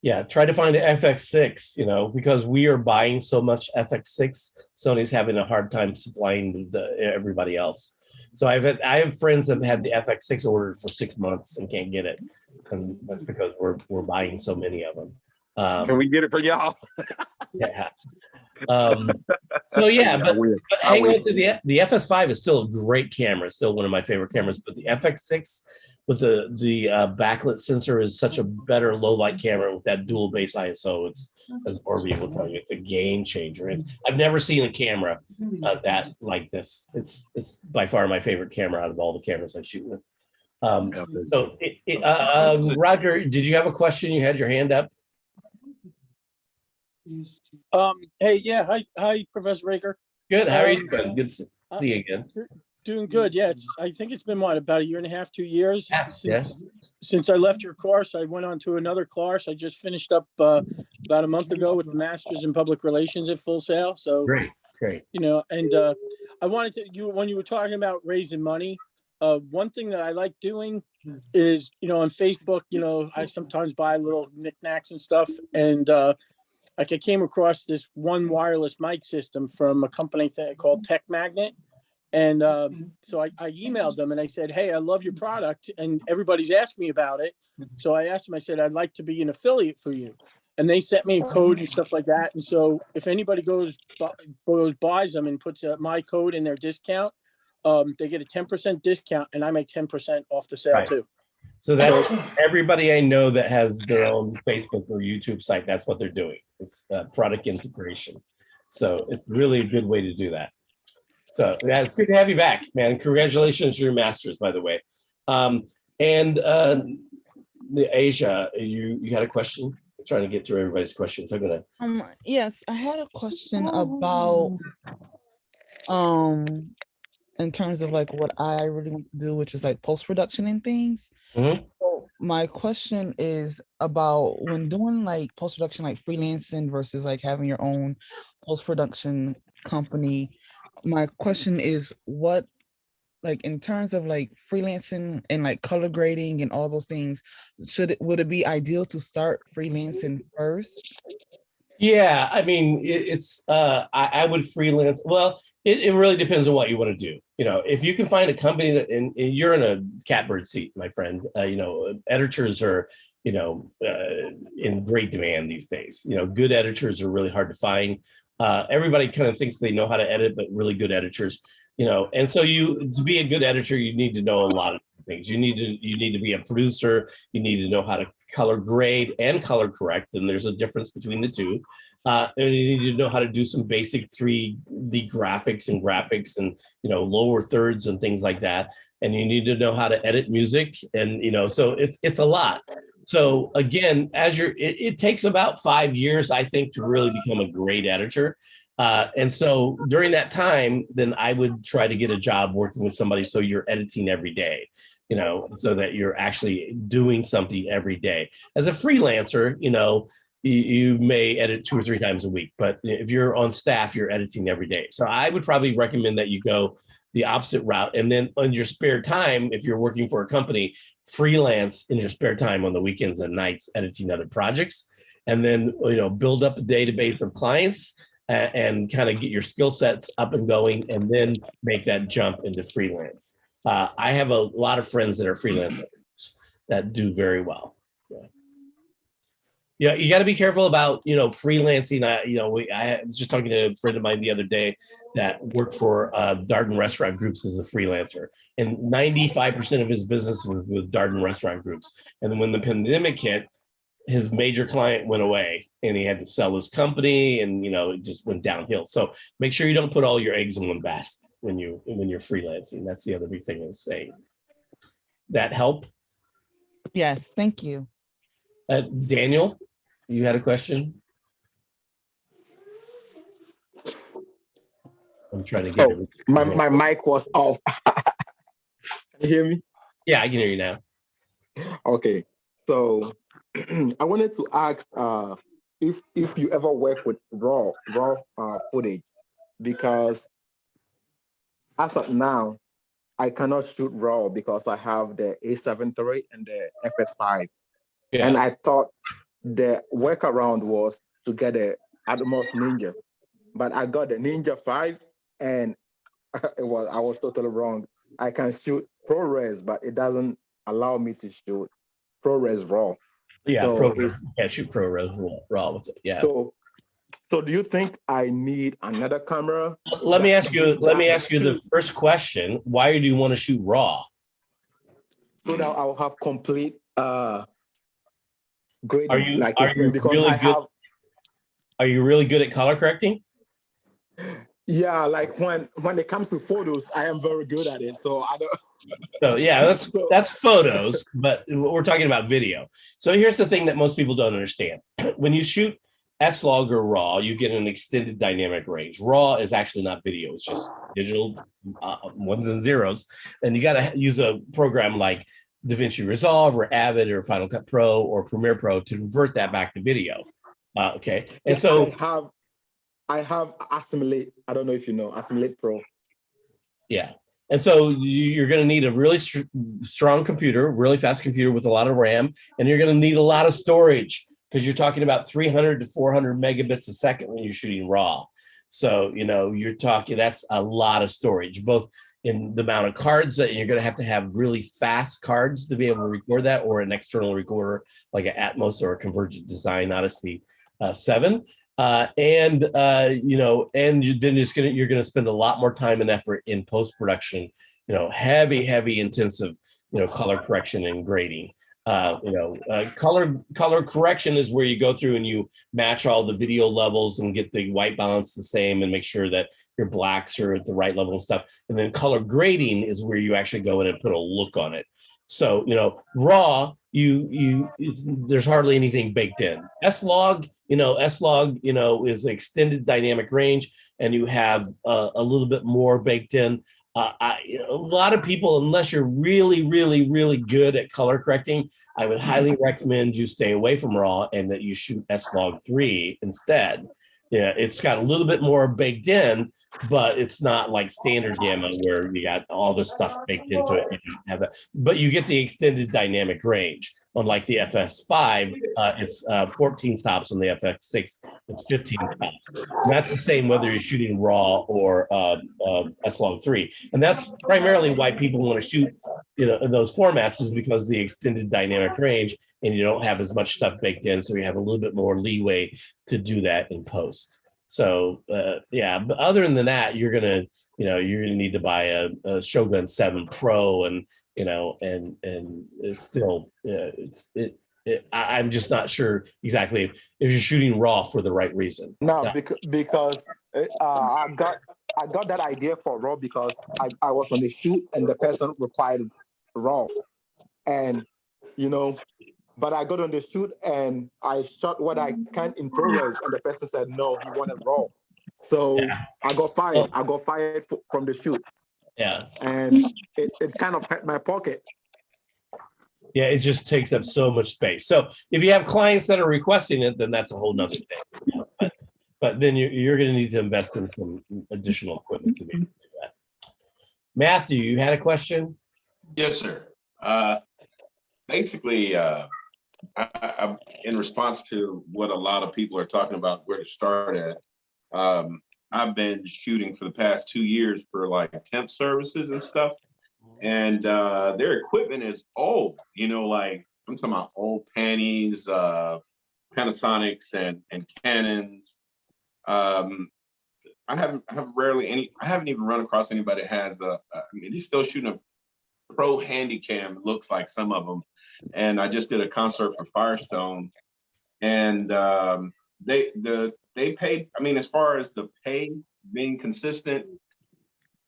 Yeah, try to find an FX6. Because we are buying so much FX6, Sony's having a hard time supplying everybody else. So I have friends that have had the FX6 ordered for 6 months and can't get it, and that's because we're buying so many of them. Can we get it for y'all? Yeah. So yeah, but hang on to the FS5 is still a great camera, still one of my favorite cameras. But the FX6 with the backlit sensor is such a better low light camera with that dual base ISO. It's, as Orby will tell you, it's a game changer. I've never seen a camera that like this. It's by far my favorite camera out of all the cameras I shoot with. Roger, did you have a question? You had your hand up. Hey, yeah, hi, Professor Raker. Good. How are you doing? Good to see you again. Doing good. Yeah, I think it's been about a year and a half, 2 years since I left your course. I went on to another course. I just finished up about a month ago with the Masters in Public Relations at Full Sail. So great. And I wanted to when you were talking about raising money. One thing that I like doing is on Facebook. I sometimes buy little knickknacks and stuff, and I came across this one wireless mic system from a company called Tech Magnet. And so I emailed them and I said, hey, I love your product. And everybody's asked me about it. So I asked them, I said, I'd like to be an affiliate for you. And they sent me a code and stuff like that. And so if anybody buys them and puts my code in their discount, they get a 10% discount and I make 10% off the sale too. So that's everybody I know that has their own Facebook or YouTube site. That's what they're doing. It's product integration. So it's really a good way to do that. So yeah, it's good to have you back, man. Congratulations on your master's, by the way. Asia, you had a question? I'm trying to get through everybody's questions. I'm gonna. Yes, I had a question about in terms of like what I really want to do, which is like post-production and things. Mm-hmm. So my question is about when doing like post-production, like freelancing versus like having your own post-production company. My question is what, like in terms of like freelancing and like color grading and all those things, would it be ideal to start freelancing first? Yeah, I mean, I would freelance. Well, it really depends on what you want to do. If you can find a company that, and you're in a catbird seat, my friend, editors are, in great demand these days. Good editors are really hard to find. Everybody kind of thinks they know how to edit, but really good editors, and so to be a good editor, you need to know a lot of things. You need to be a producer. You need to know how to color grade and color correct. And there's a difference between the two. And you need to know how to do some basic 3D graphics and lower thirds and things like that. And you need to know how to edit music. And, so it's a lot. So again, it takes about 5 years, I think, to really become a great editor. And so during that time, then I would try to get a job working with somebody. So you're editing every day, so that you're actually doing something every day. As a freelancer, you may edit 2 or 3 times a week, but if you're on staff, you're editing every day. So I would probably recommend that you go the opposite route. And then on your spare time, if you're working for a company, freelance in your spare time on the weekends and nights, editing other projects, and then, build up a database of clients and kind of get your skill sets up and going, and then make that jump into freelance. I have a lot of friends that are freelancers that do very well. Yeah, you got to be careful about freelancing. I was just talking to a friend of mine the other day that worked for Darden Restaurant Groups as a freelancer, and 95% of his business was with Darden Restaurant Groups. And then when the pandemic hit, his major client went away, and he had to sell his company, and it just went downhill. So make sure you don't put all your eggs in one basket when you're freelancing. That's the other big thing I was saying. That help? Yes, thank you. Daniel, you had a question? I'm trying to get it. My mic was off. Can you hear me? Yeah, I can hear you now. Okay, so I wanted to ask if you ever work with raw footage, because as of now, I cannot shoot raw because I have the A7 III and the FS5. Yeah. And I thought the workaround was to get a Atmos Ninja, but I got the Ninja 5, and I was totally wrong. I can shoot ProRes, but it doesn't allow me to shoot ProRes RAW. Yeah, So ProRes. You can't shoot ProRes RAW with it. Yeah. So do you think I need another camera? Let me ask you the first question. Why do you want to shoot RAW? So that I'll have complete grading. Are you really good at color correcting? Yeah, like when it comes to photos, I am very good at it. So I don't. So yeah, that's photos, but we're talking about video. So here's the thing that most people don't understand. When you shoot S-Log or RAW, you get an extended dynamic range. RAW is actually not video; it's just digital ones and zeros, and you got to use a program like DaVinci Resolve or Avid or Final Cut Pro or Premiere Pro to convert that back to video. Okay, and so I have Assimilate. I don't know if you know Assimilate Pro. Yeah. And so you're going to need a really strong computer, really fast computer with a lot of RAM, and you're going to need a lot of storage because you're talking about 300 to 400 megabits a second when you're shooting RAW. So, you're talking, that's a lot of storage, both in the amount of cards that you're going to have really fast cards to be able to record that, or an external recorder like an Atmos or a Convergent Design Odyssey 7. Then you're going to spend a lot more time and effort in post-production, heavy intensive, color correction and grading. Color correction is where you go through and you match all the video levels and get the white balance the same and make sure that your blacks are at the right level and stuff. And then color grading is where you actually go in and put a look on it. So, RAW, there's hardly anything baked in. S-Log, is extended dynamic range, and you have a little bit more baked in. A lot of people, unless you're really, really, really good at color correcting, I would highly recommend you stay away from RAW and that you shoot S-Log 3 instead. Yeah, it's got a little bit more baked in, but it's not like standard gamma where you got all this stuff baked into it. You don't have that, but you get the extended dynamic range. Unlike the FS5, it's 14 stops. On the FX6, it's 15 stops. And that's the same whether you're shooting RAW or S-Log 3. And that's primarily why people want to shoot, in those formats, is because the extended dynamic range, and you don't have as much stuff baked in, so you have a little bit more leeway to do that in post. So but other than that, you're gonna need to buy a Shogun 7 Pro, and it's still I'm just not sure exactly if you're shooting RAW for the right reason. No, because I got that idea for RAW because I was on the shoot and the person required RAW, and but I got on the shoot and I shot what I can in ProRes, and the person said no, he wanted RAW. So I got fired. I got fired from the shoot. Yeah. And it kind of hurt my pocket. Yeah, it just takes up so much space. So if you have clients that are requesting it, then that's a whole nother thing. But then you're going to need to invest in some additional equipment to be able to do that. Matthew, you had a question? Yes, sir. Basically, I, in response to what a lot of people are talking about, where to start at, I've been shooting for the past 2 years for like temp services and stuff. And their equipment is old, like I'm talking about old panties, Panasonics and Canons. I haven't even run across anybody that has he's still shooting a pro Handycam, it looks like some of them. And I just did a concert for Firestone, and they paid, as far as the pay being consistent,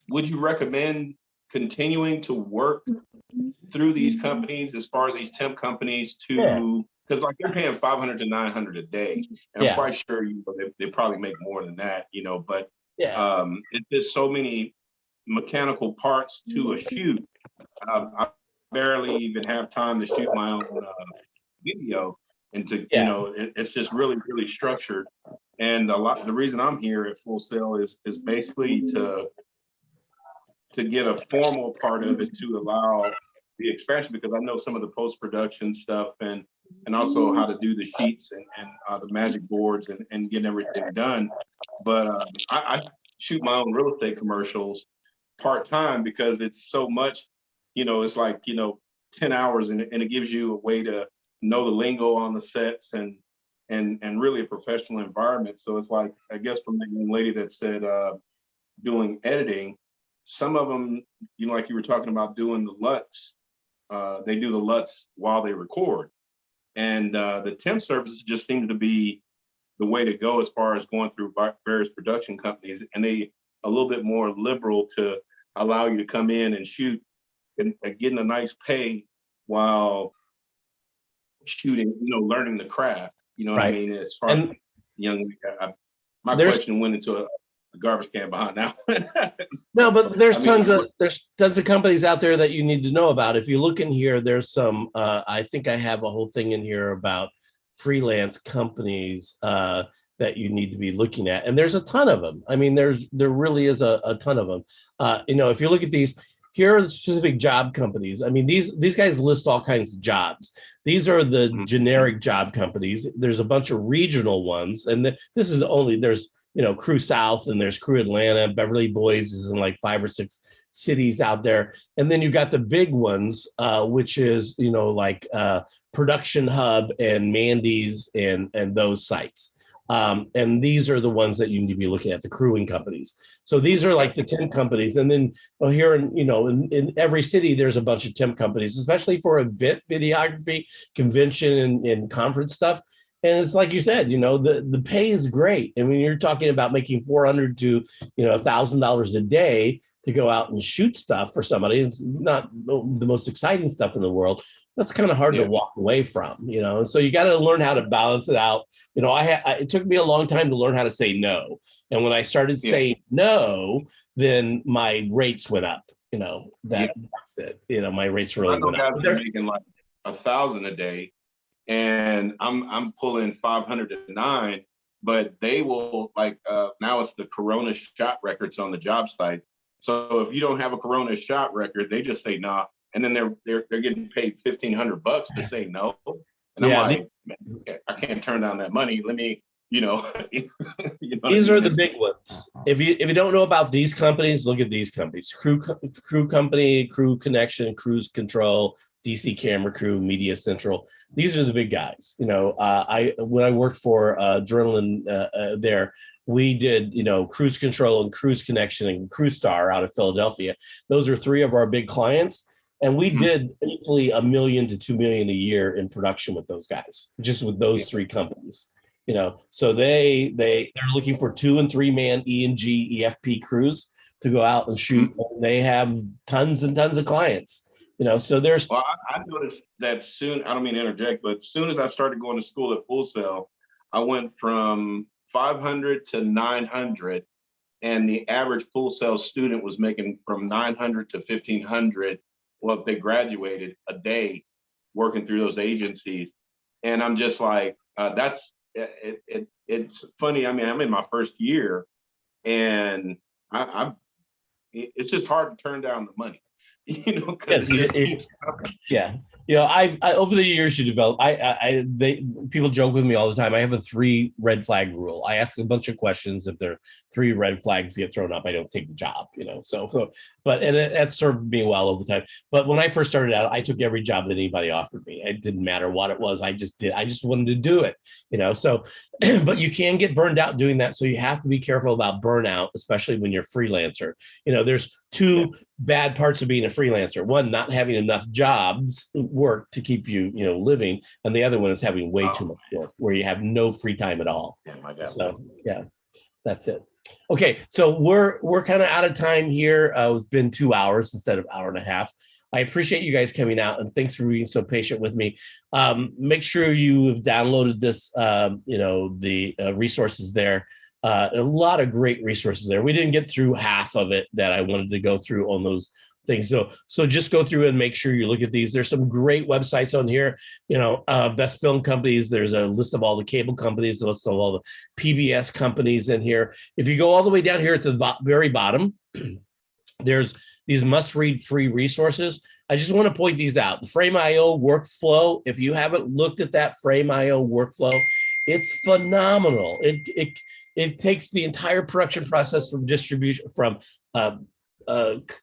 would you recommend continuing to work through these companies, as far as these temp companies, to, because like they're paying 500 to 900 a day, and I'm quite sure they probably make more than that, but it's just so many mechanical parts to a shoot. I barely even have time to shoot my own video, and to it's just really, really structured. And the reason I'm here at Full Sail is basically to get a formal part of it, to allow the expansion, because I know some of the post-production stuff, and also how to do the sheets and the magic boards and getting everything done. But I shoot my own real estate commercials part-time, because it's so much, it's like, 10 hours, and it gives you a way to know the lingo on the sets and really a professional environment. So it's like, I guess from the young lady that said doing editing, some of them, like you were talking about doing the LUTs, they do the LUTs while they record. And the temp services just seem to be the way to go as far as going through various production companies. And they a little bit more liberal to allow you to come in and shoot and getting a nice pay while shooting, learning the craft. You know what I mean? As far as young, my question went into a garbage can behind now. No, but there's tons of companies out there that you need to know about. If you look in here, there's some. I think I have a whole thing in here about freelance companies that you need to be looking at, and there's a ton of them. There really is a ton of them. If you look at these, here are the specific job companies. These guys list all kinds of jobs. These are the generic job companies. There's a bunch of regional ones, and this is only there's. Crew South, and there's Crew Atlanta. Beverly Boys is in like 5 or 6 cities out there. And then you've got the big ones, which is, like Production Hub and Mandy's and those sites. And these are the ones that you need to be looking at, the crewing companies. So these are like the temp companies. And then here in every city, there's a bunch of temp companies, especially for event videography, convention and conference stuff. And it's like you said, the pay is great. And when you're talking about making $400 to $1,000 a day to go out and shoot stuff for somebody, it's not the most exciting stuff in the world. That's kind of hard to walk away from, So you got to learn how to balance it out. It took me a long time to learn how to say no. And when I started saying no, then my rates went up. That's it. My rates really went up. They're making like $1,000 a day. And I'm pulling 500 to 9, but they will now it's the Corona shot records on the job site. So if you don't have a Corona shot record, they just say nah, and then they're getting paid $1,500 to say no. And I'm like, man, I can't turn down that money. Let me, These are the big ones. If you don't know about these companies, look at these companies: Crew Company, Crew Connection, Cruise Control, DC Camera Crew, Media Central. These are the big guys. When I worked for Adrenaline there, we did Cruise Control and Cruise Connection and Crew Star out of Philadelphia. Those are 3 of our big clients, and we did easily $1 million to $2 million a year in production with those guys, just with those 3 companies. So they're looking for 2 and 3 man E&G EFP crews to go out and shoot. And they have tons and tons of clients. So there's. Well, I noticed that soon. I don't mean to interject, but as soon as I started going to school at Full Sail, I went from 500 to 900, and the average Full Sail student was making from 900 to 1,500. Well, if they graduated a day, working through those agencies. And I'm just like, it's funny. I mean, I'm in my first year, and it's just hard to turn down the money, you know, because it just keeps coming. Yeah. You know, I over the years you develop, people joke with me all the time. I have a 3 red flag rule. I ask a bunch of questions. If there are 3 red flags get thrown up, I don't take the job, you know? But that served me well over time. But when I first started out, I took every job that anybody offered me. It didn't matter what it was. I just wanted to do it, you know? So, but you can get burned out doing that. So you have to be careful about burnout, especially when you're a freelancer. You know, there's 2 bad parts of being a freelancer. One, not having enough jobs work to keep you, you know, living, and the other one is having way too much work where you have no free time at all. So yeah, that's it. Okay, so we're kind of out of time here. It's been 2 hours instead of hour and a half. I appreciate you guys coming out, and thanks for being so patient with me. Make sure you have downloaded this, you know, the resources there. A lot of great resources there. We didn't get through half of it that I wanted to go through on those things. So just go through and make sure you look at these. There's some great websites on here, you know, best film companies. There's a list of all the cable companies, a list of all the PBS companies in here. If you go all the way down here at the very bottom, there's these must-read free resources. I just want to point these out. The Frame.io workflow, if you haven't looked at that Frame.io workflow, it's phenomenal. It takes the entire production process from distribution, from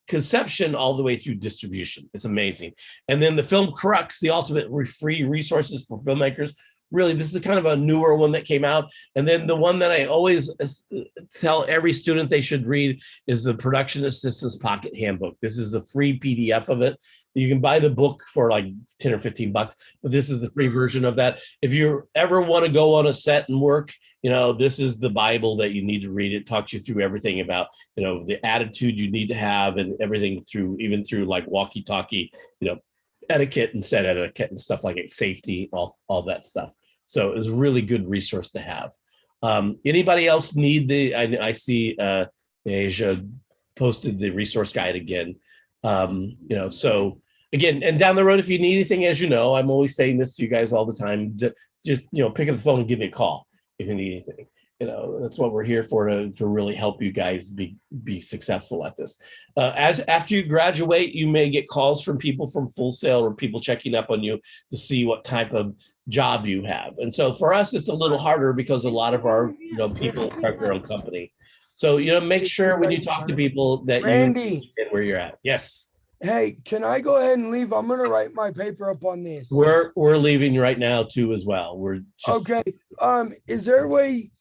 conception all the way through distribution. It's amazing. And then the Film Crux, the ultimate free resources for filmmakers. Really, this is kind of a newer one that came out. And then the one that I always tell every student they should read is the Production Assistance Pocket Handbook. This is the free PDF of it. You can buy the book for like 10 or 15 bucks, but this is the free version of that. If you ever want to go on a set and work, you know, this is the Bible that you need to read. It talks you through everything about, you know, the attitude you need to have and everything through, even through like walkie-talkie, you know, etiquette and set etiquette and stuff like it, safety, all that stuff. So it's a really good resource to have. Anybody else need the, I see Asia posted the resource guide again. You know, so again, and down the road, if you need anything, as you know, I'm always saying this to you guys all the time, just, you know, pick up the phone and give me a call if you need anything. You know, that's what we're here for, to really help you guys be successful at this. After you graduate, you may get calls from people from Full Sail or people checking up on you to see what type of job you have. And so for us, it's a little harder because a lot of our, you know, people start their own company. So, you know, make sure when you talk to people that Randy, you get where you're at. Yes. Hey, can I go ahead and leave? I'm gonna write my paper up on this. We're leaving right now too as well. We're just, okay. Is there a way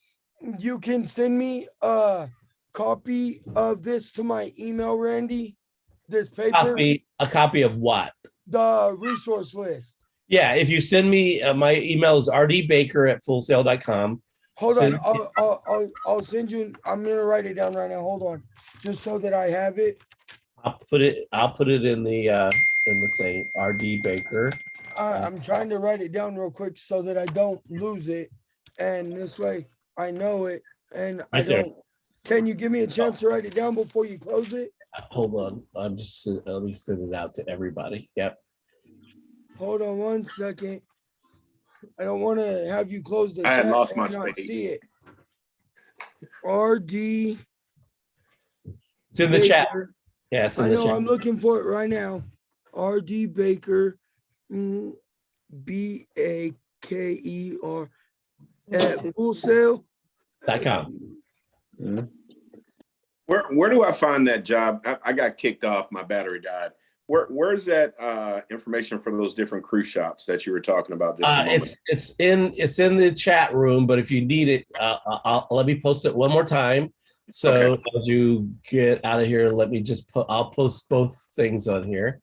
you can send me a copy of this to my email, Randy? This paper? a copy of what? The resource list. Yeah, if you send me, my email is rdbaker@fullsail.com. Hold on, I'll send you. I'm gonna write it down right now. Hold on, just so that I have it. I'll put it in the thing. RD Baker. I'm trying to write it down real quick so that I don't lose it, and this way I know it and I don't. Can you give me a chance to write it down before you close it? Hold on, I'm just let me send it out to everybody. Yep. Hold on 1 second. I don't want to have you close the I had chat lost and my not space. see it. RD. It's in the chat. Baker. Yeah, it's in I the know. chat. I'm looking for it right now. RD Baker, BAKER at fullsail.com. Where do I find that job? I got kicked off. My battery died. Where's that information for those different cruise shops that you were talking about just a moment? It's in the chat room, but if you need it, let me post it one more time. So Okay. as you get out of here, let me just I'll post both things on here.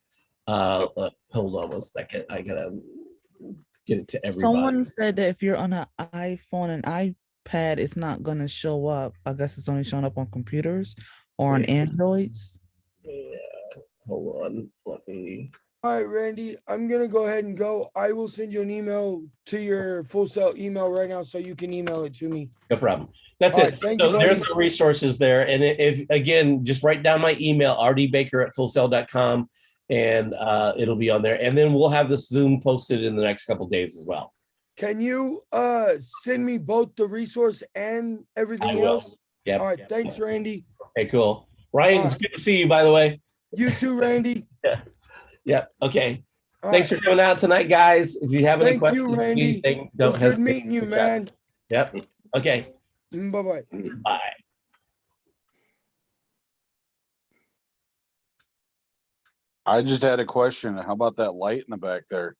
Hold on 1 second. I gotta get it to everybody. Someone said that if you're on an iPhone and iPad, it's not gonna show up. I guess it's only showing up on computers or on Androids. Yeah. Hold on. Let me. All right, Randy, I'm going to go ahead and go. I will send you an email to your Full Sail email right now so you can email it to me. No problem. That's All it. right, thank So you, there's buddy. the resources there. And if again, just write down my email, rdbaker@fullsail.com. and it'll be on there. And then we'll have this Zoom posted in the next couple of days as well. Can you send me both the resource and everything I will. else? Yep. All right, thanks, Randy. Okay, cool. Ryan, it's good to see you, by the way. You too, Randy. Yeah. Okay. All Thanks right. for coming out tonight, guys. If you have any Thank questions, you, Randy. please It was good hesitate meeting you, to reach out. man. Yep. Okay. Bye-bye. Bye. I just had a question. How about that light in the back there?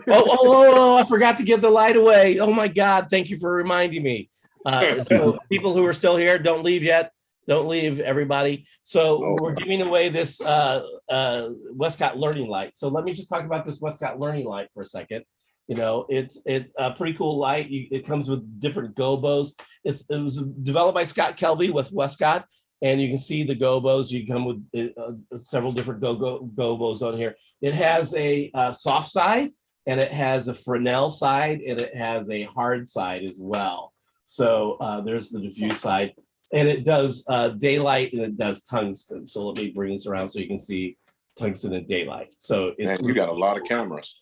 Oh, I forgot to give the light away. Oh my God. Thank you for reminding me. So people who are still here, don't leave yet. Don't leave, everybody. So we're giving away this Westcott Learning Light. So let me just talk about this Westcott Learning Light for a second. You know, it's a pretty cool light. It comes with different gobos. It was developed by Scott Kelby with Westcott, and you can see the gobos. You come with several different gobos on here. It has a soft side, and it has a Fresnel side, and it has a hard side as well. So there's the diffuse side, and it does daylight, and it does tungsten. So let me bring this around so you can see tungsten and daylight. So it's Man, you got a lot of cameras.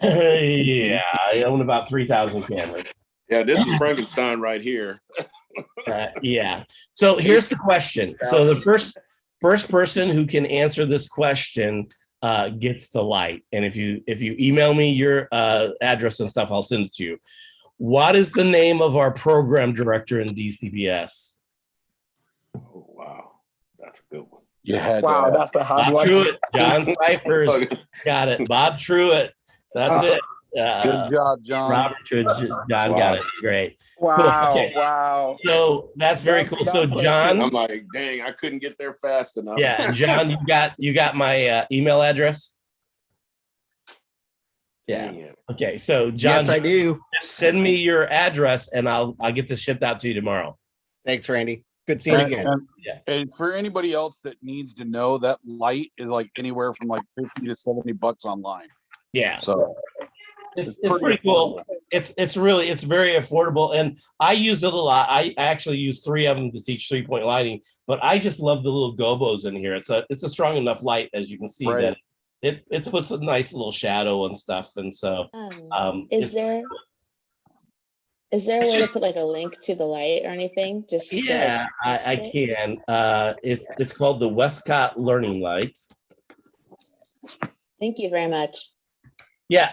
yeah, I own about 3,000 cameras. Yeah, this is Frankenstein right here. Yeah. So here's the question. So the first person who can answer this question gets the light. And if you email me your address and stuff, I'll send it to you. What is the name of our program director in DCBS? Oh, wow. That's a good one. You had Wow, that's the hard Bob one. Truitt. John Cyphers got it. Bob Truitt. That's it. good job, John. Robert Truitt. John got it. Great. Wow, Okay. wow. So that's very cool. So John, I'm like, dang, I couldn't get there fast enough. yeah, and John, you got my email address. Yeah. Man. Okay. So John, Yes, I do. just send me your address, and I'll get this shipped out to you tomorrow. Thanks, Randy. Good seeing you again. And for anybody else that needs to know, that light is like anywhere from like 50 to 70 bucks online. Yeah. So it's pretty cool. It's very affordable, and I use it a lot. I actually use 3 of them to teach 3-point lighting, but I just love the little gobos in here. It's a strong enough light, as you can see, that it puts a nice little shadow and stuff. And so is there a way to put like a link to the light or anything? Just yeah, I can. It's called the Westcott Learning Light. Thank you very much. Yeah,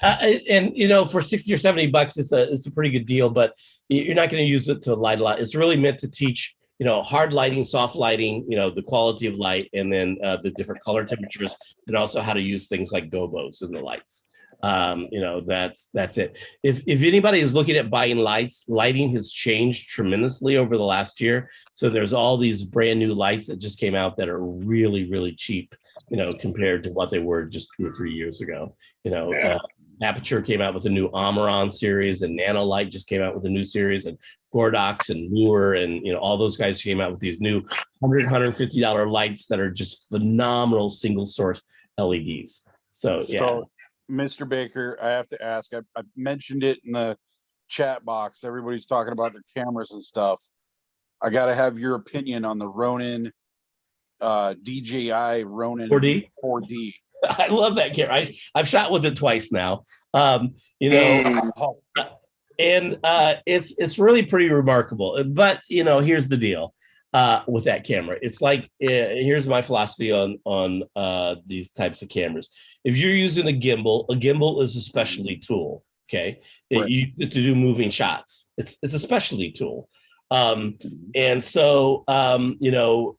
and you know, for 60 or 70 bucks, it's a pretty good deal, but you're not going to use it to light a lot. It's really meant to teach, you know, hard lighting, soft lighting, you know, the quality of light, and then the different color temperatures, and also how to use things like gobos in the lights. You know, that's it. If anybody is looking at buying lights, lighting has changed tremendously over the last year. So there's all these brand new lights that just came out that are really, really cheap, you know, compared to what they were just 2 or 3 years ago. You know, Aperture came out with a new Amaron series, and Nanolight just came out with a new series, and Gordox and Newer, and you know, all those guys came out with these new $150 lights that are just phenomenal single source LEDs. So yeah. So, Mr. Baker, I have to ask, I mentioned it in the chat box. Everybody's talking about their cameras and stuff. I got to have your opinion on the Ronin, DJI Ronin 4D. I love that camera. I've shot with it twice now. You know, and it's really pretty remarkable. But you know, here's the deal with that camera. It's like here's my philosophy on these types of cameras. If you're using a gimbal is a specialty tool. Okay, you get to do moving shots. It's a specialty tool. And so you know,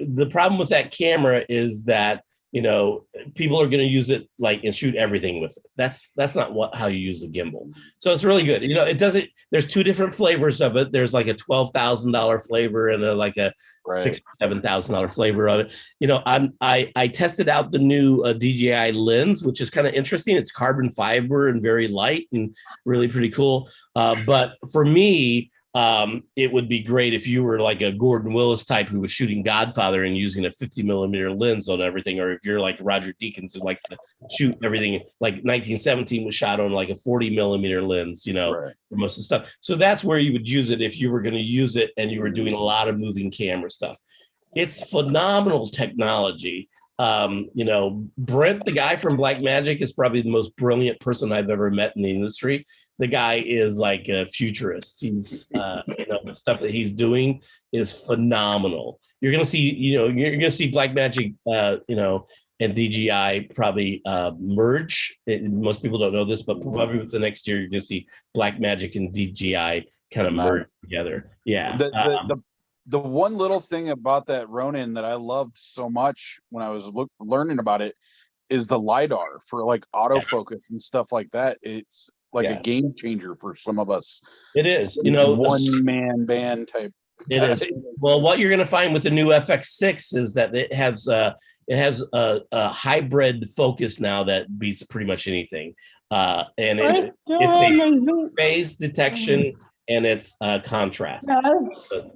the problem with that camera is that, you know, people are going to use it like and shoot everything with it. That's not how you use a gimbal. So it's really good. You know, it doesn't. There's 2 different flavors of it. There's like a $12,000 flavor and like a $6,000 or $7,000 flavor of it. You know, I tested out the new DJI lens, which is kind of interesting. It's carbon fiber and very light and really pretty cool. But for me, it would be great if you were like a Gordon Willis type who was shooting Godfather and using a 50mm lens on everything, or if you're like Roger Deakins who likes to shoot everything, like 1917 was shot on like a 40mm lens, you know, for most of the stuff. So that's where you would use it if you were going to use it and you were doing a lot of moving camera stuff. It's phenomenal technology. You know, Brent, the guy from Black Magic, is probably the most brilliant person I've ever met in the industry. The guy is like a futurist. He's, you know, the stuff that he's doing is phenomenal. You're gonna see, you know, you're gonna see Black Magic, you know, and DJI probably merge. Most people don't know this, but probably with the next year, you're gonna see Black Magic and DJI kind of merge together. Yeah. The one little thing about that Ronin that I loved so much when I was learning about it is the LiDAR for like autofocus and stuff like that. It's like a game changer for some of us. It is, you know, one man band type. It is. Well, what you're going to find with the new FX6 is that it has a hybrid focus now that beats pretty much anything, and it's a phase detection and it's contrast.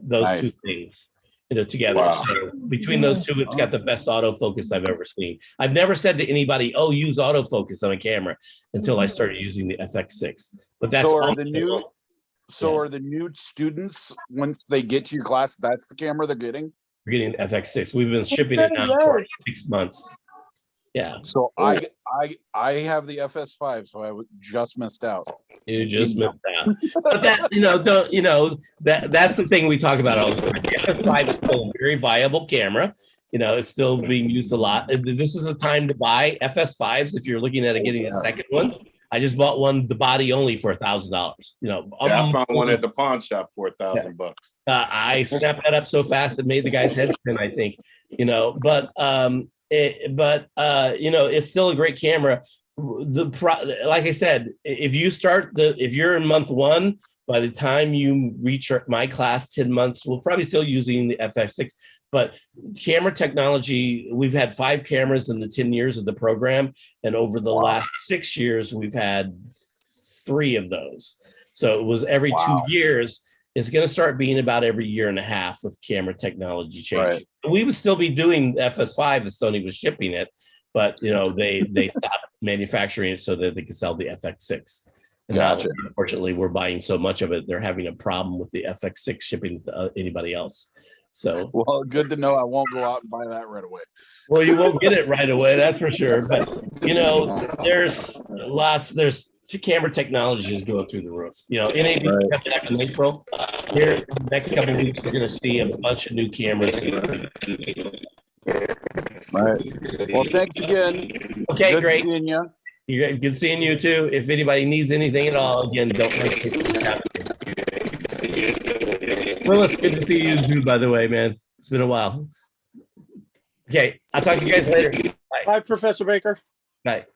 Those two things, you know, together. Wow. So between those two, it's got the best autofocus I've ever seen. I've never said to anybody, "Oh, use autofocus on a camera," until I started using the FX6. But that's so are the new students, once they get to your class, that's the camera they're getting? We're getting FX6. We've been shipping it now for 6 months. Yeah. So I have the FS5, so I just missed out. You just missed out. But that, you know, that's the thing we talk about all the time. The FS5 is still a very viable camera. You know, it's still being used a lot. This is a time to buy FS5s if you're looking at getting a second one. I just bought one, the body only, for $1,000. You know, yeah, I found one at the pawn shop for $1,000 bucks. I snapped that up so fast it made the guy's head spin, I think. You know, but you know, it's still a great camera. Like I said, if you're in month 1, by the time you reach my class, 10 months, we'll probably still using the FX6. But camera technology, we've had 5 cameras in the 10 years of the program. And over the last 6 years, we've had 3 of those. So it was every 2 years. It's going to start being about every year and a half with camera technology changing. Right. We would still be doing FS5 as Sony was shipping it, but you know, they stopped manufacturing it so that they could sell the FX6. And gotcha. Now, unfortunately, we're buying so much of it, they're having a problem with the FX6 shipping to anybody else. So, well, good to know. I won't go out and buy that right away. Well, you won't get it right away, that's for sure. But you know, there's camera technology is going through the roof. You know, NAB coming back in April. Here, next couple of weeks, we're going to see a bunch of new cameras. Right. Well, thanks again. Okay, good great. Seeing you. Good seeing you too. If anybody needs anything at all, again, don't hesitate to reach out. Willis, good to see you too, by the way, man. It's been a while. Okay, I'll talk to you guys later. Bye. Bye, Professor Baker. Bye.